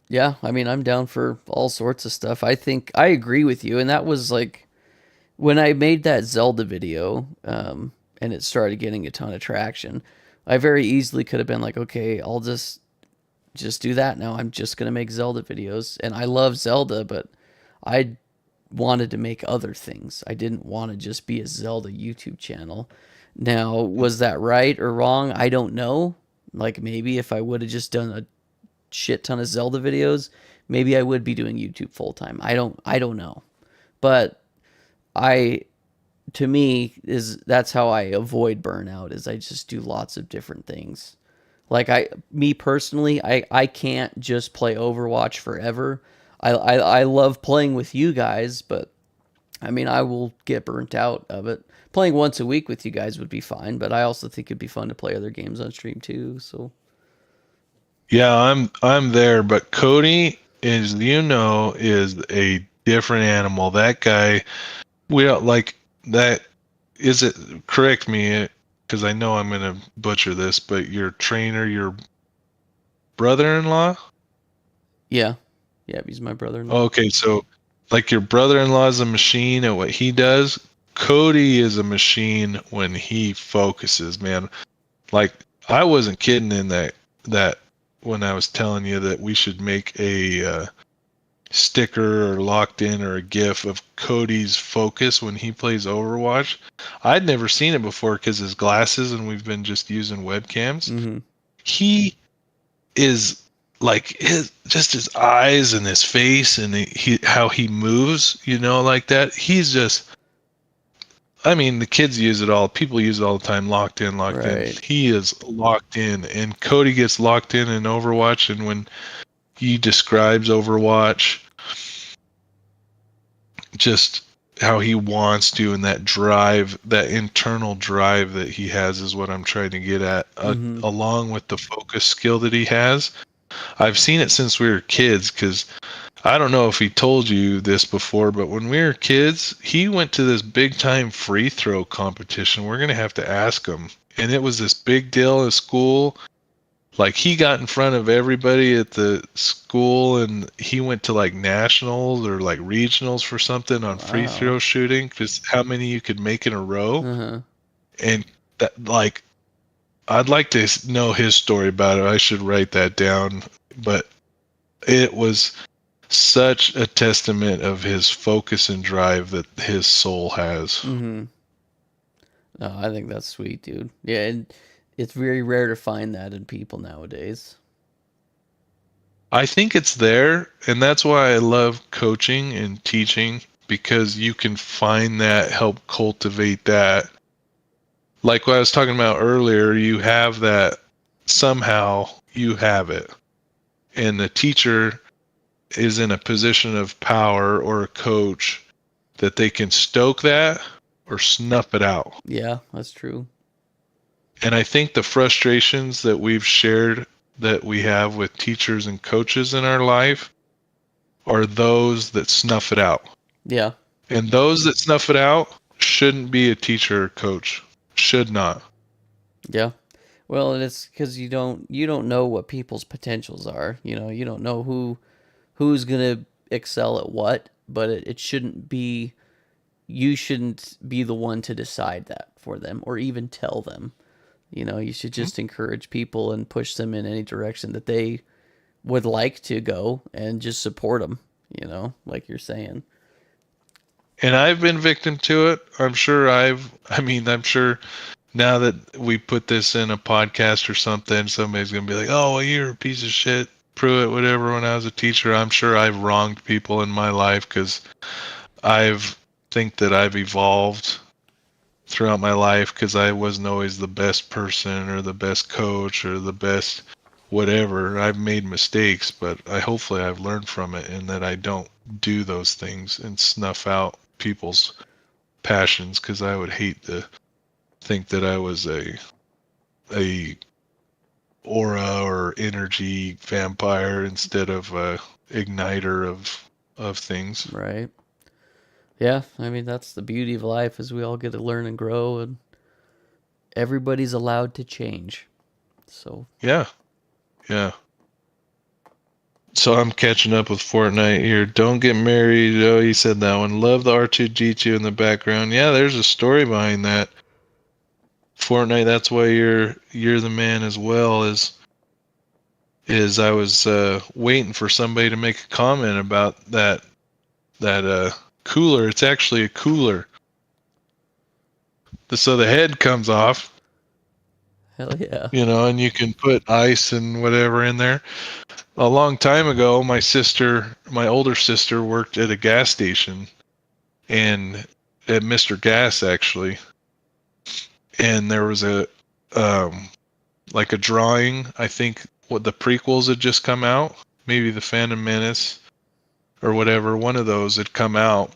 Yeah, I mean, I'm down for all sorts of stuff. I think I agree with you, and that was like when I made that Zelda video, and it started getting a ton of traction. I very easily could have been like, okay, I'll just do that now. I'm just gonna make Zelda videos, and I love Zelda, but I wanted to make other things. I didn't want to just be a Zelda YouTube channel. Now, was that right or wrong? I don't know. Like maybe if I would have just done a shit ton of Zelda videos, maybe I would be doing YouTube full time. I don't know. But to me that's how I avoid burnout is I just do lots of different things. Like me personally, I can't just play Overwatch forever. I love playing with you guys, but I mean, I will get burnt out of it. Playing once a week with you guys would be fine, but I also think it'd be fun to play other games on stream too. So yeah, I'm there, but Cody is a different animal. That guy, we don't like that. Is it, correct me, because I know I'm gonna butcher this, but your trainer, your brother-in-law? yeah, he's my brother-in-law. Okay, so like your brother-in-law is a machine at what he does. Cody is a machine when he focuses, man. Like I wasn't kidding in that when I was telling you that we should make a sticker or locked in or a GIF of Cody's focus when he plays Overwatch. I'd never seen it before because his glasses, and we've been just using webcams. Mm-hmm. He is like his eyes and his face and how he moves, like that. He's just, I mean, the kids use it all. People use it all the time. Locked in. Right. He is locked in, and Cody gets locked in Overwatch. And when he describes Overwatch, just how he wants to, and that drive, that internal drive that he has, is what I'm trying to get at. Mhm. Along with the focus skill that he has. I've seen it since we were kids, because I don't know if he told you this before, but when we were kids, he went to this big time free throw competition. We're going to have to ask him. And it was this big deal at school. Like he got in front of everybody at the school, and he went to like nationals or like regionals for something on free Wow. throw shooting, because how many you could make in a row. Uh-huh. And that, like, I'd like to know his story about it. I should write that down. But it was such a testament of his focus and drive that his soul has. Mm-hmm. No, I think that's sweet, dude. Yeah, and it's very rare to find that in people nowadays. I think it's there, and that's why I love coaching and teaching, because you can find that, help cultivate that. Like what I was talking about earlier, you have that, somehow you have it. And the teacher is in a position of power, or a coach, that they can stoke that or snuff it out. Yeah, that's true. And I think the frustrations that we've shared, that we have with teachers and coaches in our life, are those that snuff it out. Yeah. And those that snuff it out shouldn't be a teacher or coach. Should not. Yeah. Well, and it's because you don't know what people's potentials are. You know, you don't know who's gonna excel at what, but it shouldn't be. You shouldn't be the one to decide that for them, or even tell them. You know, you should just encourage people and push them in any direction that they would like to go, and just support them. You know, like you're saying. And I've been victim to it. I'm sure now that we put this in a podcast or something, somebody's going to be like, oh, well, you're a piece of shit, Pruitt, whatever. When I was a teacher, I'm sure I've wronged people in my life, because think that I've evolved throughout my life, because I wasn't always the best person or the best coach or the best whatever. I've made mistakes, but hopefully I've learned from it, and that I don't do those things and snuff out people's passions, because I would hate to think that I was a aura or energy vampire instead of a igniter of things. Right. Yeah, I mean, that's the beauty of life, is we all get to learn and grow, and everybody's allowed to change. So Yeah. So I'm catching up with Fortnite here. Don't get married. Oh, you said that one. Love the R2D2 in the background. Yeah, there's a story behind that. Fortnite, that's why you're the man as well. Is I was waiting for somebody to make a comment about that cooler. It's actually a cooler. So the head comes off. hell yeah. You know, and you can put ice and whatever in there. A long time ago, my older sister worked at a gas station, and at Mr. Gas, actually. And there was a drawing, I think what the prequels had just come out, maybe the Phantom Menace or whatever, one of those had come out,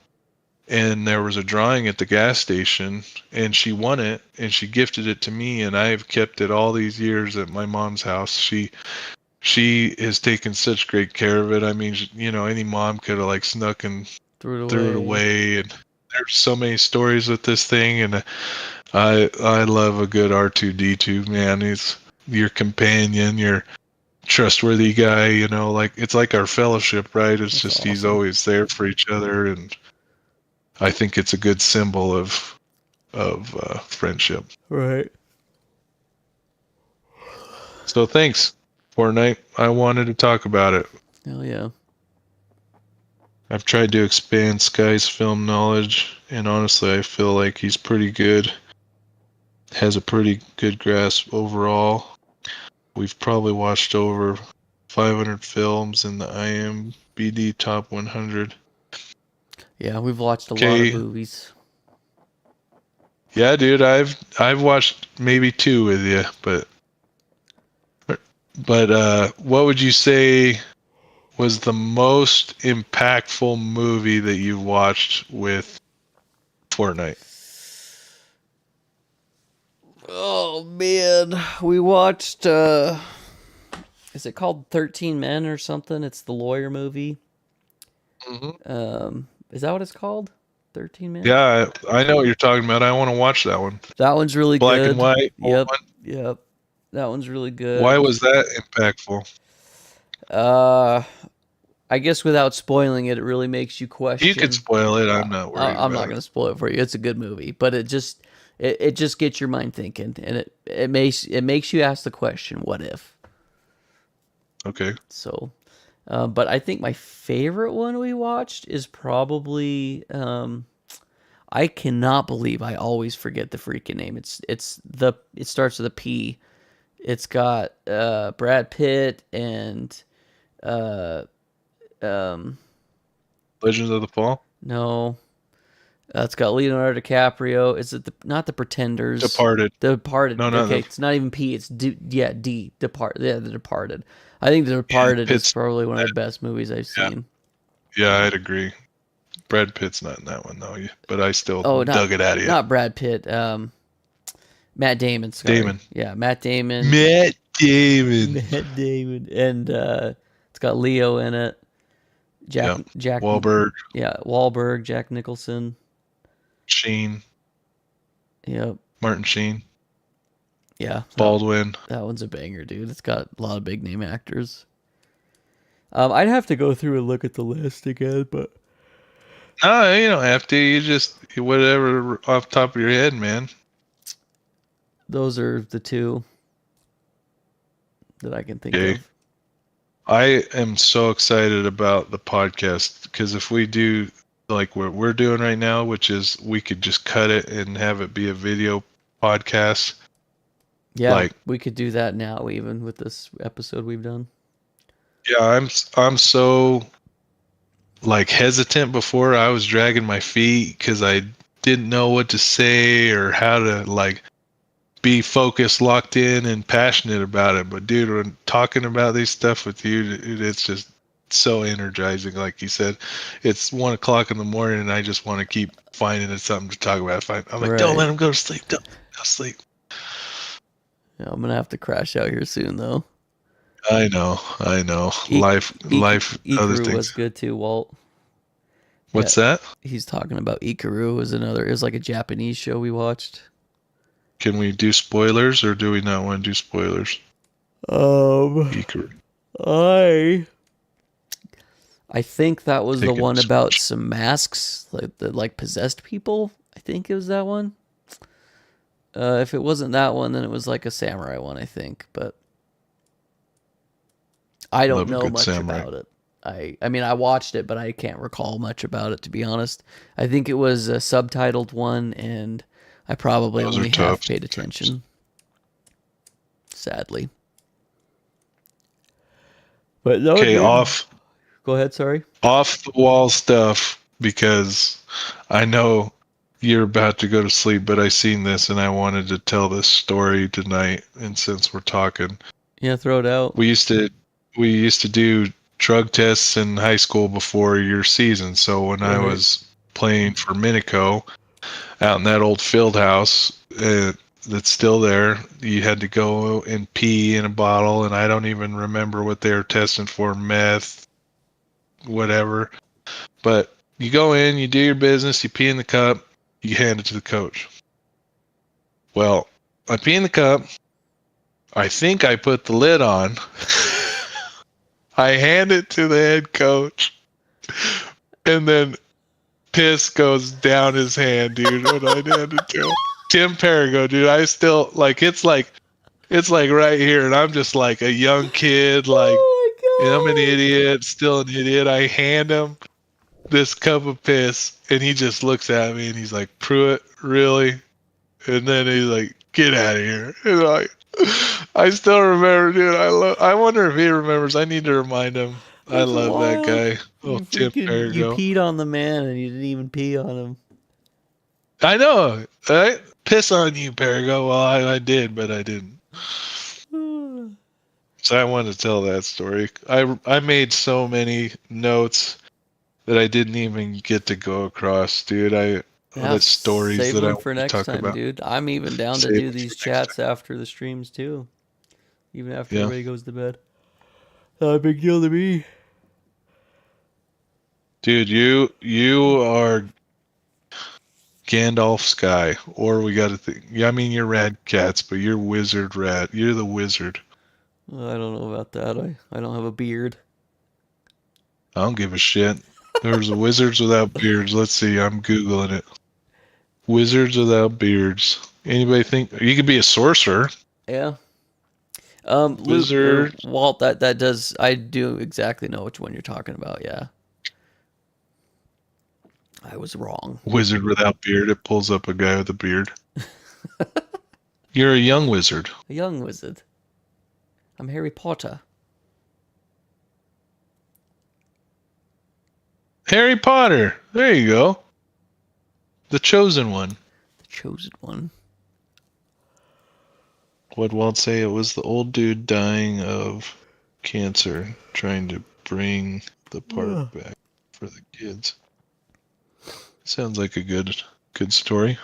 and there was a drawing at the gas station, and she won it, and she gifted it to me, and I've kept it all these years at my mom's house. She has taken such great care of it. I mean, you know, any mom could have like snuck and Threw it away. And there's so many stories with this thing, and I love a good R2D2, man. He's your companion, your trustworthy guy, you know, like it's like our fellowship, right? It's That's just awesome. He's always there for each other, and I think it's a good symbol of friendship. Right. So thanks, Fortnite. I wanted to talk about it. Hell yeah. I've tried to expand Sky's film knowledge, and honestly, I feel like he's pretty good. Has a pretty good grasp overall. We've probably watched over 500 films in the IMDb Top 100. Yeah, we've watched a lot Okay. of movies. Yeah, dude, I've watched maybe 2 with you, but what would you say was the most impactful movie that you watched with Fortnite? Oh man, we watched is it called 13 Men or something? It's the lawyer movie. Mm-hmm. Is that what it's called? 13 Men? Yeah, I know what you're talking about. I want to watch that one. That one's really Black good. and white. old Yep. one. Yep. That one's really good. Why was that impactful? I guess without spoiling it, it really makes you question. You could spoil it. I'm not worried. I'm not going to spoil it for you. It's a good movie, but it just gets your mind thinking, and it makes you ask the question, what if? Okay. So, but I think my favorite one we watched is probably I cannot believe I always forget the freaking name. It starts with a P. It's got Brad Pitt and Legends of the Fall? no. It's got Leonardo DiCaprio. Is it not The Pretenders? Departed. Departed. No, not okay, the- it's not even P. It's D. Yeah, D. Depart. Yeah, The Departed. I think The Departed is Pitt's- probably one of the best movies I've Yeah. seen. Yeah, I'd agree. Brad Pitt's not in that one though, but I still Oh, dug it out of you. Not Brad Pitt. Matt Damon. Sorry. Damon. Yeah, Matt Damon. Matt Damon. Matt Damon, and it's got Leo in it. Jack Wahlberg, Yeah, Wahlberg, Jack Nicholson. Sheen, Yep. Martin Sheen, Yeah. Baldwin. That one's a banger, dude. It's got a lot of big name actors. I'd have to go through and look at the list again, but No, you don't have to. You just whatever off the top of your head, man. those are the two that I can think Okay. of. I am so excited about the podcast because if we do like what we're doing right now, which is we could just cut it and have it be a video podcast. Yeah, Like- we could do that now, even with this episode we've done. Yeah, I'm so like hesitant before. I was dragging my feet because I didn't know what to say or how to like be focused, locked in, and passionate about it. But dude, when talking about these stuff with you, it's just so energizing. Like you said, it's 1 o'clock in the morning, and I just want to keep finding it something to talk about. I'm like, don't Right. let him go to sleep. Don't go to sleep. Yeah, I'm gonna have to crash out here soon, though. I know. Life, other Ikaru things. was good too, Walt. What's that? He's talking about Ikaru is another. It was like a Japanese show we watched. Can we do spoilers, or do we not want to do spoilers? Ikaru. I think that was the Taking one about switch. some masks, like possessed people. I think it was that one. If it wasn't that one, then it was like a samurai one, I think. But I don't Love a know good much samurai. about it. I mean, I watched it, but I can't recall much about it, to be honest. I think it was a subtitled one, and I probably Those are only half tough. paid attention. Sadly. But no, Okay, dude. off Go ahead, sorry. the wall stuff because I know you're about to go to sleep, but I seen this and I wanted to tell this story tonight. And since we're talking, Yeah, throw it out. we used to do drug tests in high school before your season. So when I Right. was playing for Minico out in that old field house that's still there, you had to go and pee in a bottle, and I don't even remember what they were testing for, meth, whatever. But you go in, you do your business, you pee in the cup, you hand it to the coach. Well, I pee in the cup. I think I put the lid on. I hand it to the head coach, and then piss goes down his hand, dude. When I hand it to him, Tim Perigo, dude. I still it's like right here, and I'm just like a young kid, like I'm an idiot, still an idiot. I hand him this cup of piss, and he just looks at me, and he's like, "Pruitt, really?" And then he's like, "Get out of here!" And I still remember, dude. I wonder if he remembers. I need to remind him. I That's love wild. that guy. Oh, You Tim freaking- Perigo. You peed on the man and you didn't even pee on him. I know. I piss on you, Perigo. Well, I did, but I didn't. So I wanted to tell that story. I made so many notes that I didn't even get to go across, dude. That's stories save that them I for want to next talk time, about. dude. I'm even down to Save do them for these next chats after the streams too. Even after Yeah. everybody goes to bed. Not a big deal to me. Dude, you are Gandalf Sky. Or we got to think. Yeah, I mean, you're Rad Cats, but you're Wizard Rat. You're the wizard. I don't know about that. I don't have a beard. I don't give a shit. There's wizards without beards. Let's see. I'm Googling it. Wizards without beards. Anybody think you could be a sorcerer? Yeah. Wizard. Walt, that does. I do exactly know which one you're talking about. Yeah. I was wrong. Wizard without beard. It pulls up a guy with a beard. You're a young wizard. A young wizard. I'm Harry Potter. Harry Potter. There you go. The chosen one. The chosen one. What'd Walt say? It was the old dude dying of cancer, trying to bring the park back for the kids. Sounds like a good story.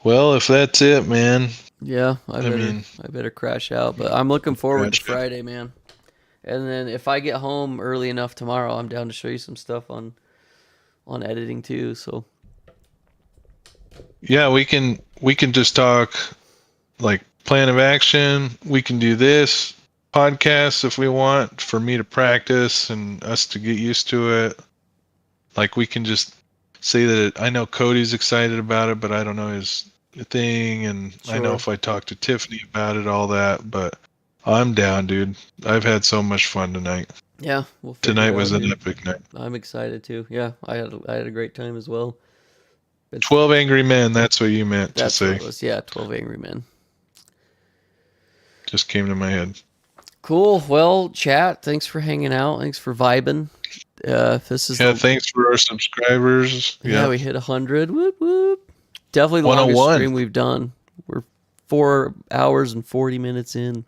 Well, if that's it, man. Yeah, I better crash out. But I'm looking forward to Friday, man. And then if I get home early enough tomorrow, I'm down to show you some stuff on editing too. So yeah, we can just talk like plan of action. We can do this podcast if we want, for me to practice and us to get used to it. Like we can just say that I know Cody's excited about it, but I don't know his thing, and I know if I talk to Tiffany about it, all that. But I'm down, dude. I've had so much fun tonight. Yeah, tonight was an epic night. I'm excited too. Yeah, I had a great time as well. 12 Angry Men. That's what you meant to say. What it was. Yeah, 12 Angry Men. Just came to my head. Cool. Well, chat. Thanks for hanging out. Thanks for vibing. This is thanks for our subscribers. Yeah, we hit 100. Whoop whoop. Definitely the longest stream we've done. We're 4 hours and 40 minutes in.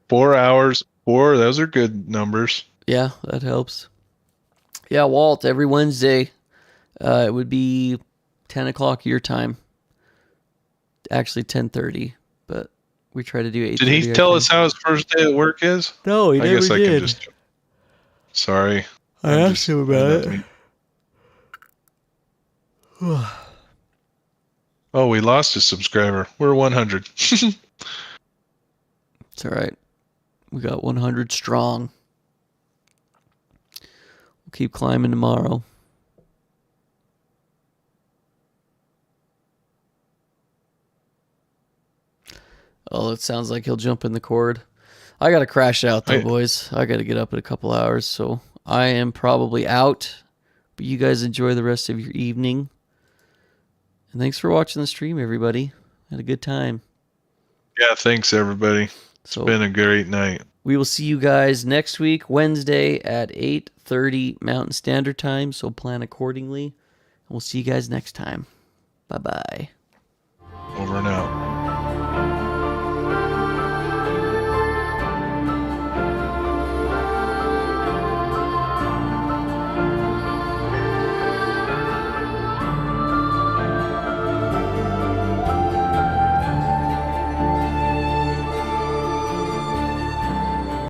4 hours. 4. Those are good numbers. Yeah, that helps. Yeah, Walt. Every Wednesday, it would be 10 o'clock your time. Actually, 10:30, but we try to do 8:30. Did he tell us how his first day at work is? No, he never did. I can just. Sorry. I asked him about it. Oh, we lost a subscriber. We're 100. It's all right. We got 100 strong. We'll keep climbing tomorrow. Oh, it sounds like he'll jump in the cord. I got to crash out though, boys. I got to get up in a couple hours, so I am probably out. But you guys enjoy the rest of your evening. And thanks for watching the stream, everybody. Had a good time. Yeah, thanks, everybody. It's been a great night. We will see you guys next week, Wednesday at 8:30 Mountain Standard Time, so plan accordingly. And we'll see you guys next time. Bye-bye. Over and out.